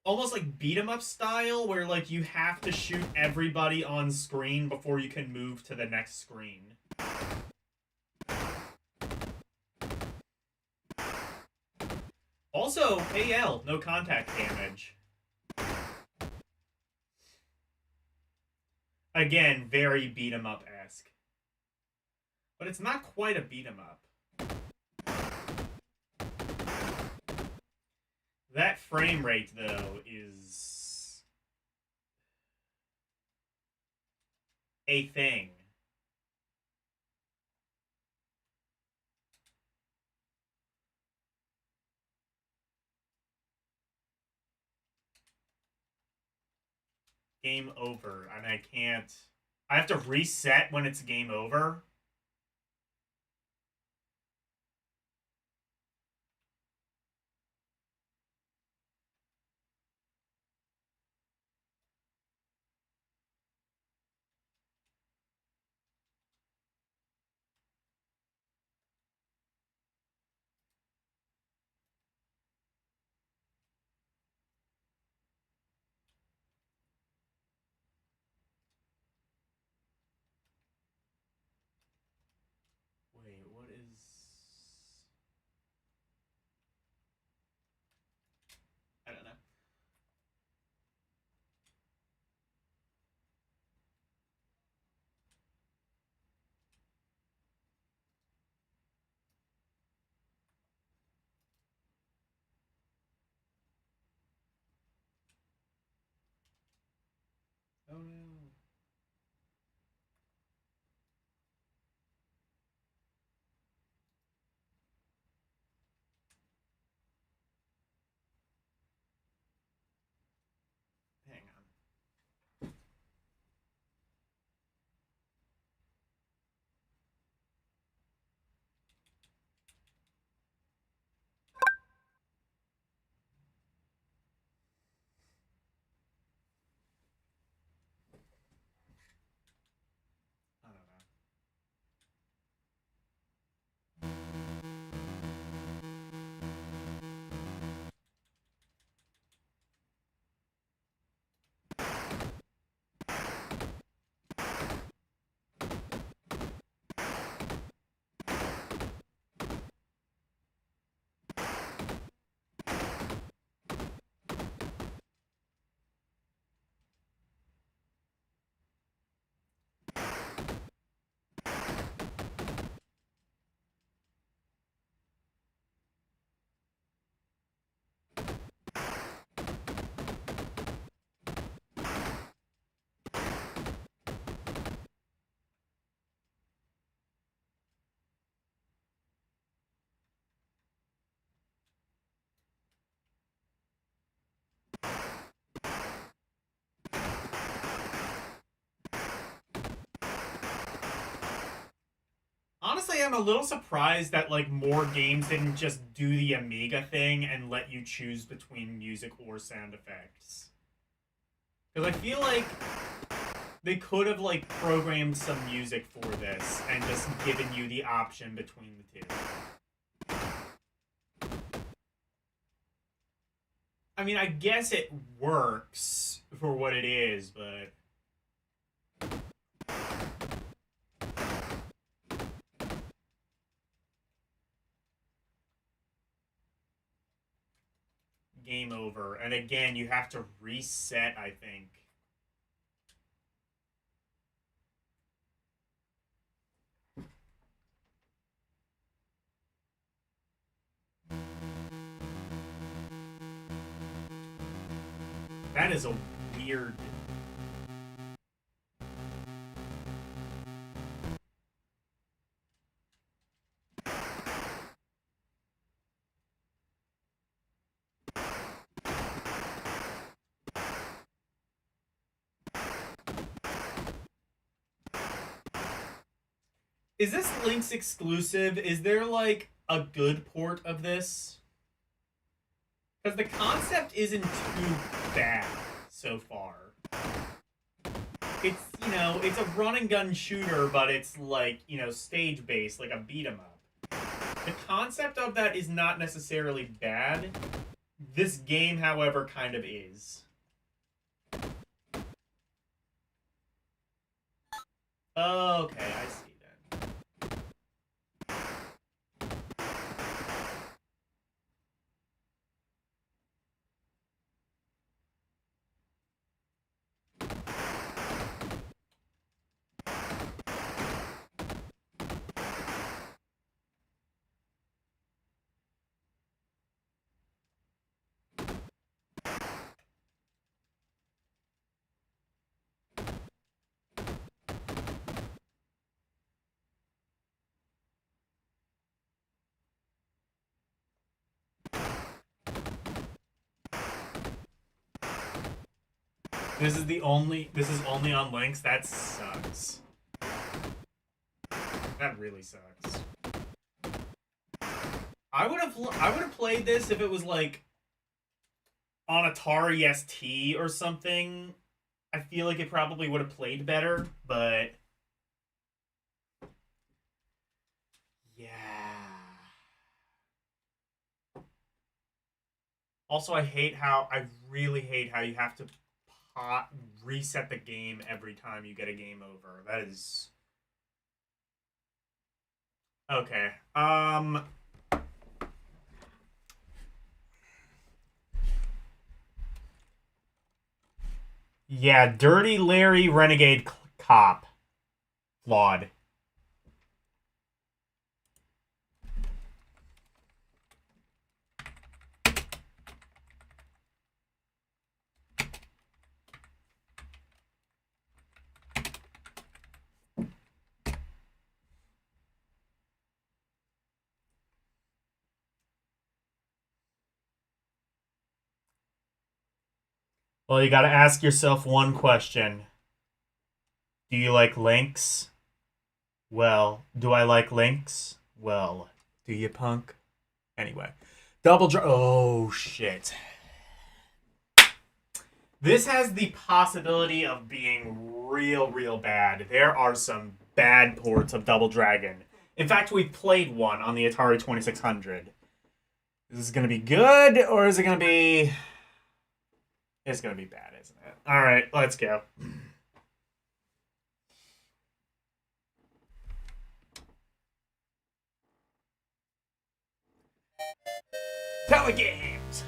almost like beat 'em up style, where like you have to shoot everybody on screen before you can move to the next screen. Also, AL, no contact damage. Again, very beat 'em up-esque. But it's not quite a beat 'em up. That frame rate, though, is a thing. Game over, and I can't... I have to reset when it's game over. honestly am a little surprised that like more games didn't just do the Amiga thing and let you choose between music or sound effects. Because I feel like they could have like programmed some music for this and just given you the option between the two. I mean, I guess it works for what it is, but game over. And again, you have to reset, I think. That is a weird... Is this Lynx exclusive? Is there, like, a good port of this? Because the concept isn't too bad so far. It's, you know, it's a run-and-gun shooter, but it's, like, you know, stage-based, like a beat-em-up. The concept of that is not necessarily bad. This game, however, kind of is. Okay, I see. This is only on Lynx? That sucks. That really sucks. I would have played this if it was like on Atari ST or something. I feel like it probably would have played better, but yeah. Also, I really hate how you have to reset the game every time you get a game over. That is... Okay. Yeah, Dirty Larry Renegade Cop. Flawed. Well, you gotta ask yourself one question. Do you like Lynx? Well, do I like Lynx? Well, do you, punk? Anyway. Oh, shit. This has the possibility of being real bad. There are some bad ports of Double Dragon. In fact, we played one on the Atari 2600. Is this gonna be good, or is it gonna be... It's gonna be bad, isn't it? Alright, let's go. Telegames!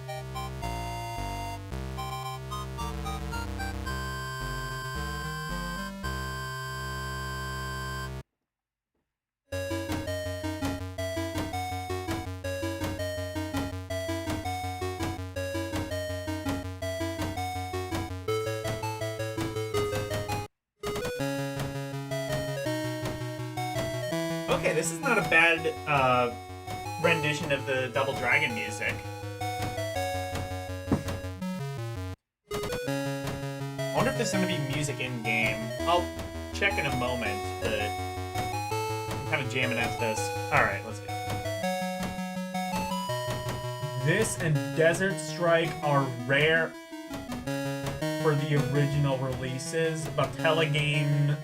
Okay, this is not a bad rendition of the Double Dragon music. I wonder if there's going to be music in-game. I'll check in a moment, but I'm kind kind of jamming out to this. Alright, let's go. This and Desert Strike are rare for the original releases, but Telegame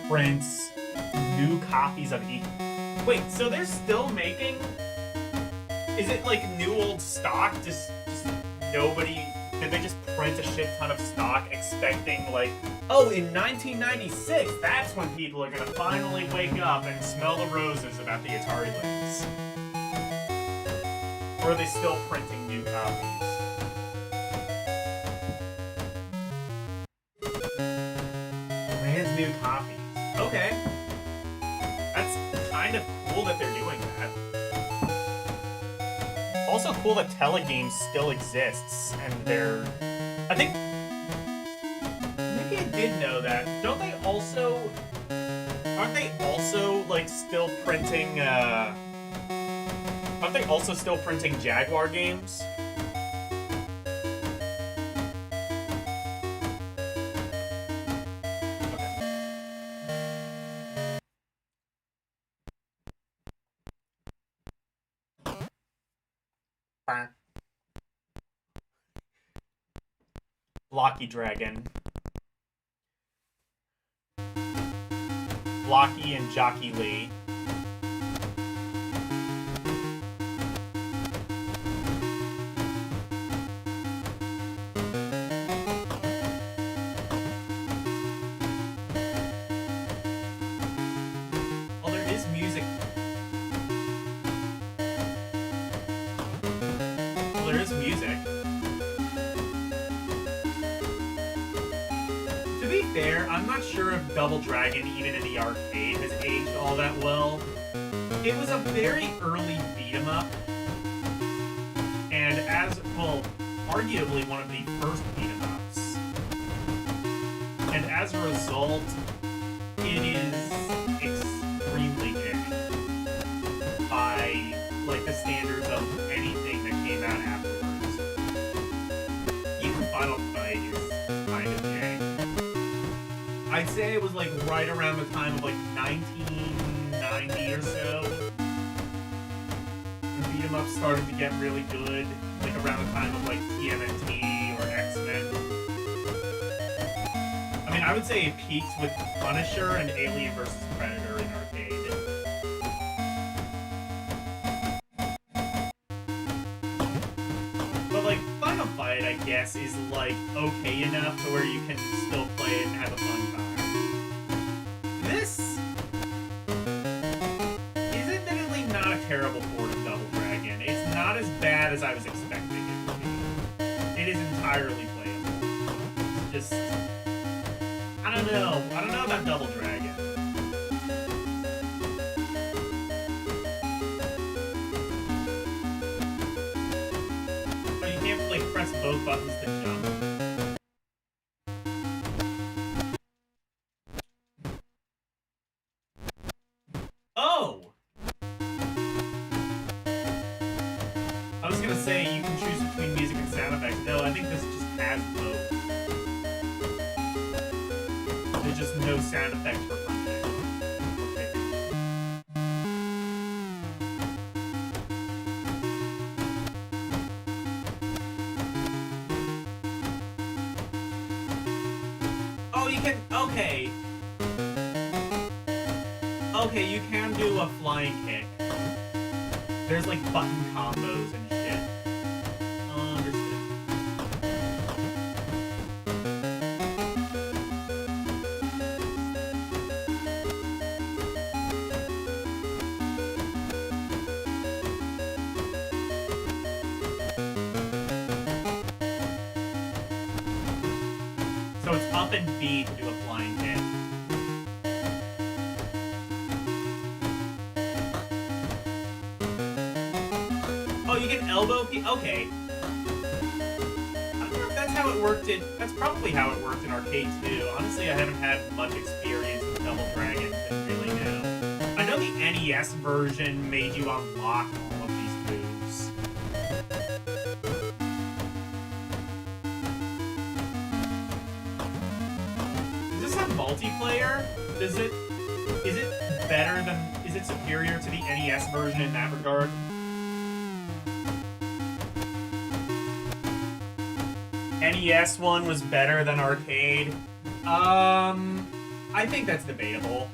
prints new copies of each. Wait, so they're still making? Is it like new old stock? Just nobody? Did they just print a shit ton of stock expecting like, oh, in 1996, that's when people are gonna finally wake up and smell the roses about the Atari Lynx? Or are they still printing new copies? Brand new copies. Okay. That's kind of cool that they're doing that. Also cool that Telegame still exists, and they're... I think... Maybe I did know that. Don't they also... Aren't they also, like, still printing, Aren't they also still printing Jaguar games? Blocky Dragon. Blocky and Jockey Lee. Oh, there is music. Well, there is music. To be fair, I'm not sure if Double Dragon, even in the arcade, has aged all that well. It was a very early beat-em-up, and as, well, arguably one of the first beat-em-ups. And as a result, it is extremely janky by, like, the standards of anything that came out afterwards. Even Final Fight is kind of jank. I'd say it was, like, right around the time of, like, 1990 or so. When beat-em-ups started to get really good, like, around the time of, like, TMNT or X-Men. I mean, I would say it peaked with Punisher and Alien vs. Predator in arcade. But, like, Final Fight, I guess, is, like, okay enough to where you can still play it and have a fun time. This is admittedly not a terrible port of Double Dragon. It's not as bad as I was expecting it to be. It is entirely playable. It's just... I don't know. I don't know about Double Dragon. Oh, you can't, like, press both buttons to jump. Oh! I was gonna say you can choose between music and sound effects. No, I think this just has both. There's just no sound effects for punching. Okay. Oh, you can... Okay. Okay, you can do a flying kick. There's, like, button combos and shit. Understood. So it's up and B to do a flying kick. Oh, you can elbow P? Okay. I don't know if that's how it worked in... That's probably how it worked in arcade, too. Honestly, I haven't had much experience with Double Dragon to really know. I know the NES version made you unlock all of these moves. Does this have multiplayer? Does it... Is it better than... is it superior to the NES version in that regard? NES one was better than arcade. I think that's debatable.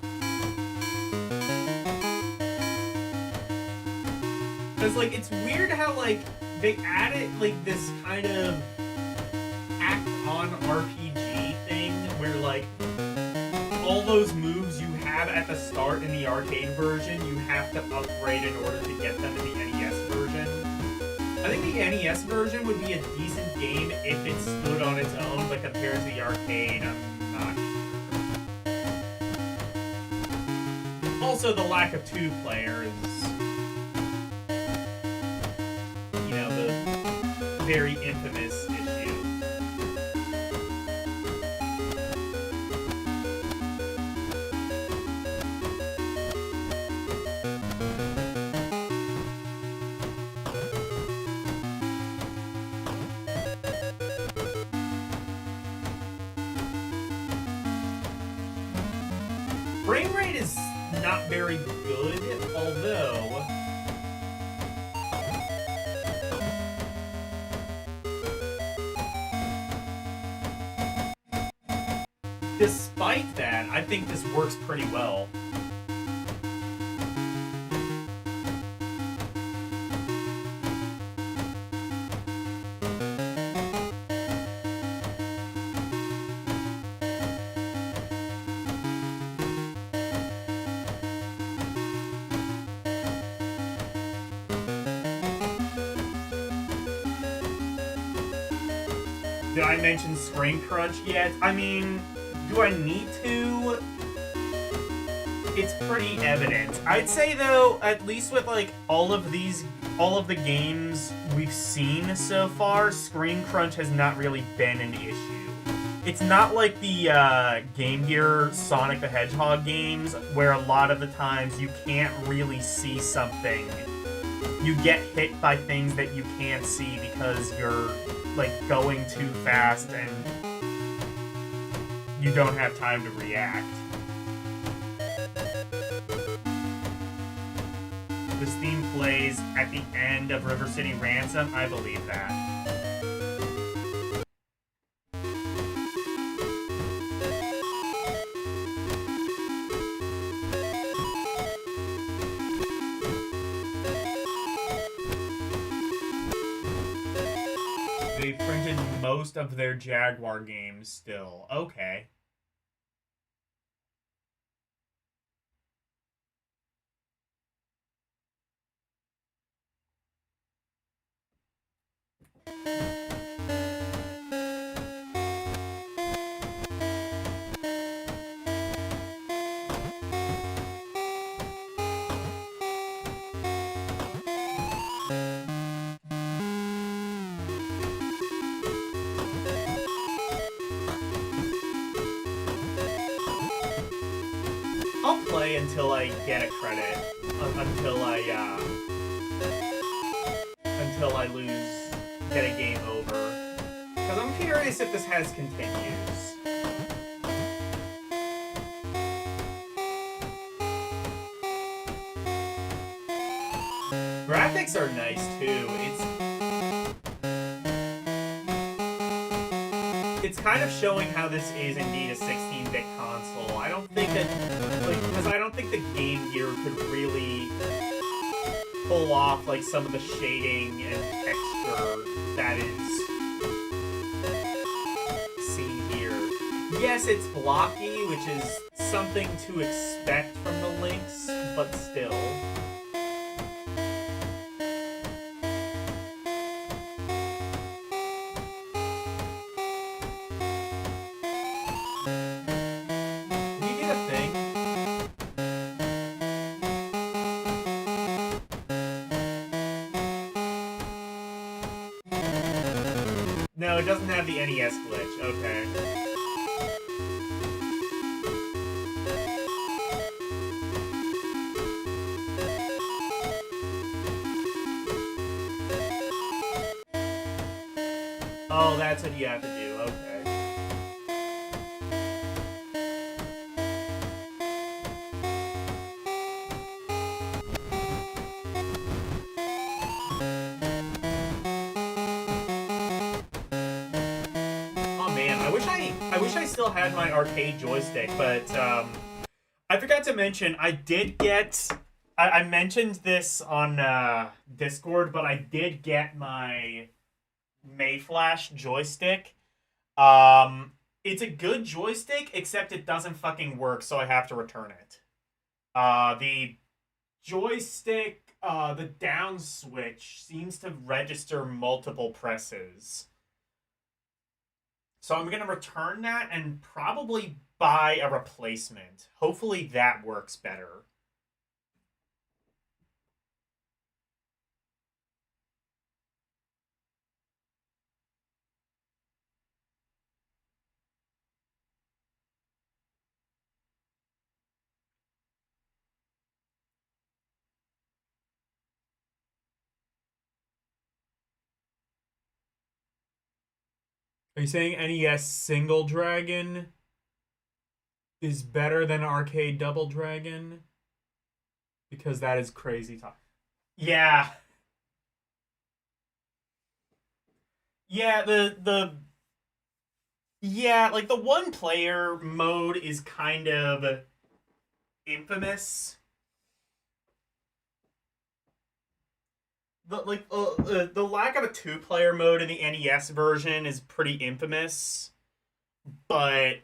Cause like it's weird how like they added like this kind of act-on RPG thing where like all those moves you have at the start in the arcade version you have to upgrade in order to get them in the NES version. I think the NES version would be a decent game if it stood on its own, but compared to the arcade, I'm not sure. Also, the lack of two players, you know, the very infamous issue. Frame rate is not very good, although despite that, I think this works pretty well. Did I mention screen crunch yet? I mean, do I need to? It's pretty evident. I'd say though, at least with like all of the games we've seen so far, screen crunch has not really been an issue. It's not like the Game Gear Sonic the Hedgehog games, where a lot of the times you can't really see something. You get hit by things that you can't see because you're like going too fast and you don't have time to react. This theme plays at the end of River City Ransom. I believe that. They printed most of their Jaguar games still. Okay. I'll play until I get a credit. Until I lose, get a game over. Because I'm curious if this has continues. Graphics are nice too. It's kind of showing how this is indeed a 16-bit console. I don't think that, like, because I don't think the Game Gear could really pull off like some of the shading and texture that is seen here. Yes, it's blocky, which is something to expect from the Lynx, but still. No, it doesn't have the NES glitch. Okay. Oh, that's what you have to do. Okay. still had my arcade joystick, but I forgot to mention, I did get... I mentioned this on Discord, but I did get my Mayflash joystick. It's a good joystick, except it doesn't fucking work, so I have to return it. The joystick, the down switch seems to register multiple presses. So I'm going to return that and probably buy a replacement. Hopefully that works better. Are you saying NES Single Dragon is better than Arcade Double Dragon? Because that is crazy talk. Yeah. Yeah, yeah, like the one player mode is kind of infamous. The lack of a two-player mode in the NES version is pretty infamous, but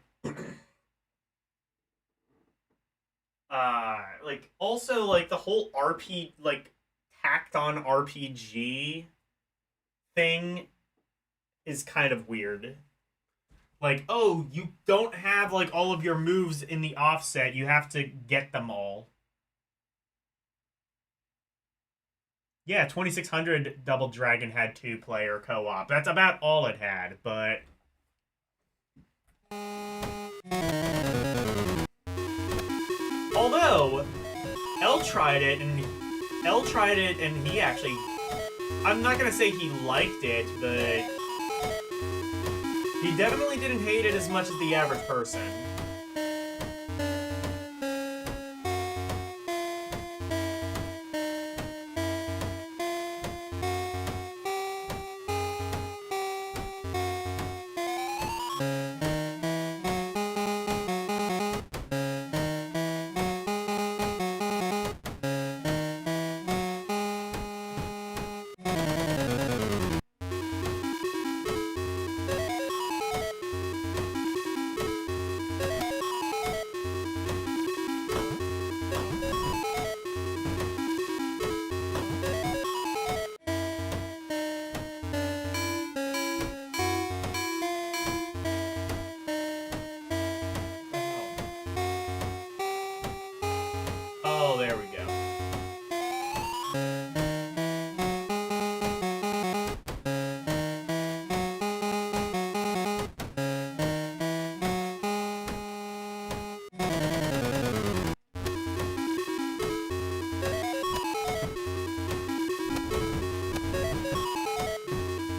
like also like the whole tacked on RPG thing is kind of weird. Like, oh, you don't have like all of your moves in the offset, you have to get them all. Yeah, 2600 Double Dragon had two-player co-op. That's about all it had, but... Although, L tried it, and he actually... I'm not gonna say he liked it, but... He definitely didn't hate it as much as the average person. Oh, there we go.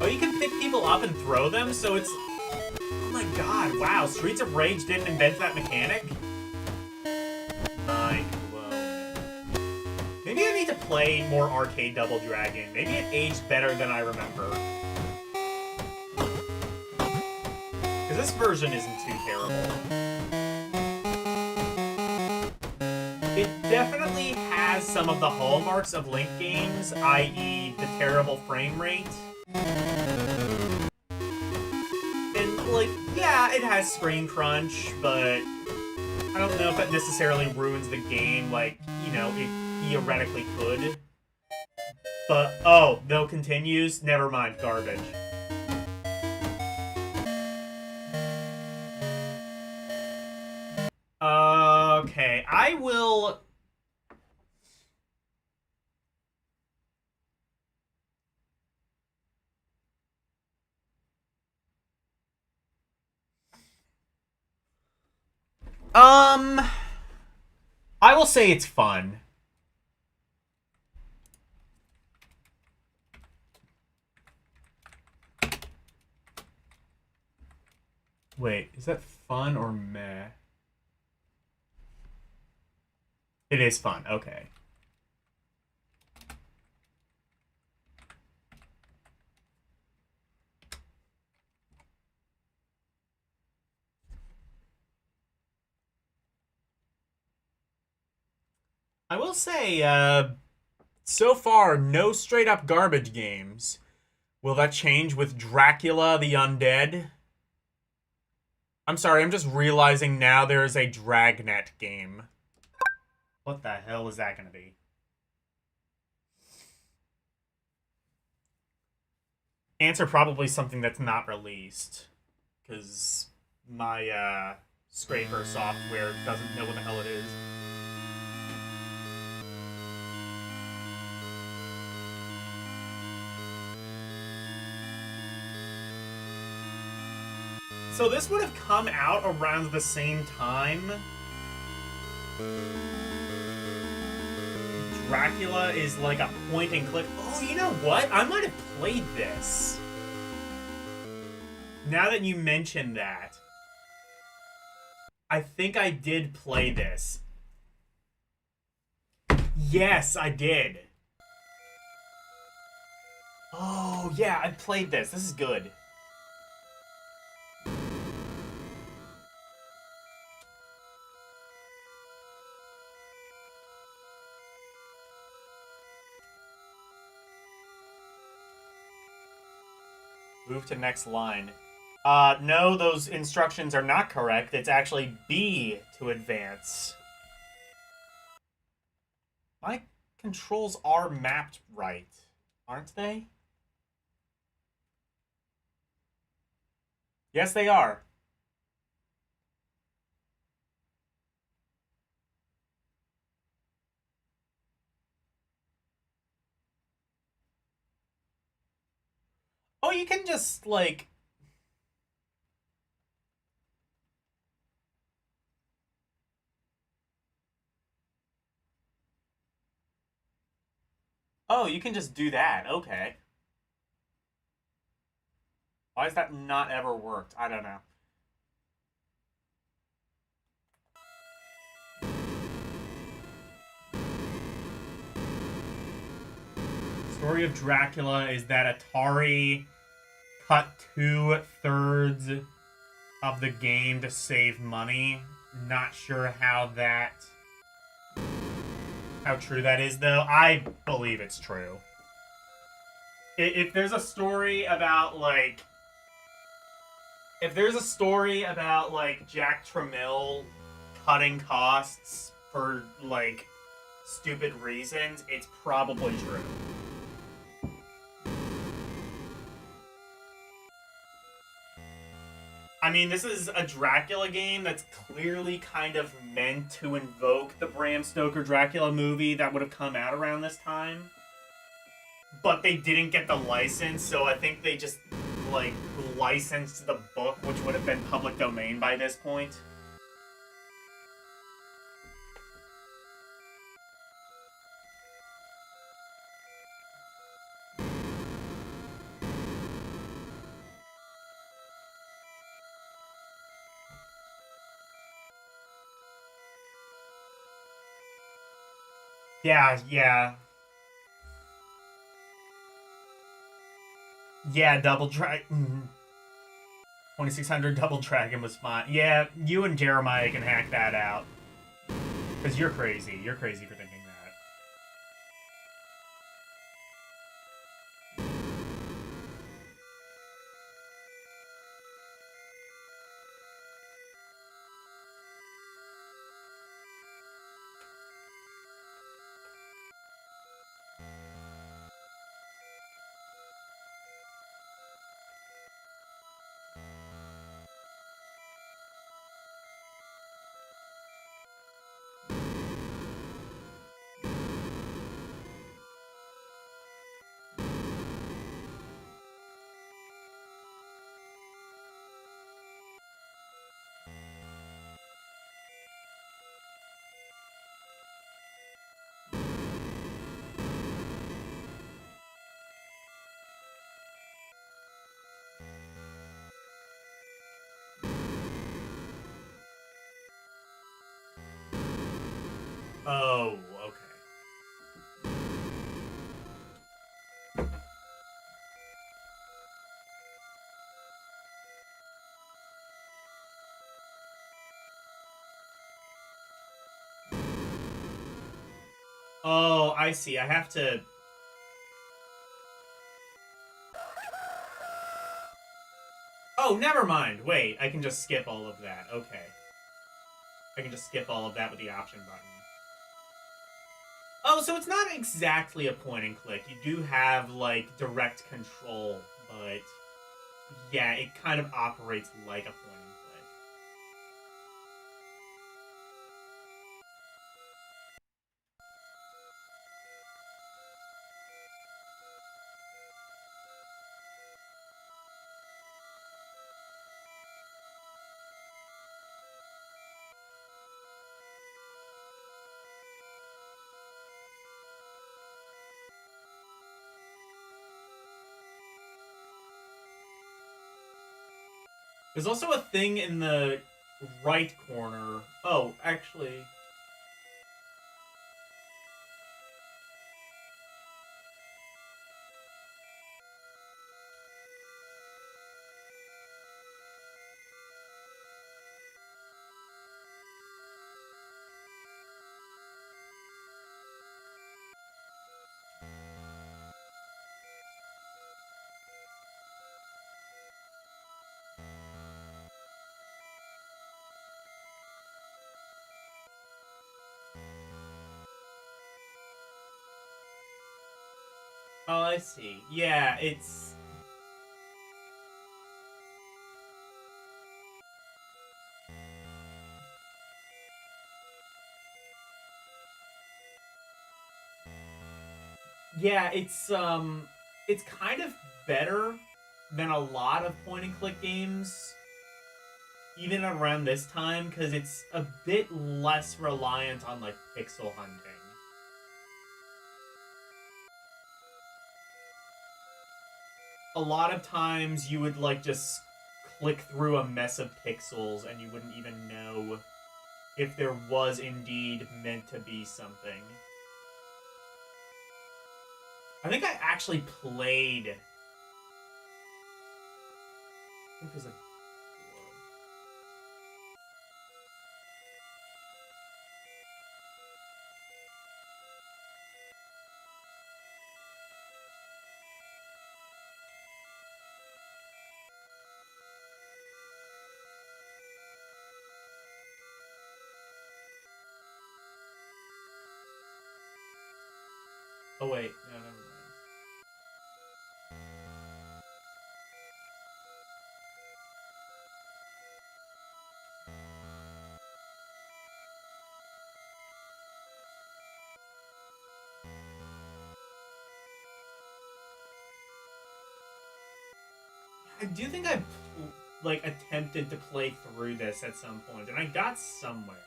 Oh, you can pick people up and throw them, so it's... Oh my god, wow, Streets of Rage didn't invent that mechanic? Mind blown. Maybe I need to play more Arcade Double Dragon. Maybe it aged better than I remember. Because this version isn't too terrible. It definitely has some of the hallmarks of Link games, i.e. the terrible frame rate. And, like, yeah, it has screen crunch, but I don't know if that necessarily ruins the game like, you know, it theoretically could. But, oh, no continues? Never mind, garbage. Okay, I will... I will say it's fun. Wait, is that fun or meh? It is fun, okay. I will say, so far, no straight up garbage games. Will that change with Dracula the Undead? I'm sorry, I'm just realizing now there is a Dragnet game. What the hell is that going to be? Answer probably something that's not released. Because my scraper software doesn't know what the hell it is. So this would have come out around the same time. Dracula is like a point and click. Oh, you know what? I might have played this. Now that you mention that, I think I did play this. Yes, I did. Oh, yeah, I played this. This is good. Move to next line. No, those instructions are not correct. It's actually B to advance. My controls are mapped right, aren't they? Yes, they are. Oh, you can just, like... Oh, you can just do that. Okay. Why has that not ever worked? I don't know. Story of Dracula is that Atari cut 2/3 of the game to save money. Not sure how true that is, though. I believe it's true. If there's a story about, like... If there's a story about, like, Jack Tramiel cutting costs for, like, stupid reasons, it's probably true. I mean, this is a Dracula game that's clearly kind of meant to invoke the Bram Stoker Dracula movie that would have come out around this time. But they didn't get the license, so I think they just, like, licensed the book, which would have been public domain by this point. Yeah. Yeah, Double Dragon. 2600 Double Dragon was fine. Yeah, you and Jeremiah can hack that out. Because you're crazy. You're crazy for thinking that. Oh, okay. Oh, I see. I have to... Oh, never mind. Wait, I can just skip all of that. Okay. I can just skip all of that with the option button. Oh, so it's not exactly a point and click. You do have, like, direct control, but... Yeah, it kind of operates like a point and click. There's also a thing in the right corner. Oh, actually... Oh, I see. Yeah, it's... Yeah, it's kind of better than a lot of point and click games, even around this time, because it's a bit less reliant on, like, pixel hunting. A lot of times you would, like, just click through a mess of pixels and you wouldn't even know if there was indeed meant to be something. I think I actually played... I think there's a... Oh, wait. No, never mind. I do think I, like, attempted to play through this at some point, and I got somewhere.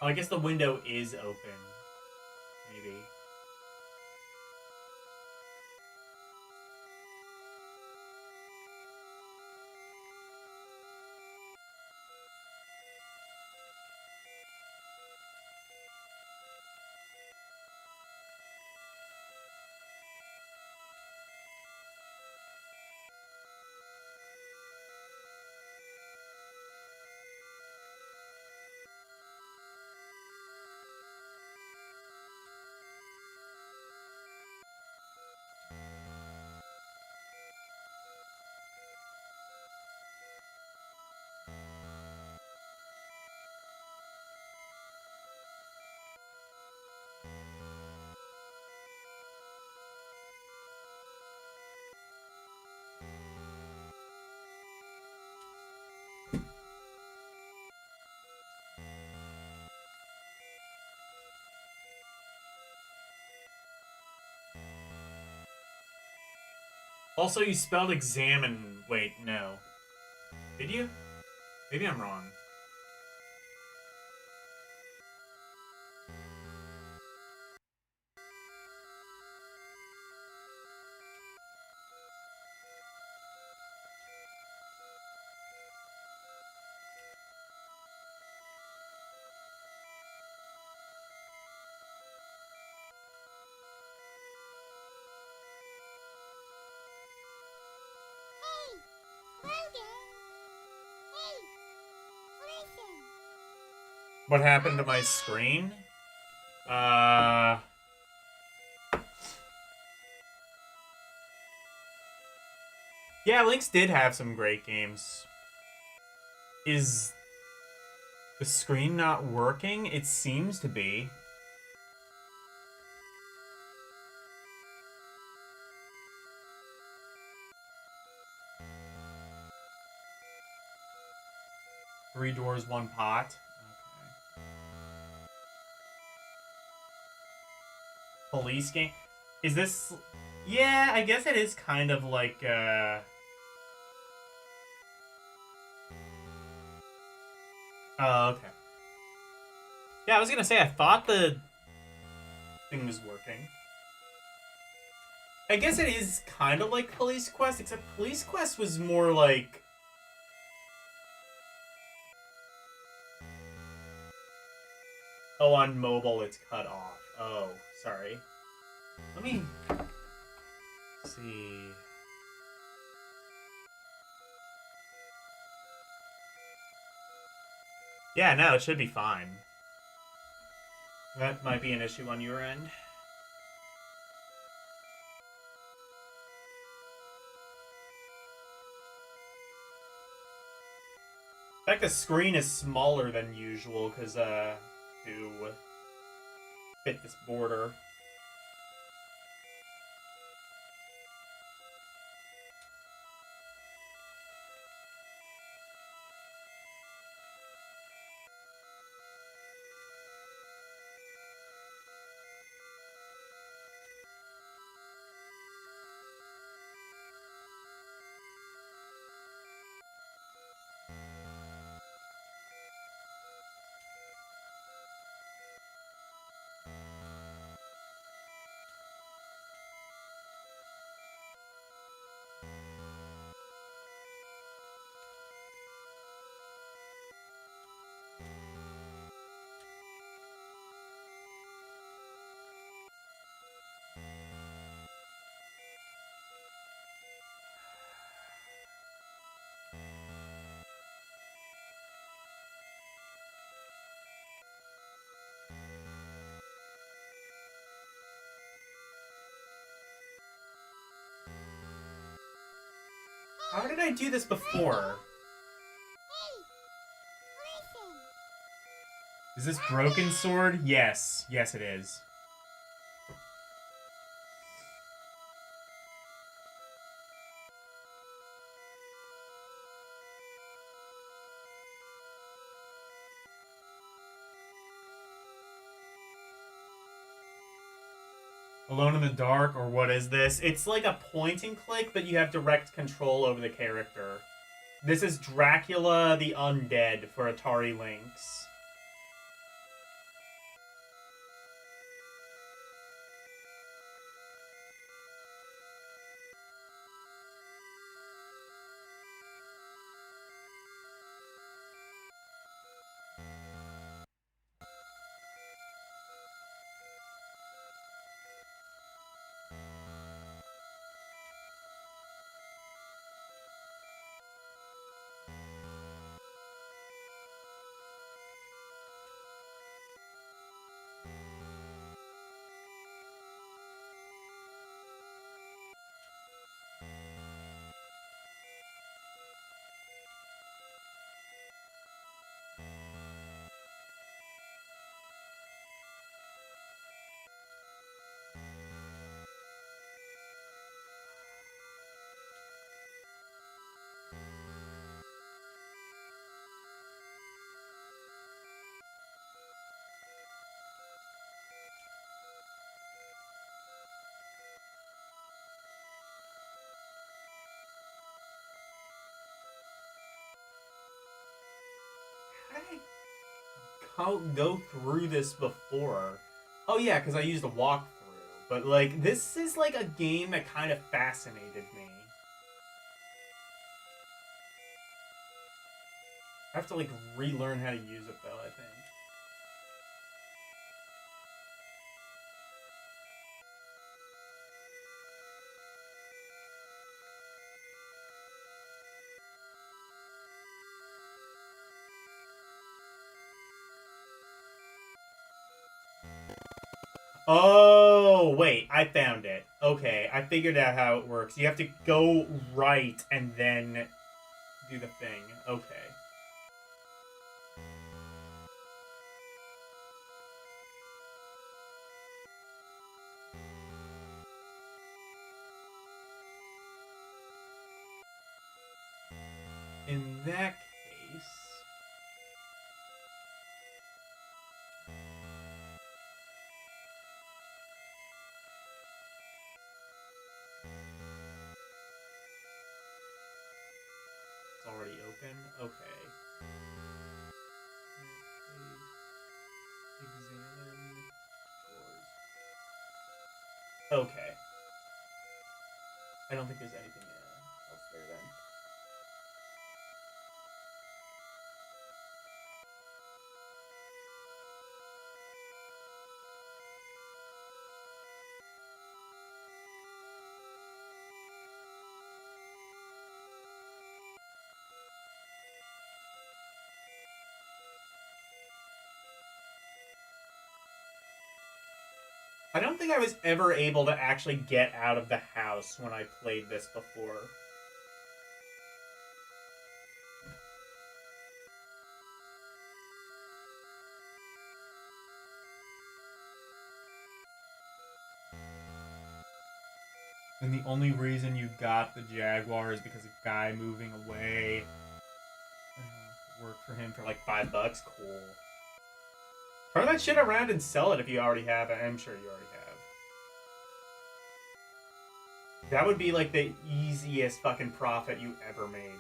Oh, I guess the window is open. Maybe. Also, you spelled examine. Wait, no. Did you? Maybe I'm wrong. What happened to my screen? Yeah, Lynx did have some great games. Is the screen not working? It seems to be. Three doors, one pot. Okay. Police game? Is this... Yeah, I guess it is kind of like, Oh, okay. Yeah, I was gonna say, I thought the thing was working. I guess it is kind of like Police Quest, except Police Quest was more like... Oh, on mobile it's cut off. Oh, sorry. Let me... see... Yeah, no, it should be fine. That might be an issue on your end. In fact, the screen is smaller than usual, because, to fit this border. How did I do this before? Is this broken sword? Yes. Yes, it is. Alone in the Dark, or what is this? It's like a point and click, but you have direct control over the character. This is Dracula the Undead for Atari Lynx. go through this before. Oh yeah, because I used a walkthrough. But like, this is like a game that kind of fascinated me. I have to like relearn how to use it though, I think. Oh, wait, I found it. Okay, I figured out how it works. You have to go right and then do the thing. Okay. In that case... It's already open? Okay. Examine drawers. Okay. I don't think there's anything else there then. I don't think I was ever able to actually get out of the house when I played this before. And the only reason you got the Jaguar is because a guy moving away worked for him for like $5. Cool. Turn that shit around and sell it if you already have it. I'm sure you already have. That would be like the easiest fucking profit you ever made.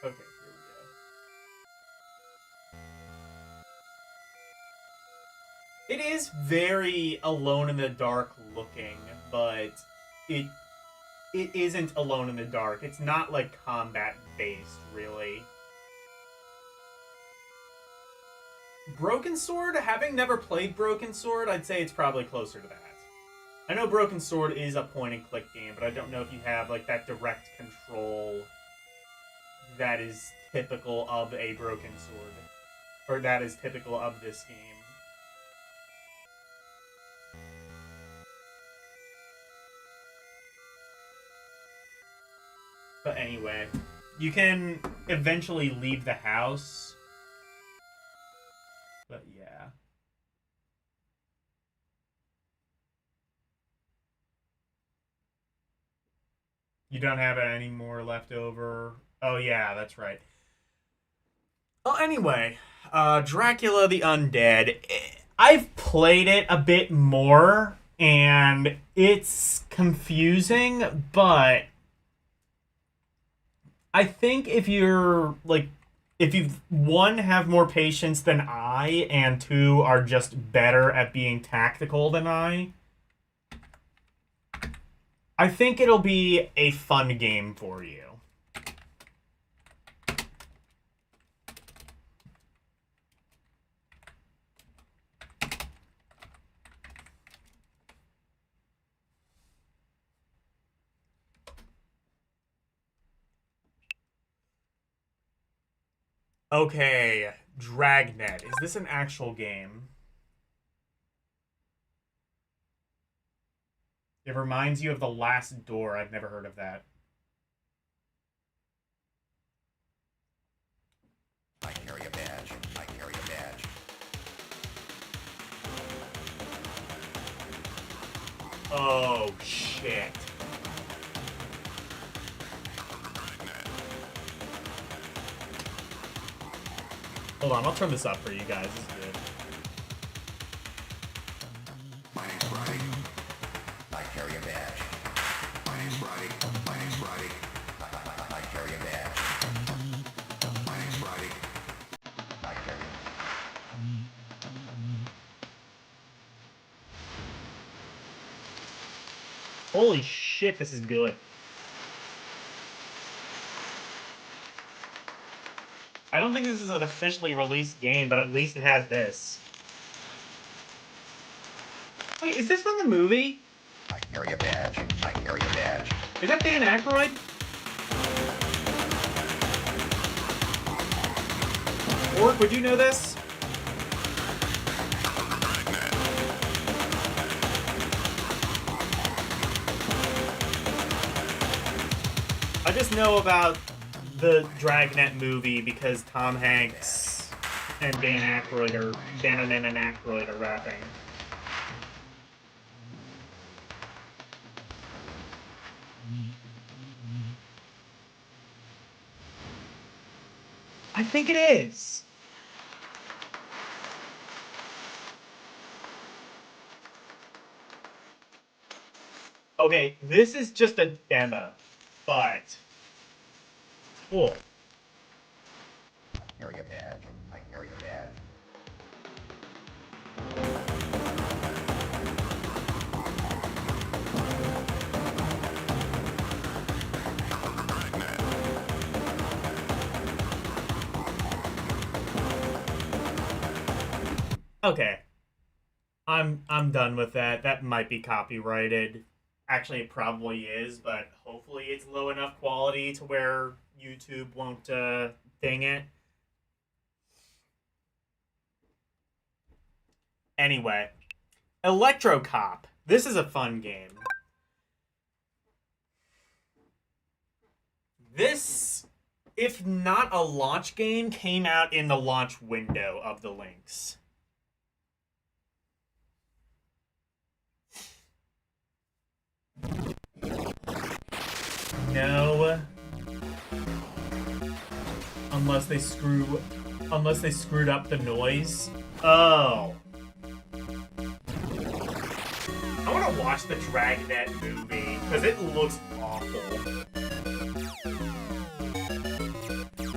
Okay, here we go. It is very Alone in the Dark looking, but it isn't Alone in the Dark. It's not like combat based, really. Broken Sword, having never played Broken Sword, I'd say it's probably closer to that. I know Broken Sword is a point and click game, but I don't know if you have like that direct control that is typical of a Broken Sword. Or that is typical of this game. But anyway, you can eventually leave the house. But yeah. You don't have any more left over. Oh yeah, that's right. Well, anyway, Dracula the Undead. I've played it a bit more, and it's confusing, but I think if you're, like, if you, one, have more patience than I, and two, are just better at being tactical than I, I think it'll be a fun game for you. Okay, Dragnet. Is this an actual game? It reminds you of The Last Door. I've never heard of that. I carry a badge. I carry a badge. Oh, shit. Hold on, I'll turn this up for you guys. This is good. My name's Brody. I carry a badge. My name's Brody. My name's Brody. I carry a badge. My name's Brody. I carry Holy shit, this is good. I don't think this is an officially released game, but at least it has this. Wait, is this from the movie? I carry a badge. I carry a badge. Is that Dan Aykroyd? Orc, would you know this? I just know about the Dragnet movie because Tom Hanks and Dan and Aykroyd are rapping. I think it is. Okay, this is just a demo, but cool. I carry a badge. I carry a badge. Okay. I'm done with that. That might be copyrighted. Actually, it probably is, but hopefully it's low enough quality to where YouTube won't ding it. Anyway, Electro Cop. This is a fun game. This, if not a launch game, came out in the launch window of the Lynx. No. Unless they screwed up the noise. Oh. I want to watch the Dragnet movie because it looks awful.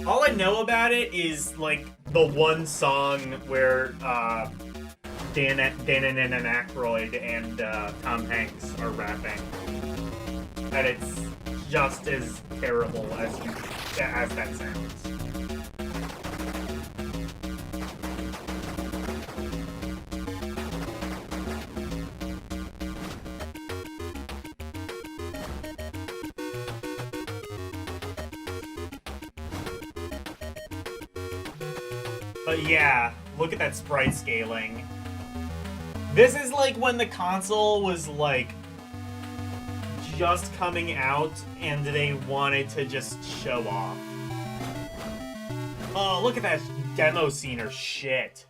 All I know about it is like the one song where Dan and Aykroyd and Tom Hanks are rapping, and it's just as terrible as that sounds. But yeah, look at that sprite scaling. This is like when the console was like just coming out and they wanted to just show off. Oh, look at that demo scene or shit.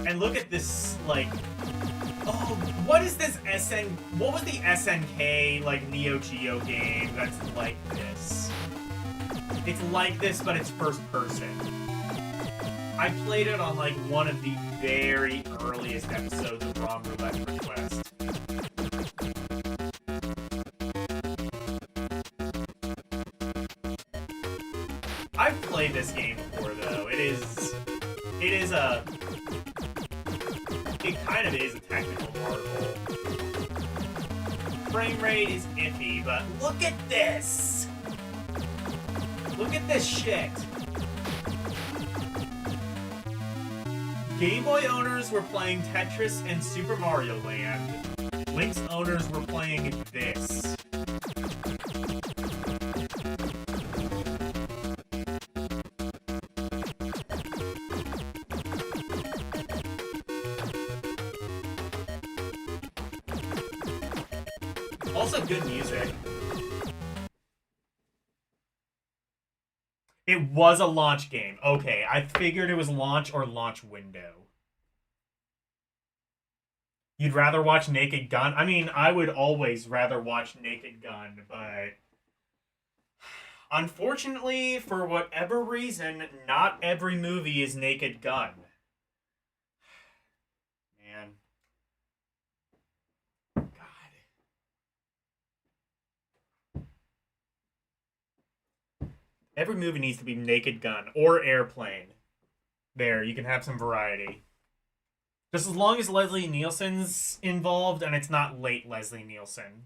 And look at this, like, oh, what is this what was the SNK, like, Neo Geo game that's like this? It's like this, but it's first person. I played it on, like, one of the very earliest episodes of ROM Roulette Request. played this game before, though. It kind of is a technical marvel. Frame rate is iffy, but look at this! Look at this shit! Game Boy owners were playing Tetris and Super Mario Land. Lynx owners were playing this. Also good music. It was a launch game. Okay, I figured it was launch or launch window. You'd rather watch Naked Gun? I mean, I would always rather watch Naked Gun, but unfortunately, for whatever reason, not every movie is Naked Gun. Man. God. Every movie needs to be Naked Gun or Airplane. There, you can have some variety. Just as long as Leslie Nielsen's involved and it's not late Leslie Nielsen.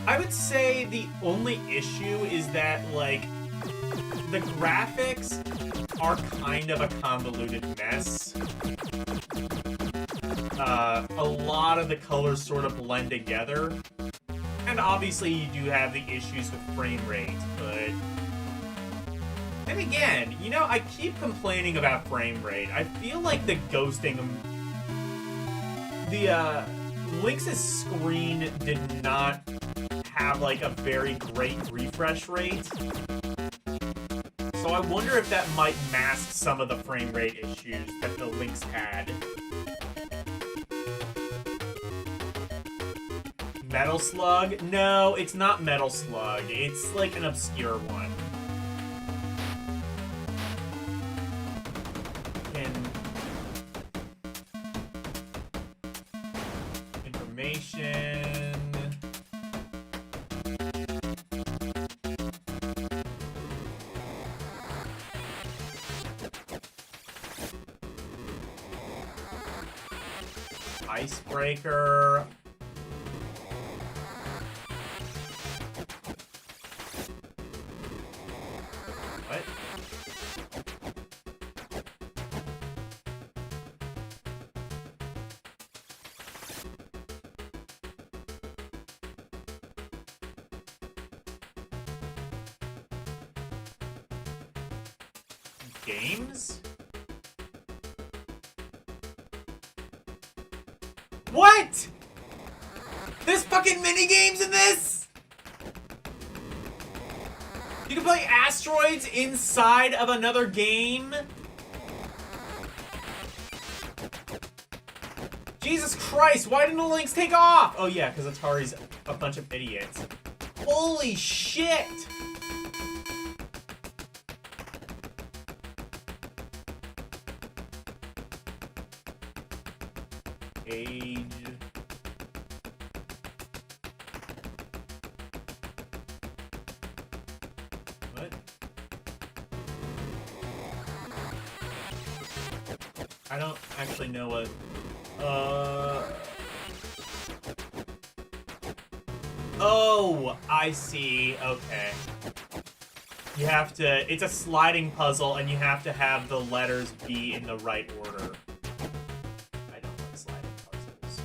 I would say the only issue is that, like, the graphics are kind of a convoluted mess. A lot of the colors sort of blend together. And obviously you do have the issues with frame rate, but... And again, you know, I keep complaining about frame rate. I feel like the ghosting... The, Lynx's screen did not have, like, a very great refresh rate. So I wonder if that might mask some of the frame rate issues that the Lynx had. Metal Slug? No, it's not Metal Slug. It's like an obscure one. Information. Icebreaker. What? Games? What? There's fucking mini games in this? You can play asteroids inside of another game? Jesus Christ, why didn't the Lynx take off? Oh yeah, because Atari's a bunch of idiots. Holy shit! Age. What? I don't actually know what. Oh, I see. Okay. You have to. It's a sliding puzzle, and you have to have the letters be in the right order. I don't like sliding puzzles.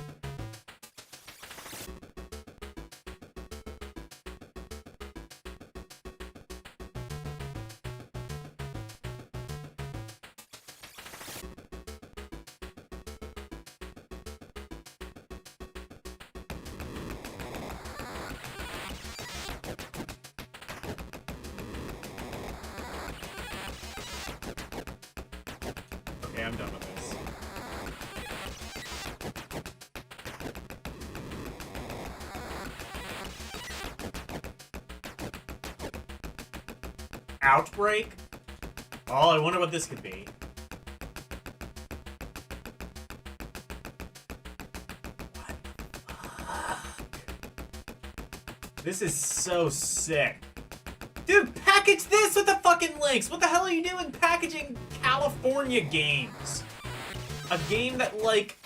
Okay, I'm done with this. Outbreak? Oh, I wonder what this could be. This is so sick. Dude, package this with the fucking Lynx! What the hell are you doing packaging California games? A game that, like,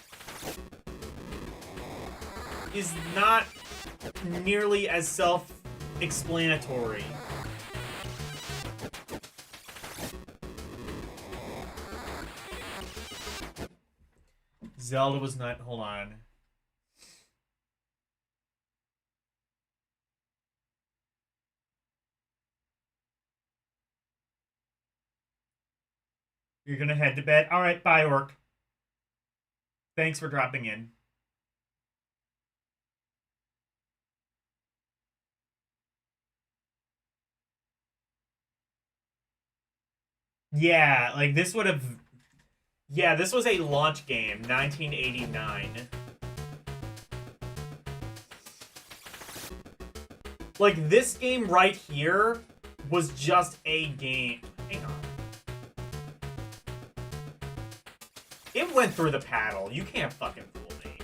is not nearly as self-explanatory. Zelda was not... Hold on. You're gonna head to bed? Alright, bye, Orc. Thanks for dropping in. Yeah, like, this would have... Yeah, this was a launch game, 1989. Like, this game right here was just a game. Hang on. It went through the paddle. You can't fucking fool me.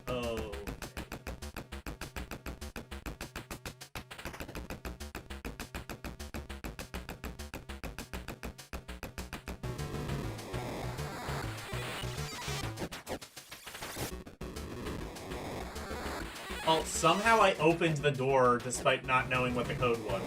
Oh. Oh, somehow I opened the door despite not knowing what the code was.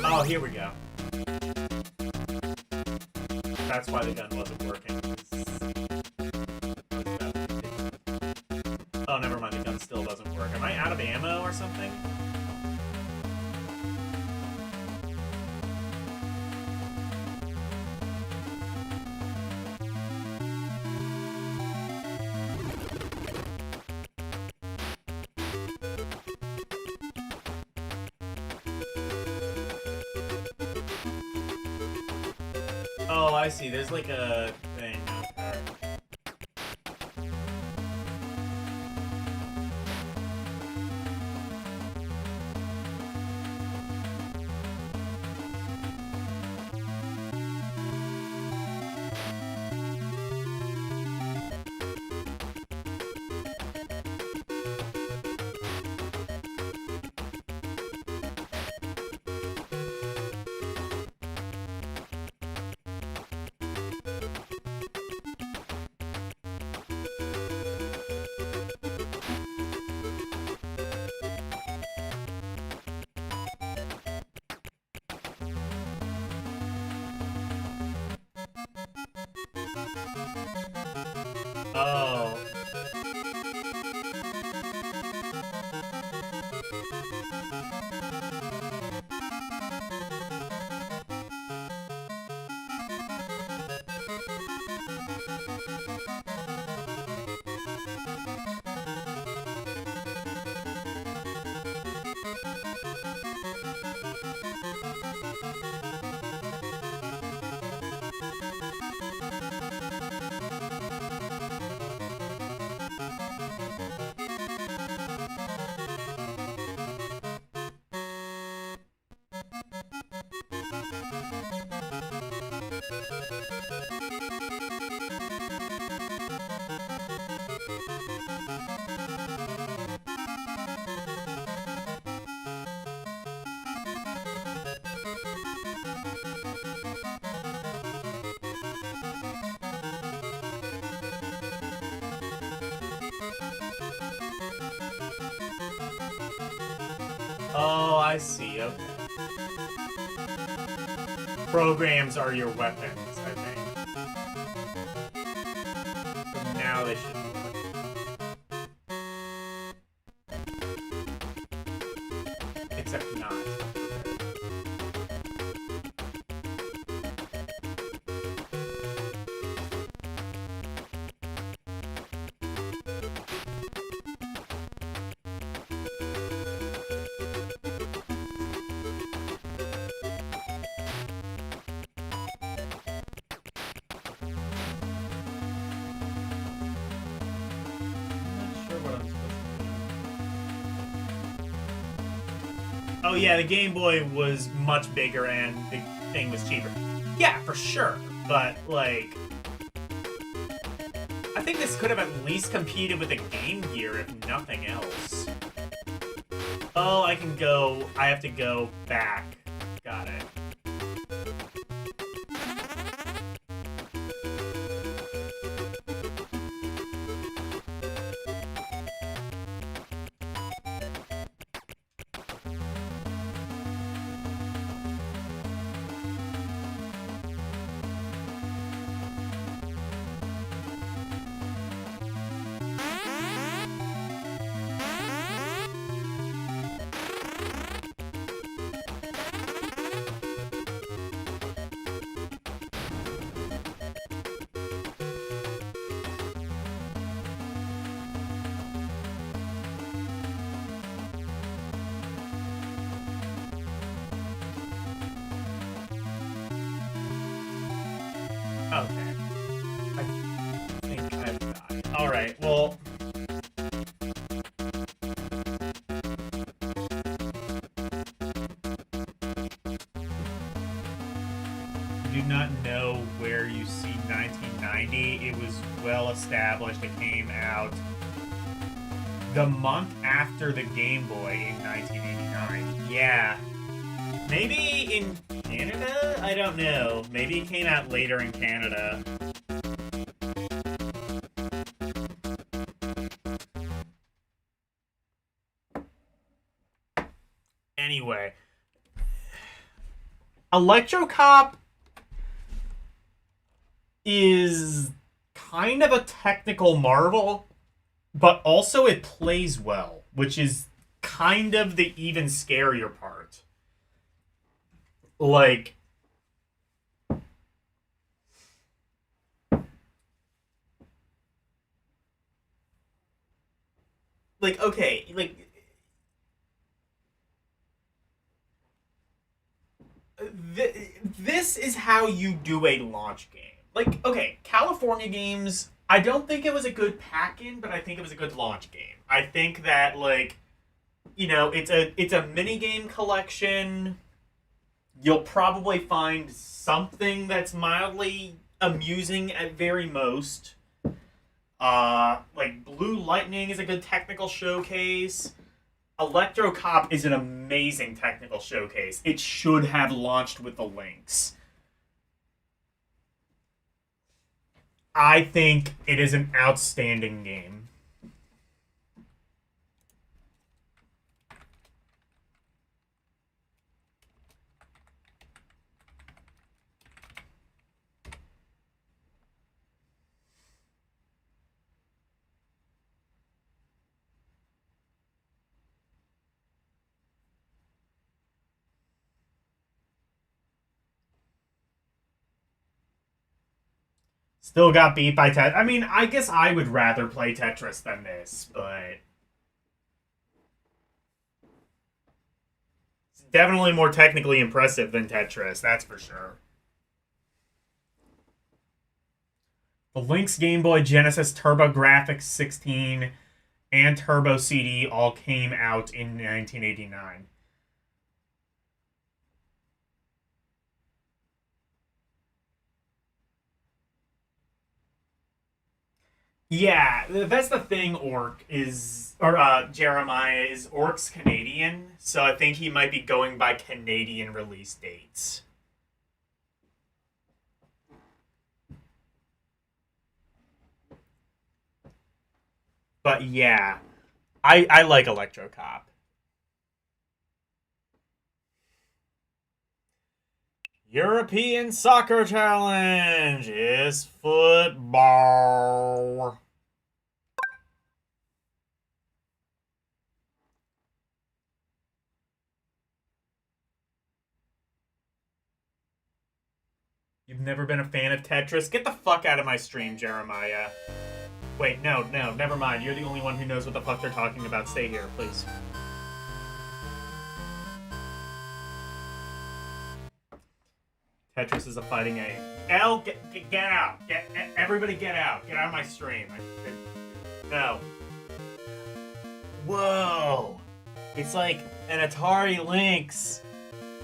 Oh, here we go. That's why the gun wasn't working. Oh, never mind. The gun still doesn't work. Am I out of ammo or something? Oh, I see. There's like a thing. Oh, I see. Okay. Programs are your weapons, I think. So now they should be. Except not. Oh yeah, the Game Boy was much bigger and the thing was cheaper. Yeah, for sure. But like, I think this could have at least competed with the Game Gear if nothing else. Oh, I can go. I have to go back. Got it. Okay. I think I've got it. Alright, well. I do not know where you see 1990. It was well established. It came out the month after the Game Boy in 1989. Yeah. Maybe in Canada? I don't know. Maybe it came out later in Canada. Anyway. Electrocop is kind of a technical marvel, but also it plays well, which is kind of the even scarier part. Like, okay, this is how you do a launch game. Like, okay, California Games, I don't think it was a good pack-in, but I think it was a good launch game. I think that, like, you know, it's a mini game collection. You'll probably find something that's mildly amusing at very most. Like Blue Lightning is a good technical showcase. Electrocop is an amazing technical showcase. It should have launched with the Lynx. I think it is an outstanding game. Still got beat by Tetris. I mean, I guess I would rather play Tetris than this, but it's definitely more technically impressive than Tetris, that's for sure. The Lynx Game Boy, Genesis, TurboGrafx 16, and Turbo CD all came out in 1989. Yeah, that's the thing. Jeremiah is Orc's Canadian, so I think he might be going by Canadian release dates. But yeah, I like Electrocop. European Soccer Challenge is football. You've never been a fan of Tetris? Get the fuck out of my stream, Jeremiah. Wait, no, never mind. You're the only one who knows what the fuck they're talking about. Stay here, please. Tetris is a fighting game. Get out. Everybody get out. Get out of my stream. No. Whoa. It's like an Atari Lynx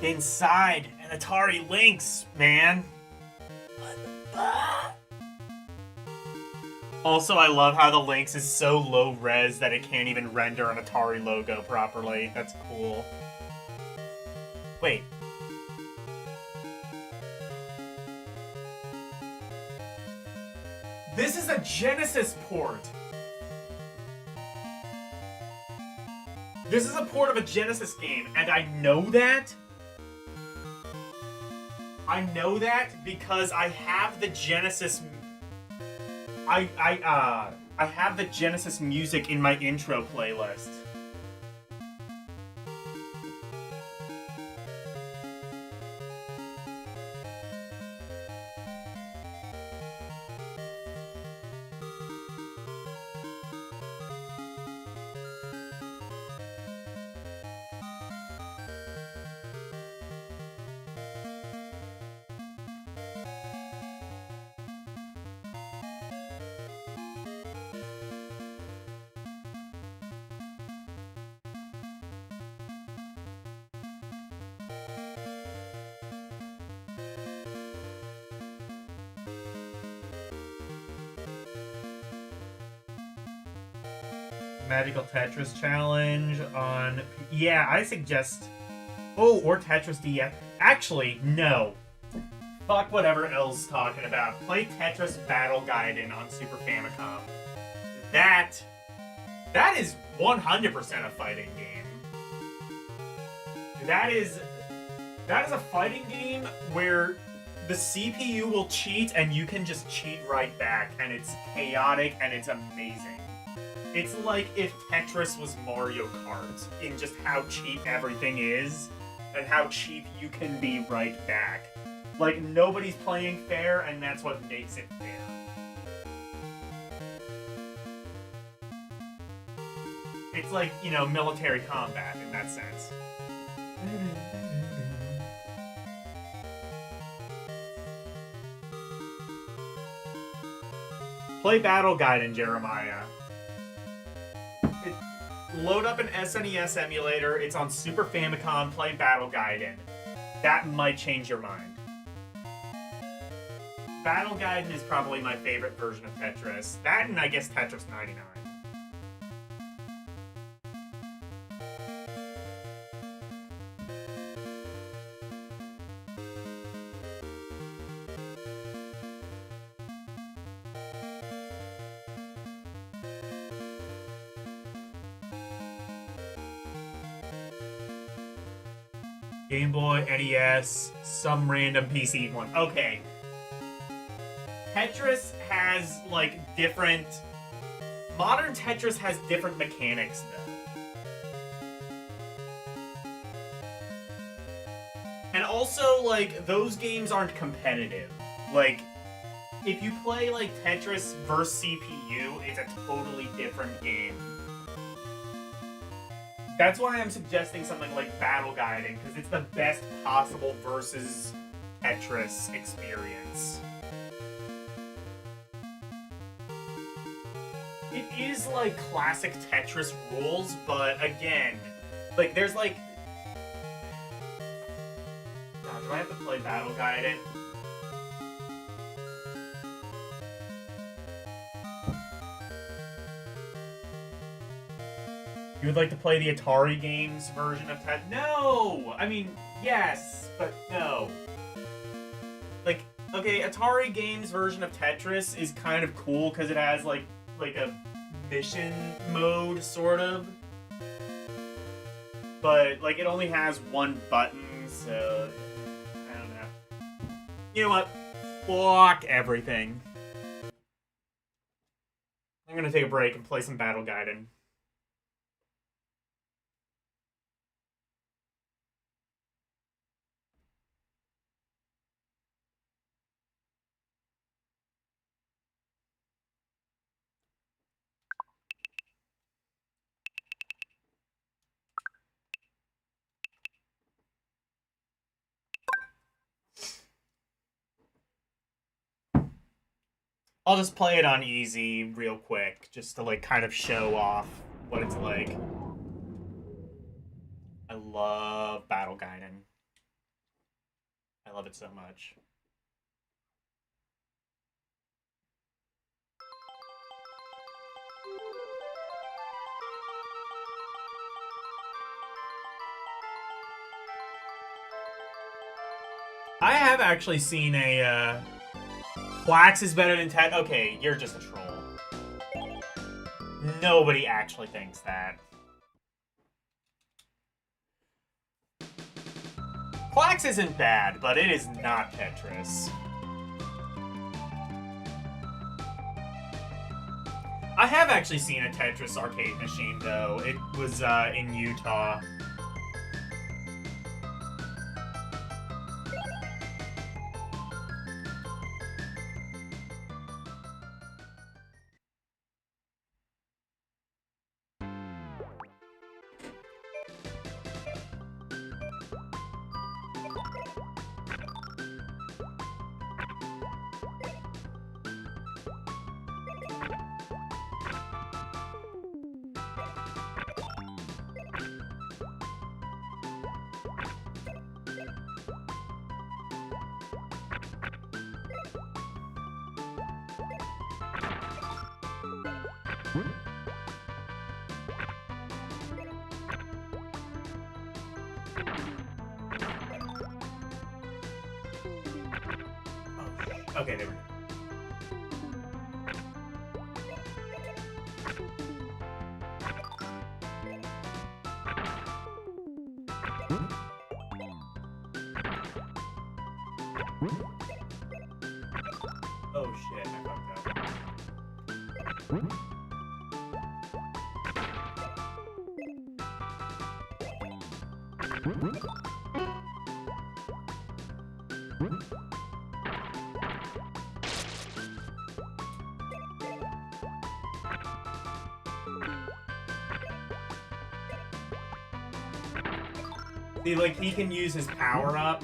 inside an Atari Lynx, man. What the fuck? Also, I love how the Lynx is so low res that it can't even render an Atari logo properly. That's cool. Wait. This is a Genesis port. This is a port of a Genesis game, and I know that. I know that because I have the Genesis. I have the Genesis music in my intro playlist. Magical Tetris Challenge on... Yeah, I suggest... Oh, or Tetris DS. Actually, no. Fuck whatever L's talking about. Play Tetris Battle Gaiden on Super Famicom. That is 100% a fighting game. That is a fighting game where the CPU will cheat and you can just cheat right back, and it's chaotic and it's amazing. It's like if Tetris was Mario Kart in just how cheap everything is and how cheap you can be right back. Like, nobody's playing fair, and that's what makes it fair. It's like, you know, military combat in that sense. Play Battle Gaiden, Jeremiah. Load up an SNES emulator. It's on Super Famicom. Play Battle Gaiden. That might change your mind. Battle Gaiden is probably my favorite version of Tetris. That and I guess Tetris 99. Game Boy, NES, some random PC one. Okay. Tetris has, like, different... Modern Tetris has different mechanics, though. And also, like, those games aren't competitive. Like, if you play, like, Tetris versus CPU, it's a totally different game. That's why I'm suggesting something like Battle Gaiden, because it's the best possible versus Tetris experience. It is like classic Tetris rules, but again, like there's like... God, do I have to play Battle Gaiden? You would like to play the Atari games version of Tetris? No! I mean, yes, but no. Like, okay, Atari games version of Tetris is kind of cool because it has, like a mission mode, sort of. But, like, it only has one button, so... I don't know. You know what? Fuck everything. I'm gonna take a break and play some Battle Gaiden. I'll just play it on easy real quick, just to like kind of show off what it's like. I love Battle Gaiden. I love it so much. I have actually seen a, Quax is better than Ted. Okay, you're just a troll. Nobody actually thinks that. Quax isn't bad, but it is not Tetris. I have actually seen a Tetris arcade machine, though. It was in Utah. Okay, there we go. Oh shit, I fucked up. See, like, he can use his power-up.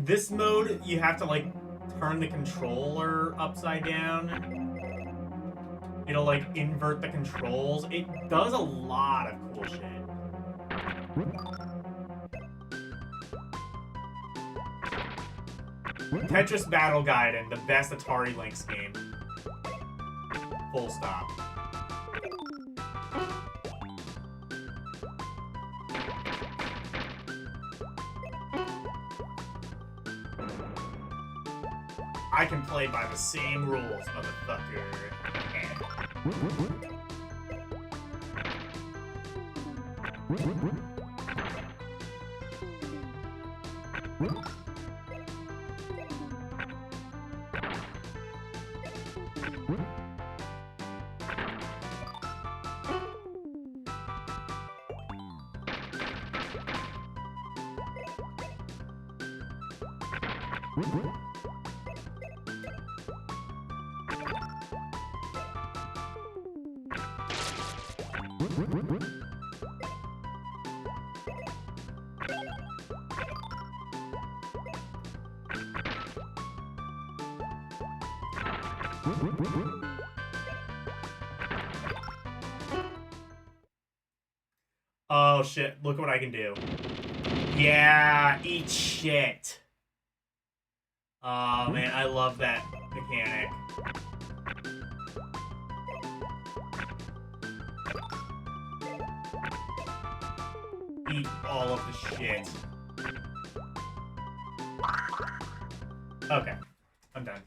This mode, you have to, like, turn the controller upside down. It'll, like, invert the controls. It does a lot of cool shit. Tetris Battle Gaiden, the best Atari Lynx game. Full stop. I can play by the same rules, motherfucker. Oh shit, look what I can do. Yeah, eat shit. Oh man, I love that mechanic. Eat all of the shit. Okay, I'm done.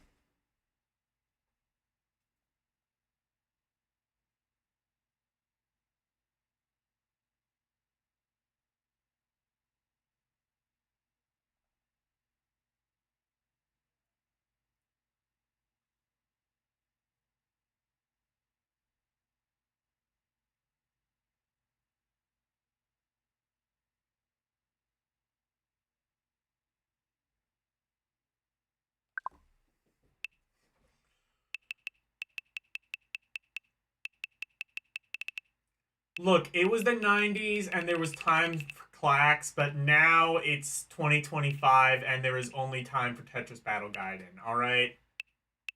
Look, it was the 90s and there was time for clacks, but now it's 2025 and there is only time for Tetris Battle Gaiden, alright?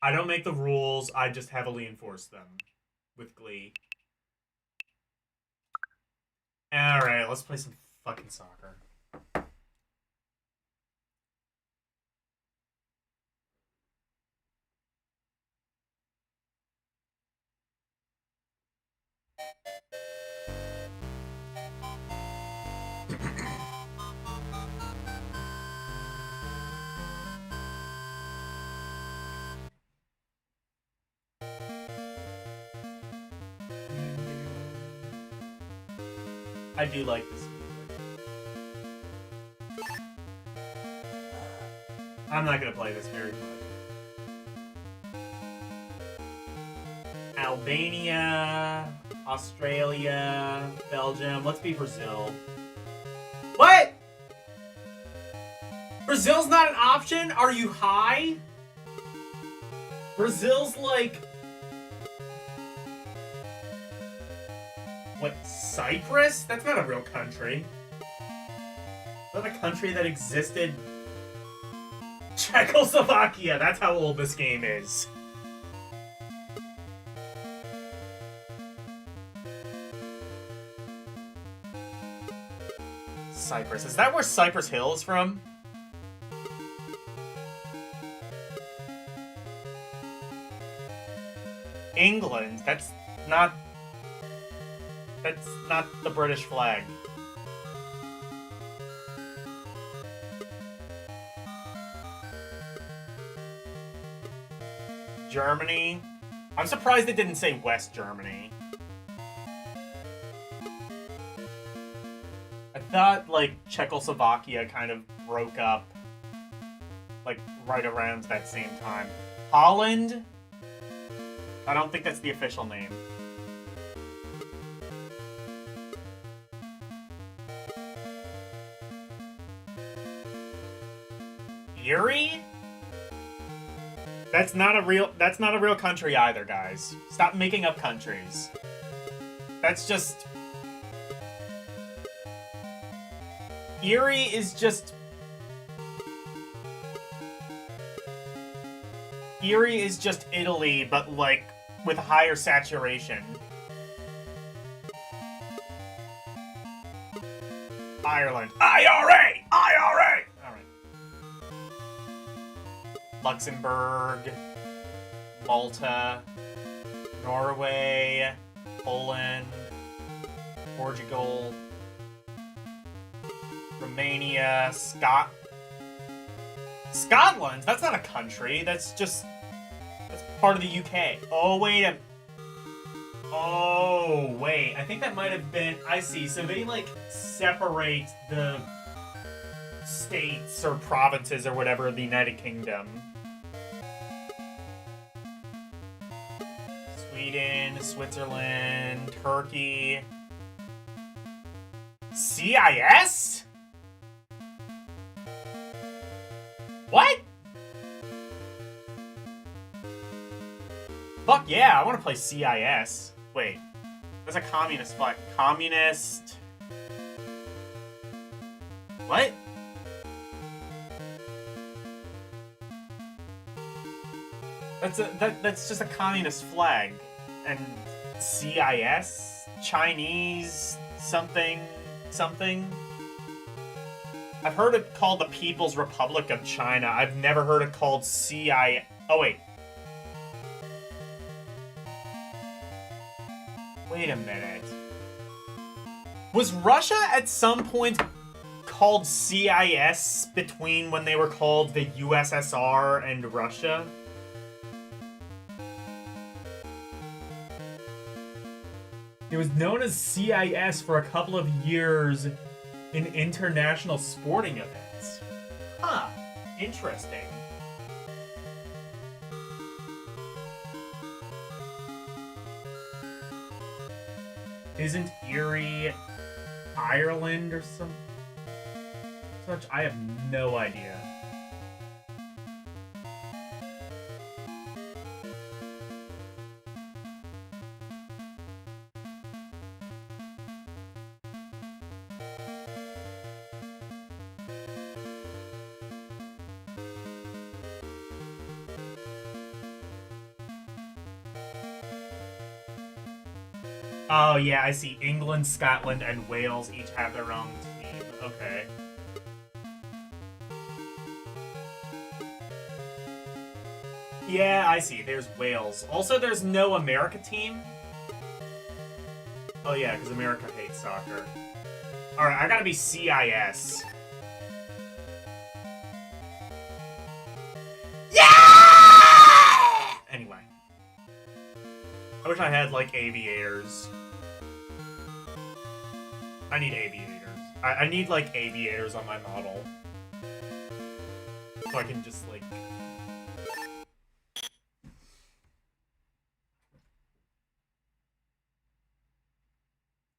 I don't make the rules, I just heavily enforce them with glee. Alright, let's play some fucking soccer. I do like this music. I'm not gonna play this very much. Albania, Australia, Belgium. Let's be Brazil. What? Brazil's not an option? Are you high? Brazil's like... What, Cyprus? That's not a real country. Is that a country that existed? Czechoslovakia, that's how old this game is. Cyprus. Is that where Cypress Hill is from? England. That's not the British flag. Germany. I'm surprised it didn't say West Germany. I thought, like, Czechoslovakia kind of broke up, like, right around that same time. Holland? I don't think that's the official name. Erie? That's not a real country either, guys. Stop making up countries. That's just... Erie is just... Erie is just Italy, but, like, with higher saturation. Ireland. IRA! IRA! Alright. Luxembourg. Malta. Norway. Poland. Portugal. Romania. Scotland? That's not a country. That's just... That's part of the UK. Oh, wait a... Oh, wait. I think that might have been... I see. So they, like, separate the states or provinces or whatever of the United Kingdom. Sweden, Switzerland, Turkey... CIS? What? Fuck yeah, I want to play CIS. Wait, that's a communist flag. Communist... What? That's just a communist flag. And CIS? Chinese... something... something? I've heard it called the People's Republic of China. I've never heard it called Oh, wait. Wait a minute. Was Russia at some point called CIS between when they were called the USSR and Russia? It was known as CIS for a couple of years in international sporting events. Huh. Interesting. Isn't Erie Ireland or some such? I have no idea. Oh, yeah, I see. England, Scotland, and Wales each have their own team. Okay. Yeah, I see. There's Wales. Also, there's no America team. Oh, yeah, because America hates soccer. Alright, I gotta be CIS. Yeah! Anyway. I wish I had, like, aviators. I need aviators. I need, like, aviators on my model. So I can just, like...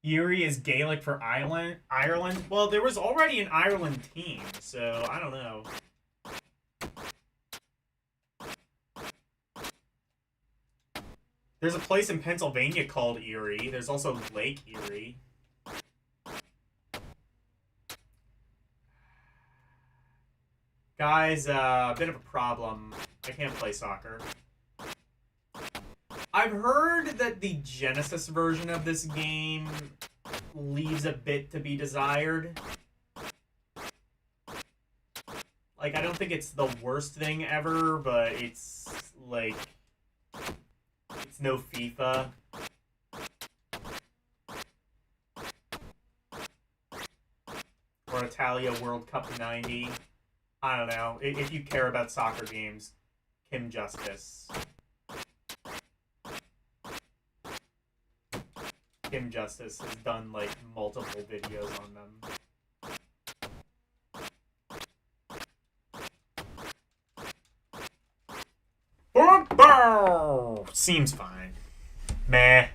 Erie is Gaelic for Ireland? Well, there was already an Ireland team, so I don't know. There's a place in Pennsylvania called Erie. There's also Lake Erie. Guys, a bit of a problem. I can't play soccer. I've heard that the Genesis version of this game leaves a bit to be desired. Like, I don't think it's the worst thing ever, but it's, like... It's no FIFA. Or Italia World Cup 90. I don't know. If you care about soccer games, Kim Justice. Kim Justice has done, like, multiple videos on them. Seems fine. Meh.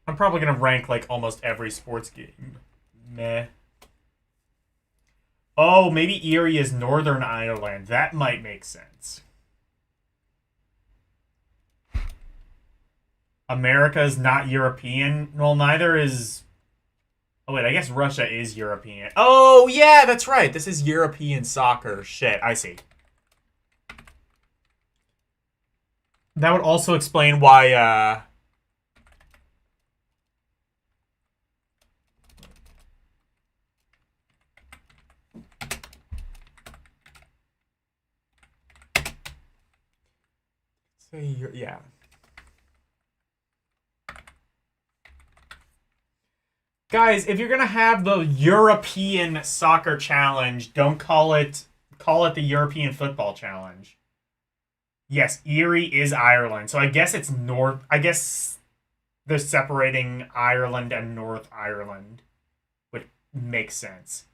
I'm probably gonna rank, like, almost every sports game. Meh. Oh, maybe Erie is Northern Ireland. That might make sense. America is not European. Well, neither is... Oh, wait, I guess Russia is European. Oh, yeah, that's right. This is European soccer. Shit, I see. That would also explain why, yeah. Guys, if you're gonna have the European Soccer Challenge, don't call it the European Football Challenge. Yes, Erie is Ireland, so I guess it's North. I guess they're separating Ireland and North Ireland, which makes sense.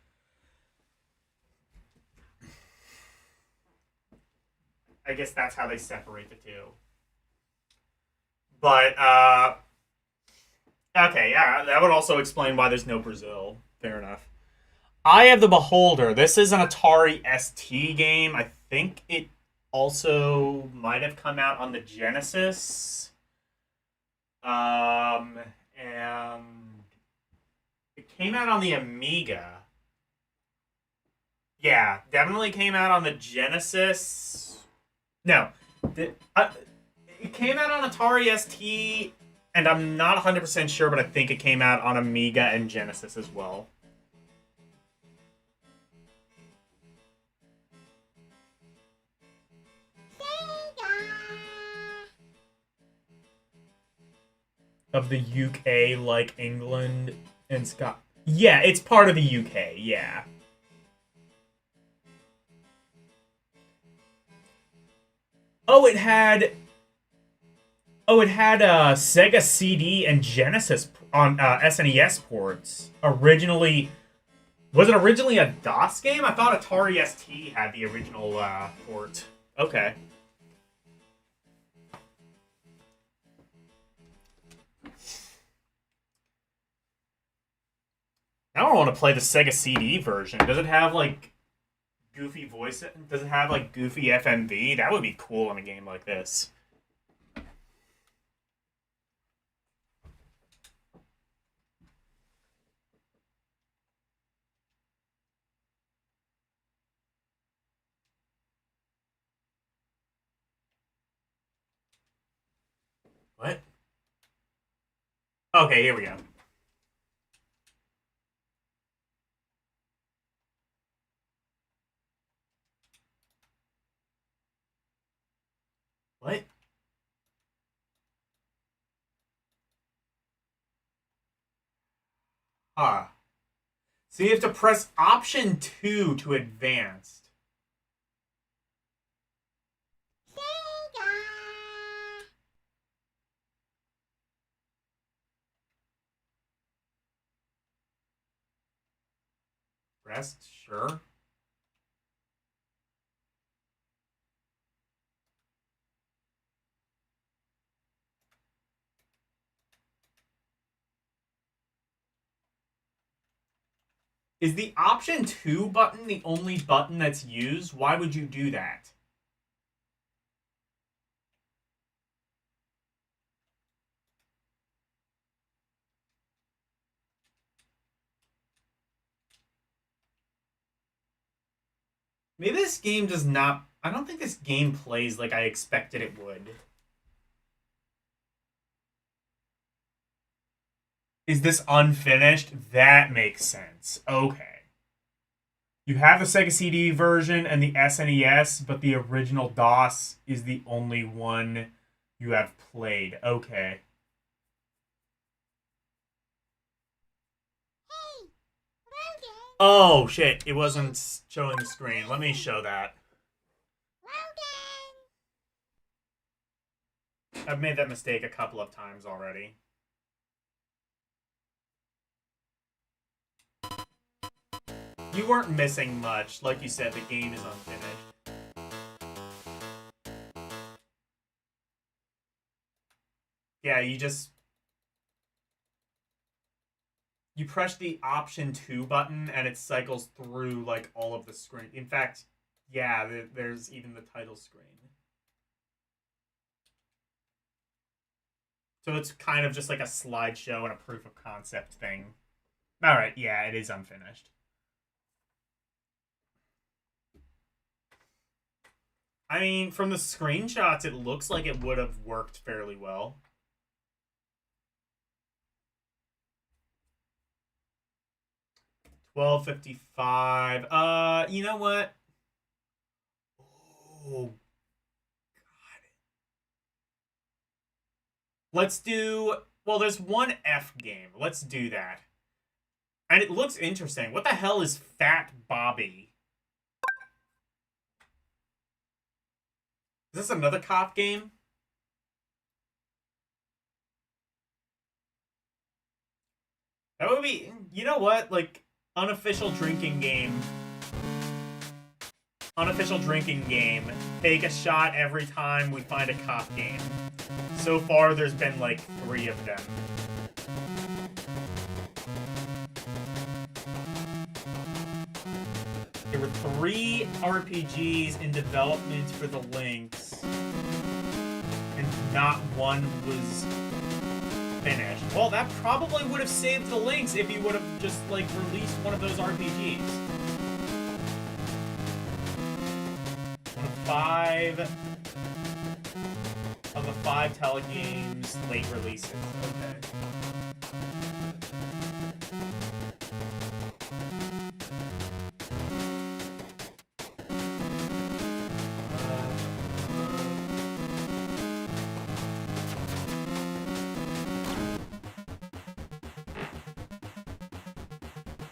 I guess that's how they separate the two. But, okay, yeah, that would also explain why there's no Brazil. Fair enough. Eye of the Beholder. This is an Atari ST game. I think it also might have come out on the Genesis. And it came out on the Amiga. Yeah, definitely came out on the Genesis. No, it came out on Atari ST, and I'm not 100% sure, but I think it came out on Amiga and Genesis as well. Of the UK, like England and Scotland. Yeah, it's part of the UK, yeah. Oh, it had Sega CD and Genesis on SNES ports. Originally, was it originally a DOS game? I thought Atari ST had the original port. Okay. Now I want to play the Sega CD version. Does it have like goofy voice? Does it have like goofy FMV? That would be cool in a game like this. What? Okay, here we go. What? Ah. So you have to press option 2 to advance. Rest, sure. Is the option 2 button the only button that's used? Why would you do that? Maybe this game does not... I don't think this game plays like I expected it would. Is this unfinished? That makes sense. Okay. You have the Sega CD version and the SNES, but the original DOS is the only one you have played. Okay. Oh, shit. It wasn't showing the screen. Let me show that. I've made that mistake a couple of times already. You weren't missing much. Like you said, the game is unfinished. Yeah, you press the option 2 button and it cycles through like all of the screen. In fact, yeah, there's even the title screen. So it's kind of just like a slideshow and a proof of concept thing. Alright, yeah, it is unfinished. I mean, from the screenshots, it looks like it would have worked fairly well. $12.55. You know what? Oh, God. Let's do... Well, there's one F game. Let's do that. And it looks interesting. What the hell is Fat Bobby? Is this another cop game? That would be... You know what? Like, unofficial drinking game. Unofficial drinking game. Take a shot every time we find a cop game. So far, there's been like 3 of them. There were 3 RPGs in development for the Lynx, and not one was finished. Well, that probably would have saved the Lynx if you would have just like released one of those RPGs. 5 of the 5 telegames late releases. Okay.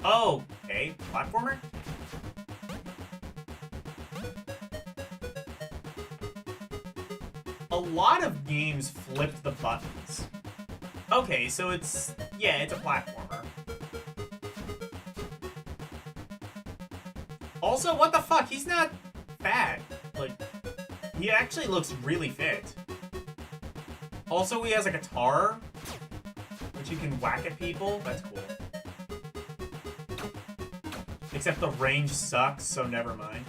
Oh, okay. Platformer? A lot of games flipped the buttons. Okay, so it's... yeah, it's a platformer. Also, what the fuck? He's not fat. Like, he actually looks really fit. Also, he has a guitar, which he can whack at people. That's cool. Except the range sucks, so never mind.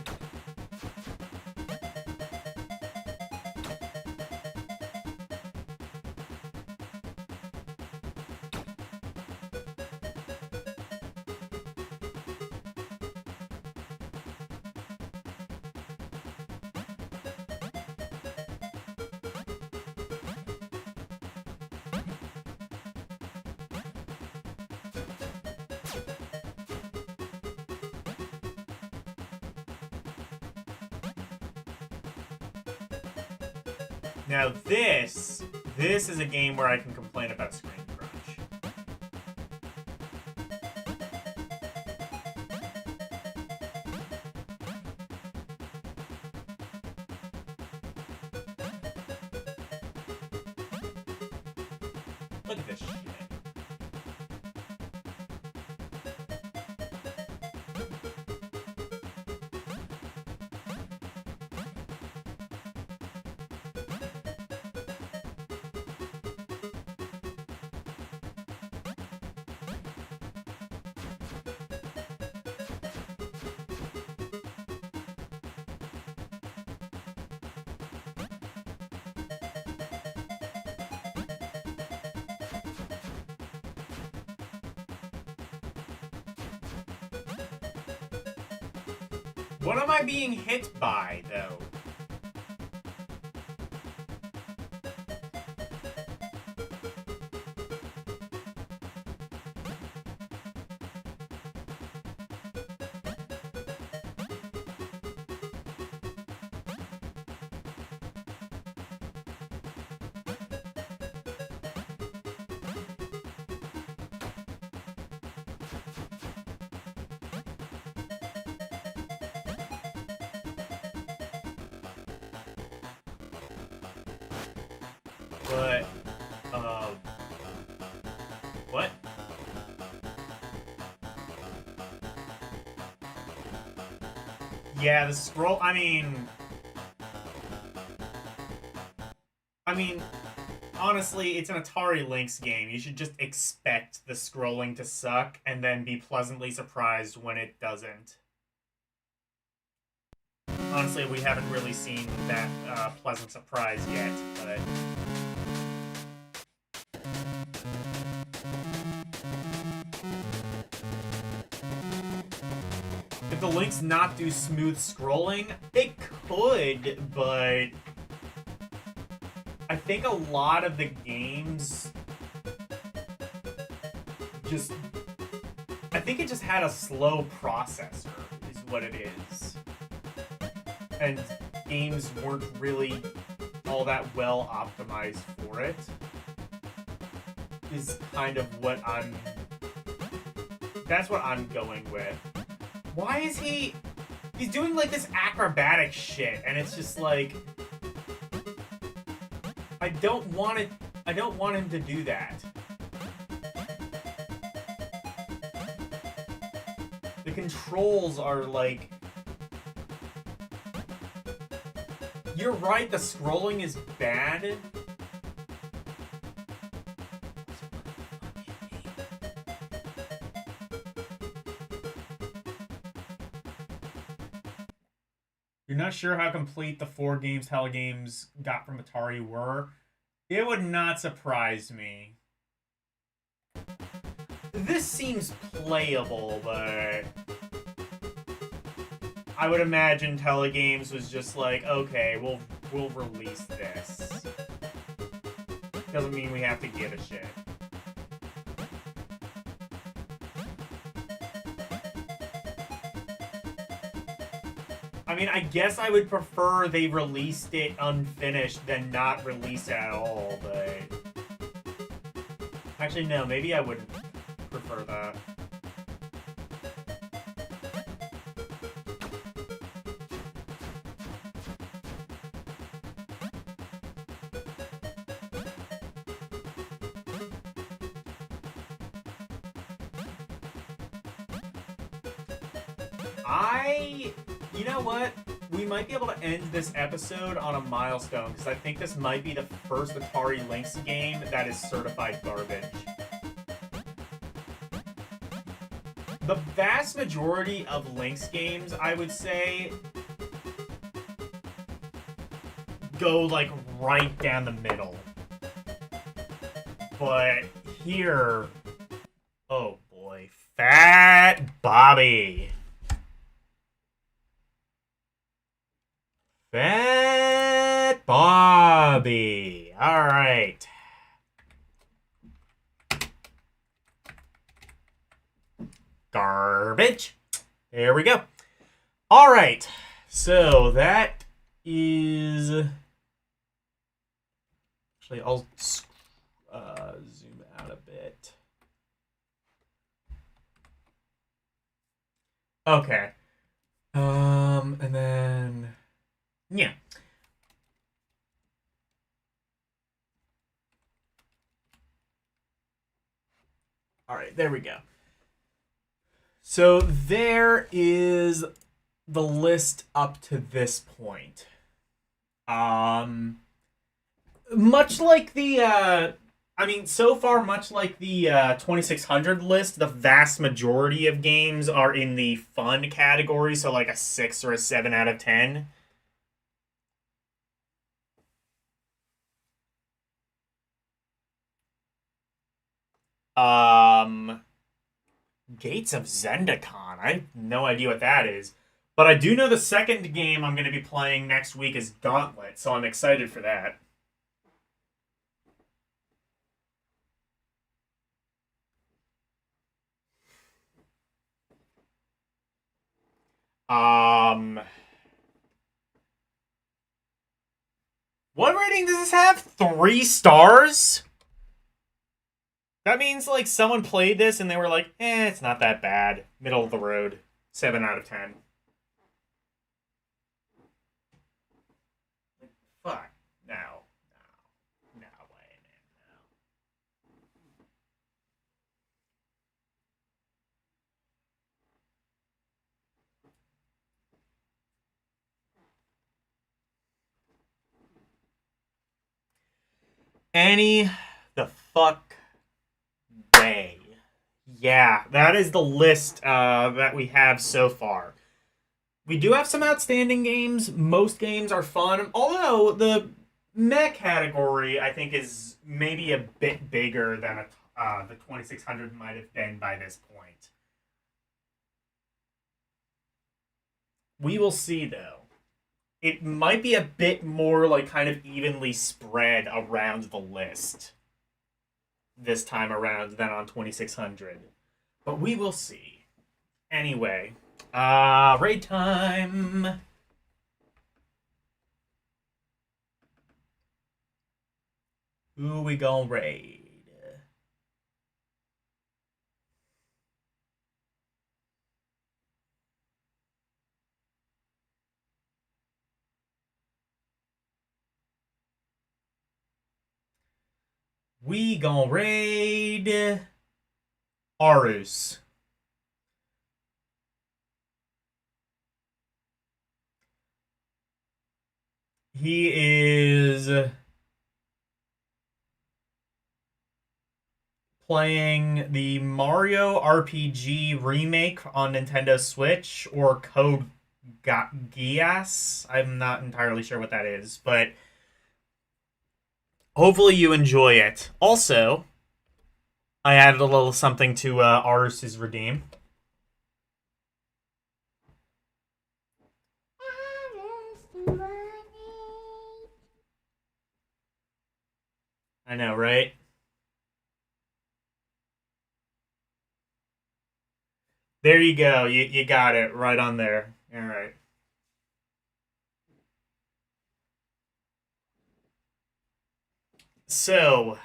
Now this is a game where I can complain about screen crunch. Look at this shit. What am I being hit by, though? But, what? Yeah, the scroll, I mean, honestly, it's an Atari Lynx game. You should just expect the scrolling to suck and then be pleasantly surprised when it doesn't. Honestly, we haven't really seen that pleasant surprise yet, but... If the Lynx not do smooth scrolling, it could, but... I think a lot of the games... just... I think it just had a slow processor, is what it is. And games weren't really all that well optimized for it. Is kind of what I'm... That's what I'm going with. Why is he... He's doing, like, this acrobatic shit, and it's just, like... I don't want him to do that. The controls are, like... You're right, the scrolling is bad. You're not sure how complete the 4 games Telegames got from Atari were? It would not surprise me. This seems playable, but... I would imagine Telegames was just like, okay, we'll release this. Doesn't mean we have to give a shit. I mean, I guess I would prefer they released it unfinished than not release it at all, but... Actually, no, maybe I wouldn't prefer that. You know what? We might be able to end this episode on a milestone, because I think this might be the first Atari Lynx game that is certified garbage. The vast majority of Lynx games, I would say, go, like, right down the middle. But here... Oh, boy. Fat Bobby. Fat Bobby. All right. Garbage. There we go. All right. So that is... Actually, I'll zoom out a bit. Okay. And then... Yeah. All right, there we go. So there is the list up to this point. Much like the so far, much like the 2600 list, the vast majority of games are in the fun category, so like a 6 or a 7 out of 10. Gates of Zendikon. I have no idea what that is. But I do know the second game I'm going to be playing next week is Gauntlet, so I'm excited for that. What rating does this have? 3 stars? That means, like, someone played this and they were like, it's not that bad. Middle of the road. 7 out of 10. Fuck. No. Way, man. No. Any the fuck way. Yeah, that is the list that we have so far. We do have some outstanding games. Most games are fun. Although the mech category, I think, is maybe a bit bigger than the 2600 might have been by this point. We will see, though. It might be a bit more, like, kind of evenly spread around the list this time around than on 2600. But we will see. Anyway, raid time. Who we gonna raid? We gonna raid Arus. He is playing the Mario RPG remake on Nintendo Switch, or Code Geass. I'm not entirely sure what that is, but hopefully you enjoy it. Also, I added a little something to Arus's Redeem. I know, right? There you go. You got it right on there. All right. So,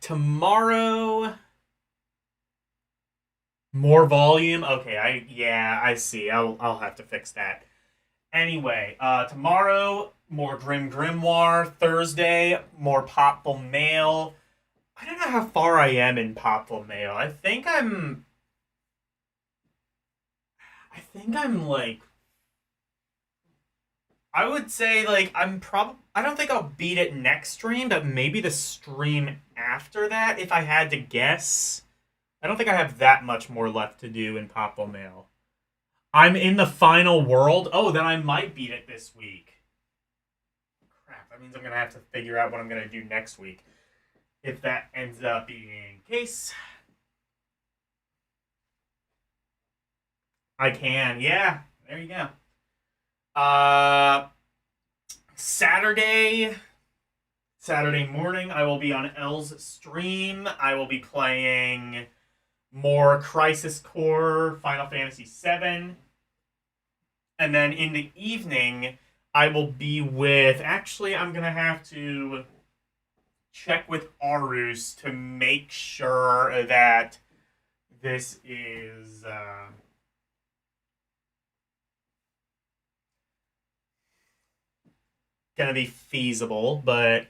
tomorrow, more volume. Okay, I see. I'll have to fix that. Anyway, tomorrow, more Grim Grimoire. Thursday, more Popful Mail. I don't know how far I am in Popful Mail. I think I'm like, I would say like I don't think I'll beat it next stream, but maybe the stream after that if I had to guess. I don't think I have that much more left to do in Popful Mail. I'm in the final world. Oh, then I might beat it this week. Crap, that means I'm going to have to figure out what I'm going to do next week. If that ends up being the case. I can. Yeah, there you go. Saturday morning, I will be on L's stream. I will be playing more Crisis Core, Final Fantasy VII. And then in the evening, I will be with... Actually, I'm going to have to check with Arus to make sure that this is... going to be feasible, but...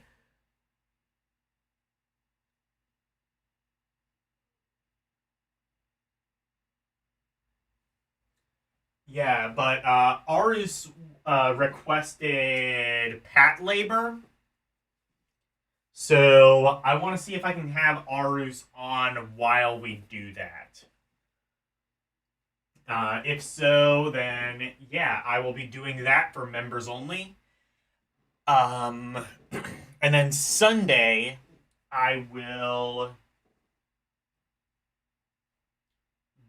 Yeah, but Arus requested Pat Labor. So I want to see if I can have Arus on while we do that. If so, then yeah, I will be doing that for members only. And then Sunday, I will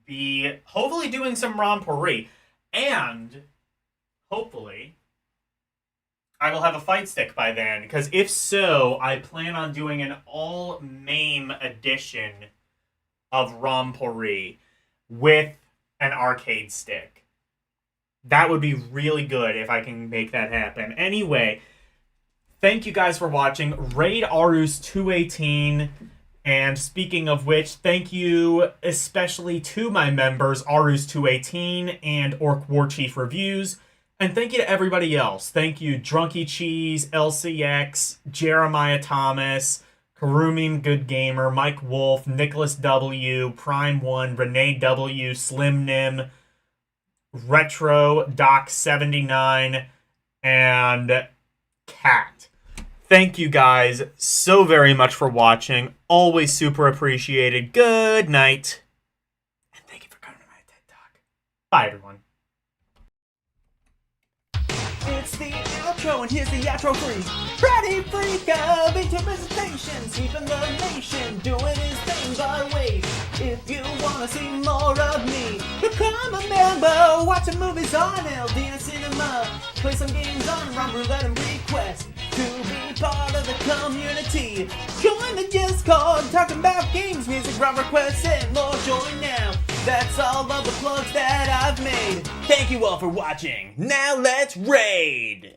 be hopefully doing some Rompourri. And hopefully, I will have a fight stick by then. Because if so, I plan on doing an all-MAME edition of Rompourri with an arcade stick. That would be really good if I can make that happen. Anyway, thank you guys for watching. Raid Arus 218. And speaking of which, thank you especially to my members, Arus218 and Orc War Chief Reviews. And thank you to everybody else. Thank you, Drunky Cheese, LCX, Jeremiah Thomas, Karumim Good Gamer, Mike Wolf, Nicholas W, Prime 1, Renee W, Slim Nim, Retro, Doc 79, and Cat. Thank you guys so very much for watching. Always super appreciated. Good night. And thank you for coming to my TED Talk. Bye, everyone. It's the outro, and here's the outro free. Freddy Freak of Interpretation, sweeping the nation, doing his thing by way. If you wanna see more of me, become a member, watching movies on LD Cinema, play some games on Rum Roulette and Request. To be part of the community, join the Discord, talking about games, music, round requests, and more. Join now. That's all of the plugs that I've made. Thank you all for watching. Now let's raid!